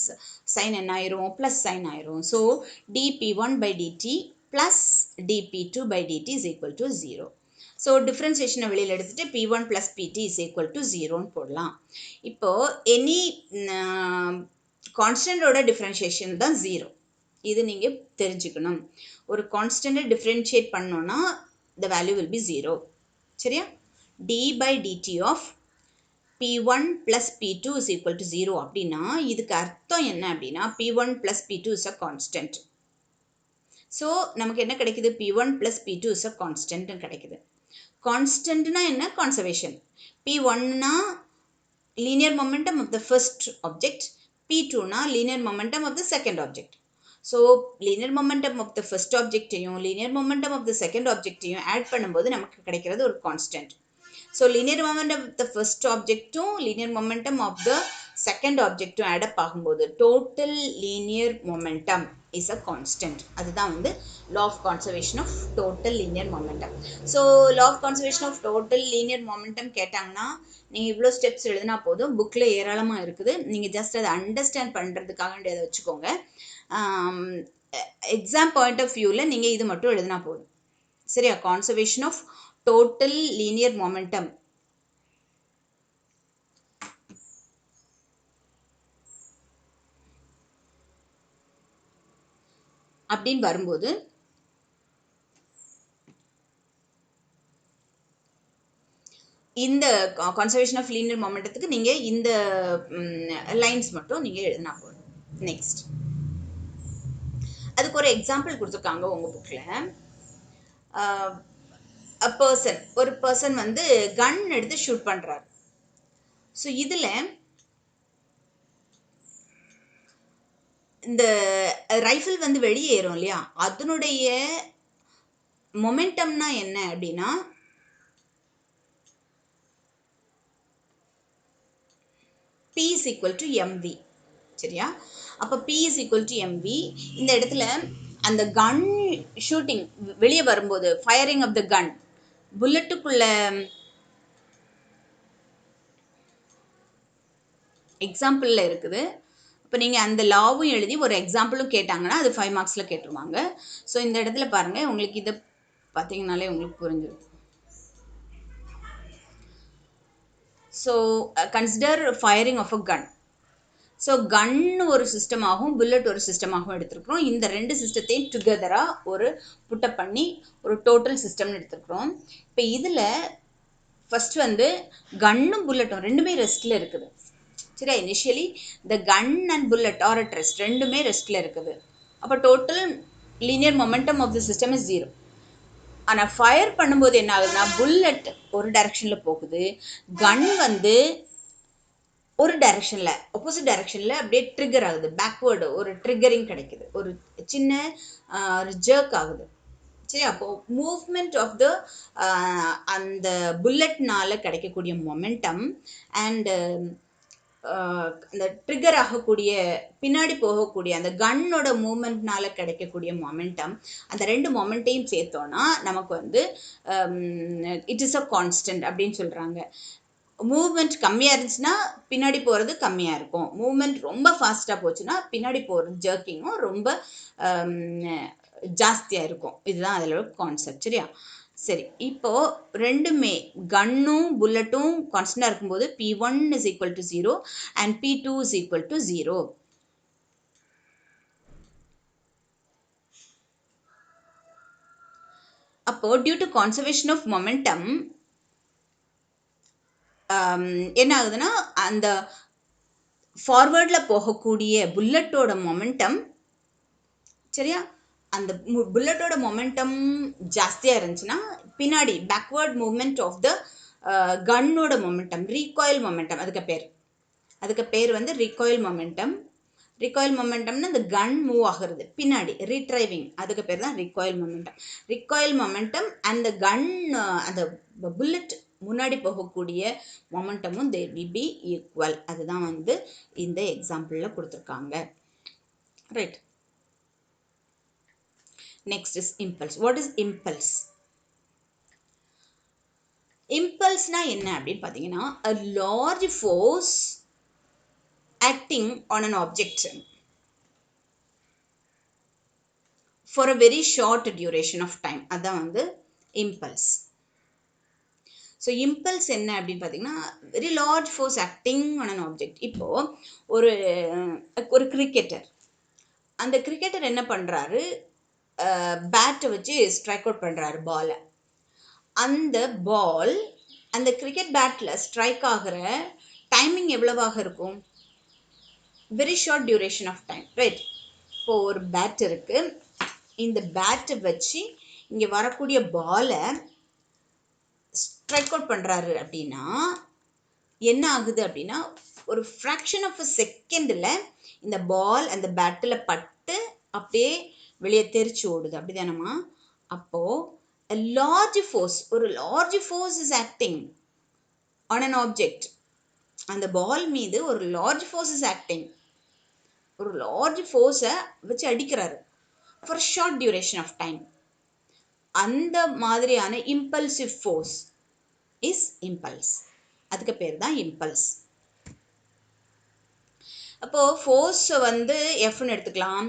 S1: சைன் என்ன ஆயிரும், ப்ளஸ் சைன் ஆயிரும். So dp1 by dt plus dp2 by dt is equal to 0. So டிஃப்ரென்சியேஷனை வெளியில் எடுத்துட்டு p1 plus pt is equal to 0ன்னு போடலாம். இப்போ எனி கான்ஸ்டன்டோட டிஃப்ரென்சியேஷன் தான் 0. இது நீங்கள் தெரிஞ்சுக்கணும். ஒரு கான்ஸ்டன்டை டிஃப்ரென்ஷியேட் பண்ணோன்னா the value will be 0. சரியா? d by dt of p1 plus p2 is equal to 0 அப்படின்னா இதுக்கு அர்த்தம் என்ன அப்படின்னா p1 plus p2 is a constant. So நமக்கு என்ன கிடைக்குது, p1 plus p2 is a constant கிடைக்குது. கான்ஸ்டன்ட்னா என்ன, கான்சர்வேஷன். p1னா linear momentum of the first object, p2னா linear momentum of the second object. So linear momentum of the first objectையும் linear momentum of the second objectையும் ஆட் பண்ணும்போது நமக்கு கிடைக்கிறது ஒரு constant. So linear momentum of the first objectும் linear momentum of the second objectும் add up ஆகும்போது total linear momentum is a constant. அதுதான் வந்து law of conservation of total linear momentum. So law of conservation of total linear momentum கேட்டாங்கன்னா நீங்கள் இவ்வளோ ஸ்டெப்ஸ் எழுதினா போதும், புக்கில் ஏராளமாக இருக்குது, நீங்கள் ஜஸ்ட் அதை அண்டர்ஸ்டாண்ட் பண்ணுறதுக்காக வேண்டியதை வச்சுக்கோங்க. எக்ஸாம் பாயிண்ட் ஆஃப் வியூவில் நீங்கள் இது மட்டும் எழுதினா போதும். சரியா? conservation of total linear momentum. அப்படின்னு வரும்போது இந்த கான்சர்வேஷன் ஆஃப் லீனியர் மொமெண்டத்துக்கு நீங்கள் இந்த லைன்ஸ் மட்டும் நீங்கள் எழுதினா போதும். நெக்ஸ்ட் அதுக்கு ஒரு எக்ஸாம்பிள் கொடுத்துருக்காங்க உங்கள் புக்கில். ஒரு பர்சன் வந்து கன் எடுத்து ஷூட் பண்ணுறாரு. ஸோ இதில் இந்த ரைஃபிள் வந்து வெளியேறும் இல்லையா, அதனுடைய மொமெண்டம்னா என்ன அப்படின்னா P is equal to mv. சரியா? அப்போ P is equal to mv. இந்த இடத்துல அந்த கன் ஷூட்டிங் வெளியே வரும்போது ஃபயரிங் ஆஃப் த கன் புல்லட்டுக்குள்ள எக்ஸாம்பிளில் இருக்குது. இப்போ நீங்கள் அந்த லாவும் எழுதி ஒரு எக்ஸாம்பிளும் கேட்டாங்கன்னா அது 5 மார்க்ஸில் கேட்டுருவாங்க. ஸோ இந்த இடத்துல பாருங்கள், உங்களுக்கு இதை பார்த்தீங்கனாலே உங்களுக்கு புரிஞ்சிடும். So consider firing of a gun. So gun ஒரு சிஸ்டமாகவும் புல்லட் ஒரு சிஸ்டமாகவும் எடுத்துருக்குறோம். இந்த ரெண்டு சிஸ்டத்தையும் டுகெதராக ஒரு புட்டப் பண்ணி ஒரு டோட்டல் சிஸ்டம்னு எடுத்துருக்குறோம். இப்போ இதில் ஃபஸ்ட் வந்து கன்னும் புல்லட்டும் ரெண்டுமே ரெஸ்ட்டில் இருக்குது. சரியா? Initially the gun and bullet are at rest, ரெண்டுமே ரெஸ்ட்டில் இருக்குது. அப்போ total linear momentum of the system is 0. ஆனால் ஃபயர் பண்ணும்போது என்ன ஆகுதுன்னா புல்லட் ஒரு டைரக்ஷனில் போகுது, கன் வந்து ஒரு டைரக்ஷனில் ஆப்போசிட் டைரக்ஷனில் அப்படியே ட்ரிகர் ஆகுது, பேக்வேர்டு ஒரு ட்ரிகரிங் கிடைக்குது, ஒரு சின்ன ஒரு ஜர்க் ஆகுது. சரி, அப்போது மூவ்மெண்ட் ஆஃப் த அந்த புல்லட்னால கிடைக்கக்கூடிய மொமெண்டம் அண்டு அந்த ட்ரிகர் ஆகக்கூடிய பின்னாடி போகக்கூடிய அந்த கன்னோட மூமெண்ட்னால கிடைக்கக்கூடிய மொமெண்டம், அந்த ரெண்டு மொமெண்ட்டையும் சேர்த்தோன்னா நமக்கு வந்து இட் இஸ் அ கான்ஸ்டன்ட் அப்படின்னு சொல்கிறாங்க. மூவ்மெண்ட் கம்மியாக இருந்துச்சுன்னா பின்னாடி போகிறது கம்மியாக இருக்கும், மூவ்மெண்ட் ரொம்ப ஃபாஸ்ட்டாக போச்சுன்னா பின்னாடி போகிறது ஜர்க்கிங்கும் ரொம்ப ஜாஸ்தியாக இருக்கும். இதுதான் அதில் கான்செப்ட். சரியா? சரி, இப்போது ரெண்டுமே கன்னும் புல்லட்டும் கான்ஸ்டன்டாக இருக்கும்போது P1 is equal to 0 and P2 is equal to 0. அப்போது due to conservation of momentum என்ன ஆகுதுன்னா அந்த ஃபார்வேர்டில் போகக்கூடிய புல்லட்டோட மொமெண்டம், சரியா, அந்த புல்லட்டோட மொமெண்டம் ஜாஸ்தியாக இருந்துச்சுன்னா பின்னாடி பேக்வேர்ட் மூவ்மெண்ட் ஆஃப் த கன்னோட மொமெண்டம் ரீகாயில் மொமெண்டம் அதுக்கு பேர் வந்து ரீகாயில் மொமெண்டம். ரிகாயில் மொமெண்டம்னா அந்த கன் மூவ் ஆகிறது பின்னாடி ரீட்ரைவிங், அதுக்கு பேர் தான் recoil momentum. Recoil momentum and the gun, அந்த புல்லட் முன்னாடி போகக்கூடிய மொமெண்டமும் தே வில் பி ஈக்குவல். அதுதான் வந்து இந்த எக்ஸாம்பிளில் கொடுத்துருக்காங்க. Right. Next is impulse. What is impulse? இம்பல்ஸ்னா என்ன அப்படின்னு பார்த்தீங்கன்னா, a large force acting on an object for a very short duration of time. அதான் வந்து impulse. ஸோ இம்பல்ஸ் என்ன அப்படின்னு பார்த்தீங்கன்னா, very large force acting on an object. இப்போது ஒரு கிரிக்கெட்டர், அந்த கிரிக்கெட்டர் என்ன பண்ணுறாரு, பேட்டை வச்சு ஸ்ட்ரைக் அவுட் பண்ணுறாரு பாலை. அந்த பால் அந்த கிரிக்கெட் பேட்டில் ஸ்ட்ரைக் ஆகிற டைமிங் எவ்வளவாக இருக்கும்? Very short duration of time. Right. இப்போது ஒரு பேட் இருக்குது, இந்த பேட்டை வச்சு இங்கே வரக்கூடிய பாலை ஸ்ட்ரைக் அவுட் பண்ணுறாரு அப்படின்னா என்ன ஆகுது அப்படின்னா, ஒரு ஃப்ராக்ஷன் ஆஃப் அ செகண்டில் இந்த பால் அந்த பேட்டில் பட்டு அப்படியே வெளியே தெரிச்சு ஓடுது. அப்படி தானம்மா? அப்போது லார்ஜ் ஃபோர்ஸ், ஒரு large force is acting on an object. அந்த பால் மீது ஒரு லார்ஜ் ஃபோர்ஸ் இஸ் ஆக்டிங், ஒரு லார்ஜ் ஃபோர்ஸை வச்சு அடிக்கிறாரு for short duration of time. அந்த மாதிரியான இம்பல்சிவ் ஃபோர்ஸ் இஸ் இம்பல்ஸ். அதுக்கு பேர் தான் இம்பல்ஸ். அப்போது ஃபோர்ஸை வந்து எஃப்னு எடுத்துக்கலாம்.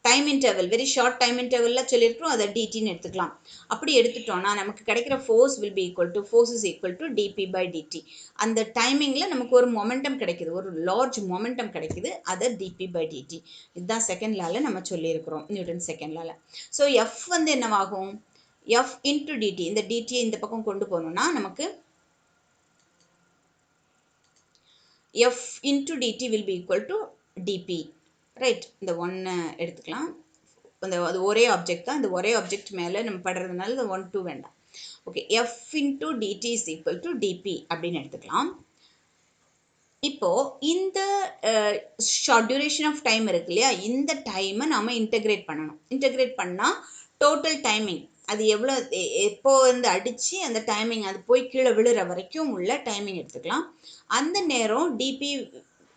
S1: Time interval, very short time இன்டர்வலில் சொல்லியிருக்கிறோம், அதை டிடின்னு எடுத்துக்கலாம். அப்படி எடுத்துட்டோம்னா நமக்கு கிடைக்கிற force will be equal to, force is equal to dp by dt. அந்த டைமிங்கில் நமக்கு ஒரு மொமெண்டம் கிடைக்குது, ஒரு லார்ஜ் மொமெண்டம் கிடைக்குது, அதை டிபி பை டிடி. இதுதான் செகண்ட் லாவில் நம்ம சொல்லியிருக்கிறோம், நியூட்டன் செகண்ட் லாவில். ஸோ எஃப் வந்து என்னவாகும்? F into d t. இந்த டிடியை இந்த பக்கம் கொண்டு போகணும்னா நமக்கு f into dt will be equal to dp. Right. இந்த ஒன்று எடுத்துக்கலாம். அது ஒரே ஆப்ஜெக்ட் தான், இந்த ஒரே ஆப்ஜெக்ட் மேலே நம்ம படுறதுனால இந்த 1 2 வேண்டாம். Okay, f into dt is equal to dp அப்படின்னு எடுத்துக்கலாம். இப்போது இந்த ஷார்ட் டியூரேஷன் ஆஃப் டைம் இருக்கு இல்லையா, இந்த டைமை நாம் இன்டெகிரேட் பண்ணணும். இன்டெகிரேட் பண்ணால் டோட்டல் டைமிங், அது எவ்வளோ எப்போ வந்து அடித்து அந்த டைமிங் அது போய் கீழே விழுற வரைக்கும் உள்ள டைமிங் எடுத்துக்கலாம். அந்த நேரம் டிபி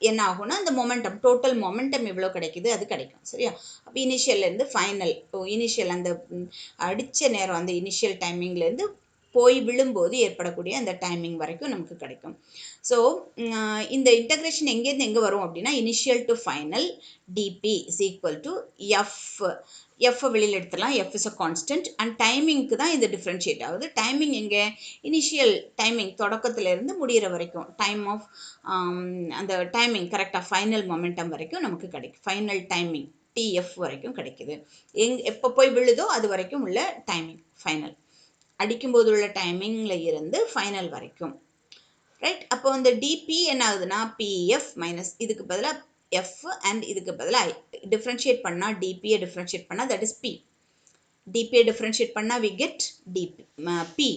S1: என்ன ஆகும்னா, அந்த மொமெண்டம், டோட்டல் மொமெண்டம் எவ்வளோ கிடைக்குது அது கிடைக்கும். சரியா? அப்போ இனிஷியல்லேருந்து ஃபைனல், இனிஷியல் அந்த அடித்த நேரம், அந்த இனிஷியல் டைமிங்லேருந்து போய் விழும்போது ஏற்படக்கூடிய அந்த டைமிங் வரைக்கும் நமக்கு கிடைக்கும். ஸோ இந்த இன்டகிரேஷன் எங்கேருந்து எங்கே வரும் அப்படின்னா, initial to final d p is equal to F வெளியில் எடுத்துடலாம். F is a constant and டைமிங்க்கு தான் இது டிஃப்ரென்ஷியேட் ஆகுது. டைமிங் எங்கே? இனிஷியல் டைமிங் தொடக்கத்திலேருந்து முடிகிற வரைக்கும் டைம் ஆஃப் அந்த டைமிங் கரெக்டாக ஃபைனல் மொமெண்டம் வரைக்கும் நமக்கு கிடைக்கும். ஃபைனல் டைமிங் டிஎஃப் வரைக்கும் கிடைக்குது. எப்போ போய் விழுதோ அது வரைக்கும் உள்ள டைமிங் ஃபைனல், அடிக்கும்போது உள்ள டைமிங்கில் இருந்து ஃபைனல் வரைக்கும். ரைட். அப்போ இந்த டிபி என்ன ஆகுதுன்னா, பிஎஃப் மைனஸ் இதுக்கு பதிலாக எஃப் அண்ட் இதுக்கு பதிலாக டிஃப்ரென்ஷியேட் பண்ணால், டிபியை டிஃப்ரென்ஷியேட் பண்ணால் தட் இஸ் பி. டிபியை டிஃப்ரென்ஷியேட் பண்ணால் we get d p p.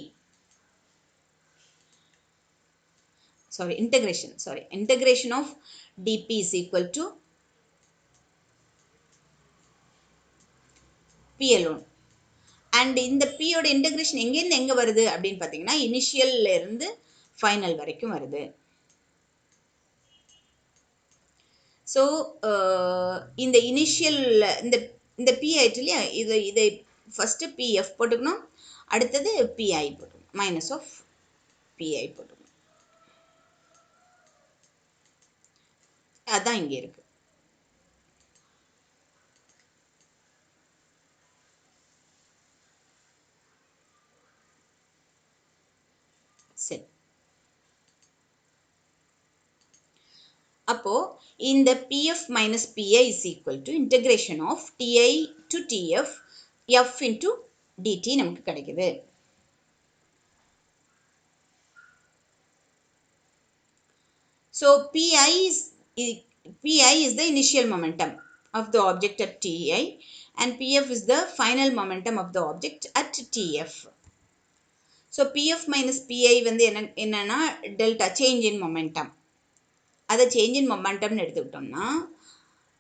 S1: integration of dp is equal to p alone. And இந்த பியோட இன்டகிரேஷன் எங்கேருந்து எங்கே வருது அப்படின்னு பார்த்தீங்கன்னா, இனிஷியல்ல இருந்து ஃபைனல் வரைக்கும் வருது. ஸோ இந்த இனிஷியல் இந்த பி ஆயிட்டு இல்லையா, இதை ஃபஸ்ட்டு பிஎஃப் போட்டுக்கணும், அடுத்தது பிஐ போட்டுக்கணும், மைனஸ் ஆஃப் பிஐ போட்டுக்கணும். அதான் இங்கே இருக்கு. சரி. அப்போ இந்த pf minus pi is equal to integration of ti to tf f into dt நமக்கு கிடைக்குது. So pi is the initial momentum of the object at ti and pf is the final momentum of the object at tf. So pf minus pi வந்து என்னன்னா டெல்டா சேஞ்ச் இன் மொமெண்டம். அதை சேஞ்ச் இன் மொமெண்டம்னு எடுத்துக்கிட்டோம்னா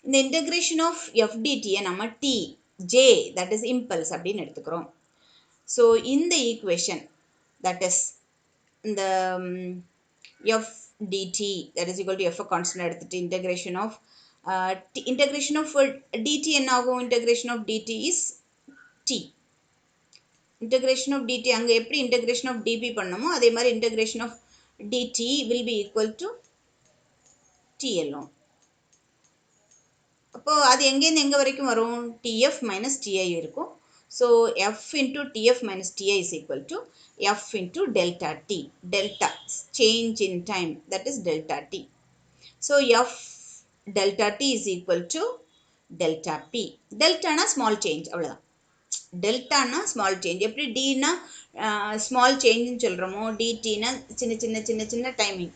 S1: இந்த இன்டகிரேஷன் ஆஃப் எஃப்டிடியை நம்ம d J that is impulse அப்படின்னு எடுத்துக்கிறோம். ஸோ இந்த ஈக்குவேஷன் தட் இஸ் இந்த F dt that is equal to f constant எடுத்துட்டு integration of dt என்ன ஆகும்? integration of dt is t. integration of dt அங்க எப்படி integration of dp பண்ணமோ அதே மாதிரி integration of dt will be equal to t alone. அப்போ அது எங்கேருந்து எங்கே வரைக்கும் வரும்? tf minus ti இருக்கும். So f into tf minus ti is equal to f into delta t. Delta change in time, that is delta t. So f delta t is equal to delta p. Delta na small change அவ்வளவுதான். டெல்டா னா ஸ்மால் சேஞ்ச். எப்படி டினா ஸ்மால் சேஞ்சுன்னு சொல்கிறோமோ டிடினா சின்ன சின்ன சின்ன சின்ன timing,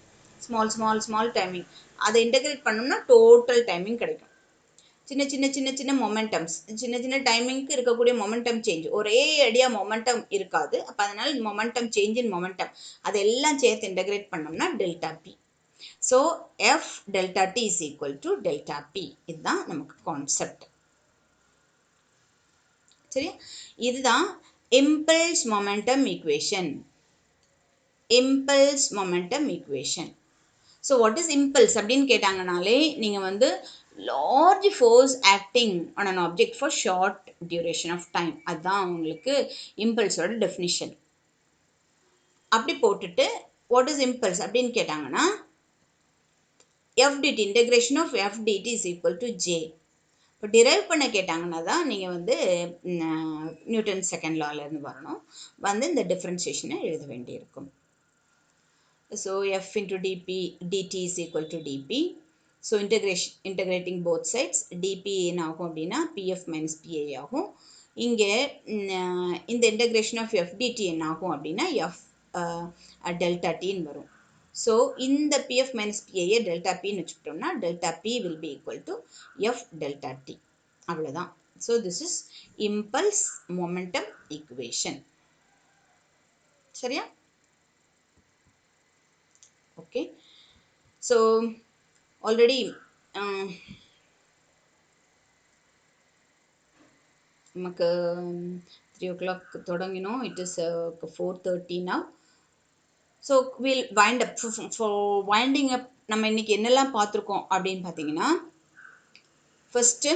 S1: small small small timing. அதை இன்டகிரேட் பண்ணோம்னா டோட்டல் டைமிங் கிடைக்கும். சின்ன சின்ன சின்ன சின்ன மொமெண்டம்ஸ், சின்ன சின்ன டைமிங்க்கு இருக்கக்கூடிய மொமெண்டம் சேஞ்ச், ஒரே அடியாக மொமெண்டம் இருக்காது. அப்போ அதனால் மொமெண்டம் சேஞ்ச் இன் மொமெண்டம் அதெல்லாம் சேர்த்து இன்டகிரேட் பண்ணோம்னா delta p. So F delta t is equal to delta p. இதுதான் நமக்கு கான்செப்ட். சரியா? இதுதான் impulse momentum equation. Impulse momentum equation. So what is impulse அப்படின்னு கேட்டாங்கனாலே நீங்கள் வந்து large force acting on an object for short duration of time, அதுதான் உங்களுக்கு இம்பல்ஸோட டெஃபினிஷன். அப்படி போட்டுட்டு வாட் இஸ் இம்பல்ஸ் அப்படின்னு கேட்டாங்கன்னா FDT integration of FDT is equal to J. இப்போ டிரைவ் பண்ண கேட்டாங்கன்னா தான் நீங்கள் வந்து நியூட்டன் செகண்ட் லாலேருந்து வரணும், வந்து இந்த டிஃப்ரென்சியேஷனை எழுத வேண்டியிருக்கும். So f into dt is equal to dp. So integrating both sides dp என்ன ஆகும் அப்படின்னா pf minus pi ஆகும். இங்கே இந்த integration of fdt என்ன ஆகும் அப்படின்னா f delta t வரும். ஸோ இந்த pf minus pi delta p வச்சுக்கிட்டோம்னா delta p will be equal to f delta t. அவ்வளோதான். So this is impulse momentum equation. சரியா? Okay, so already நமக்கு 3 o'clock தொடங்கினோம். It is 4:30 now. So we'll wind up. For winding up நம்ம இன்னைக்கு என்னெல்லாம் பார்த்துருக்கோம் அப்படின்னு பார்த்தீங்கன்னா, first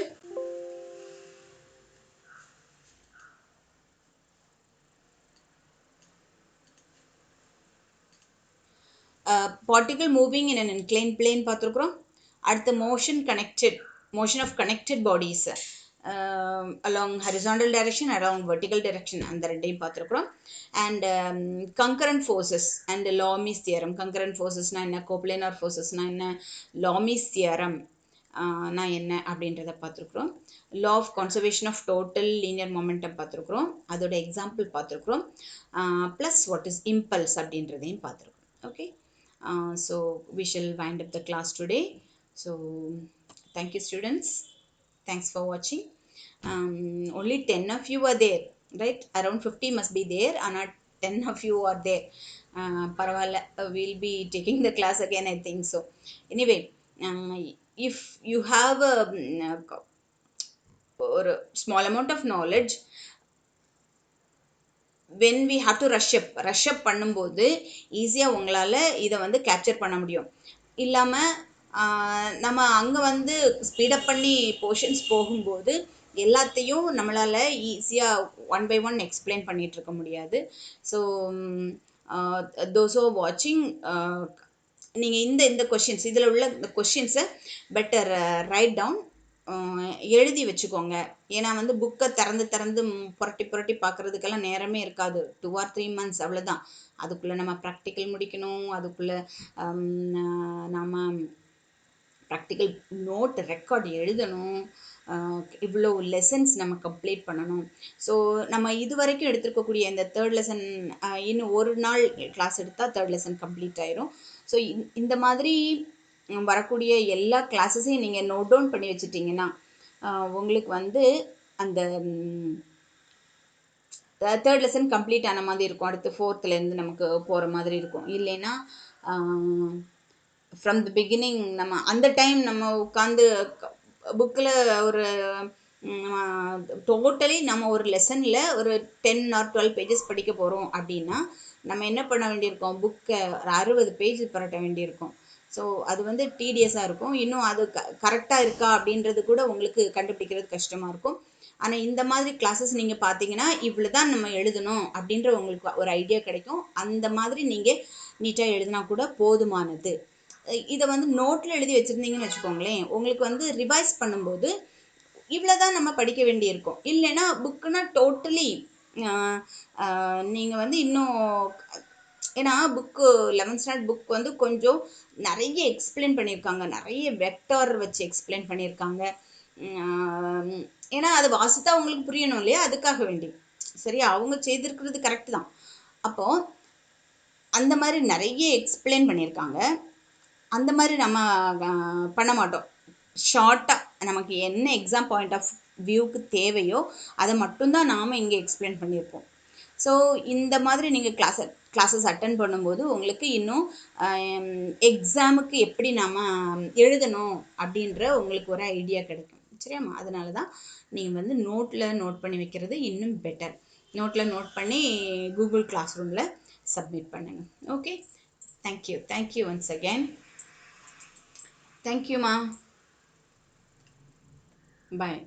S1: particle moving in an inclined plane பார்த்துருக்குறோம். அடுத்த motion of connected bodies along horizontal direction, along vertical direction, அந்த ரெண்டையும் பார்த்துருக்குறோம். And concurrent forces and Lami's theorem. concurrent forcesனா என்ன, coplanar forcesனா என்ன, Lami's theorem நான் என்ன அப்படின்றத பார்த்துருக்குறோம். law of conservation of total linear momentum பார்த்துருக்குறோம், அதோட எக்ஸாம்பிள் பார்த்துருக்குறோம். ப்ளஸ் வாட் இஸ் இம்பல்ஸ் அப்படின்றதையும் பார்த்துருக்குறோம். Okay, so we shall wind up the class today. So thank you students, thanks for watching. Only 10 of you are there, right? Around 50 must be there and 10 of you are there. Parvala, we'll be taking the class again, I think so. Anyway, if you have a small amount of knowledge, when we have to rush up பண்ணும்போது ஈஸியாக உங்களால் இதை வந்து கேப்சர் பண்ண முடியும். இல்லாமல் நம்ம அங்கே வந்து ஸ்பீடப் பண்ணி போர்ஷன்ஸ் போகும்போது எல்லாத்தையும் நம்மளால் ஈஸியாக ஒன் பை ஒன் எக்ஸ்பிளைன் பண்ணிகிட்டு இருக்க முடியாது. So those who are watching, நீங்கள் இந்த கொஷின்ஸ், இதில் உள்ள இந்த கொஷின்ஸை பெட்டர் ரைட் டவுன், எழுதி வச்சுக்கோங்க. ஏன்னா வந்து புக்கை திறந்து புரட்டி புரட்டி பார்க்குறதுக்கெல்லாம் நேரமே இருக்காது. 2 or 3 months அவ்வளோதான். அதுக்குள்ளே நம்ம ப்ராக்டிக்கல் முடிக்கணும், அதுக்குள்ளே நம்ம ப்ராக்டிக்கல் நோட் ரெக்கார்ட் எழுதணும், இவ்வளோ லெசன்ஸ் நம்ம கம்ப்ளீட் பண்ணணும். ஸோ நம்ம இது வரைக்கும் எடுத்துருக்கக்கூடிய இந்த 3rd லெசன் இன்னும் ஒரு நாள் கிளாஸ் எடுத்தால் 3rd லெசன் கம்ப்ளீட் ஆயிரும். ஸோ இந்த மாதிரி வரக்கூடிய எல்லா கிளாஸஸையும் நீங்கள் நோட் டவுன் பண்ணி வச்சுட்டிங்கன்னா உங்களுக்கு வந்து அந்த தேர்ட் லெசன் கம்ப்ளீட் ஆன மாதிரி இருக்கும். அடுத்து ஃபோர்த்துலேருந்து நமக்கு போகிற மாதிரி இருக்கும். இல்லைன்னா ஃப்ரம் த பிகினிங் நம்ம அந்த டைம் நம்ம உட்காந்து புக்கில் ஒரு டோட்டலி நம்ம ஒரு லெசனில் ஒரு 10 or 12 பேஜஸ் படிக்க போகிறோம் அப்படின்னா நம்ம என்ன பண்ண வேண்டியிருக்கோம், புக்கை 60 பேஜ் புரட்ட வேண்டியிருக்கும். ஸோ அது வந்து டீடியஸாக இருக்கும். இன்னும் அது கரெக்டாக இருக்கா அப்படின்றது கூட உங்களுக்கு கண்டுபிடிக்கிறது கஷ்டமாக இருக்கும். ஆனால் இந்த மாதிரி கிளாஸஸ் நீங்கள் பார்த்தீங்கன்னா இவ்வளோ தான் நம்ம எழுதணும் அப்படின்ற உங்களுக்கு ஒரு ஐடியா கிடைக்கும். அந்த மாதிரி நீங்கள் நீட்டாக எழுதினா கூட போதுமானது. இதை வந்து நோட்டில் எழுதி வச்சுருந்தீங்கன்னு வச்சுக்கோங்களேன், உங்களுக்கு வந்து ரிவைஸ் பண்ணும்போது இவ்வளோ தான் நம்ம படிக்க வேண்டியிருக்கும். இல்லைன்னா புக்குனா டோட்டலி நீங்கள் வந்து இன்னும், ஏன்னா புக்கு 11th ஸ்டாண்டர்ட் புக் வந்து கொஞ்சம் நிறைய எக்ஸ்பிளைன் பண்ணியிருக்காங்க, நிறைய வெக்டார் வச்சு எக்ஸ்பிளைன் பண்ணியிருக்காங்க. ஏன்னா அது வாசித்தா உங்களுக்கு புரியணும் இல்லையா, அதுக்காக வேண்டி. சரியா, அவங்க செய்திருக்கிறது கரெக்ட் தான். அப்போது அந்த மாதிரி நிறைய எக்ஸ்பிளைன் பண்ணியிருக்காங்க. அந்த மாதிரி நம்ம பண்ண மாட்டோம். ஷார்ட்டாக நமக்கு என்ன எக்ஸாம் பாயிண்ட் ஆஃப் வியூக்கு தேவையோ அதை மட்டும்தான் நாம் இங்கே எக்ஸ்பிளைன் பண்ணியிருப்போம். ஸோ இந்த மாதிரி நீங்கள் கிளாஸஸ் அட்டன் பண்ணும்போது உங்களுக்கு இன்னும் எக்ஸாமுக்கு எப்படி நாம் எழுதணும் அப்படின்ற உங்களுக்கு ஒரு ஐடியா கிடைக்கும். சரியாம்மா, அதனால தான் நீங்கள் வந்து நோட்டில் நோட் பண்ணி வைக்கிறது இன்னும் பெட்டர். நோட்டில் நோட் பண்ணி கூகுள் கிளாஸ் ரூமில் சப்மிட் பண்ணுங்கள். Okay, thank you once again. தேங்க்யூம்மா, பாய்.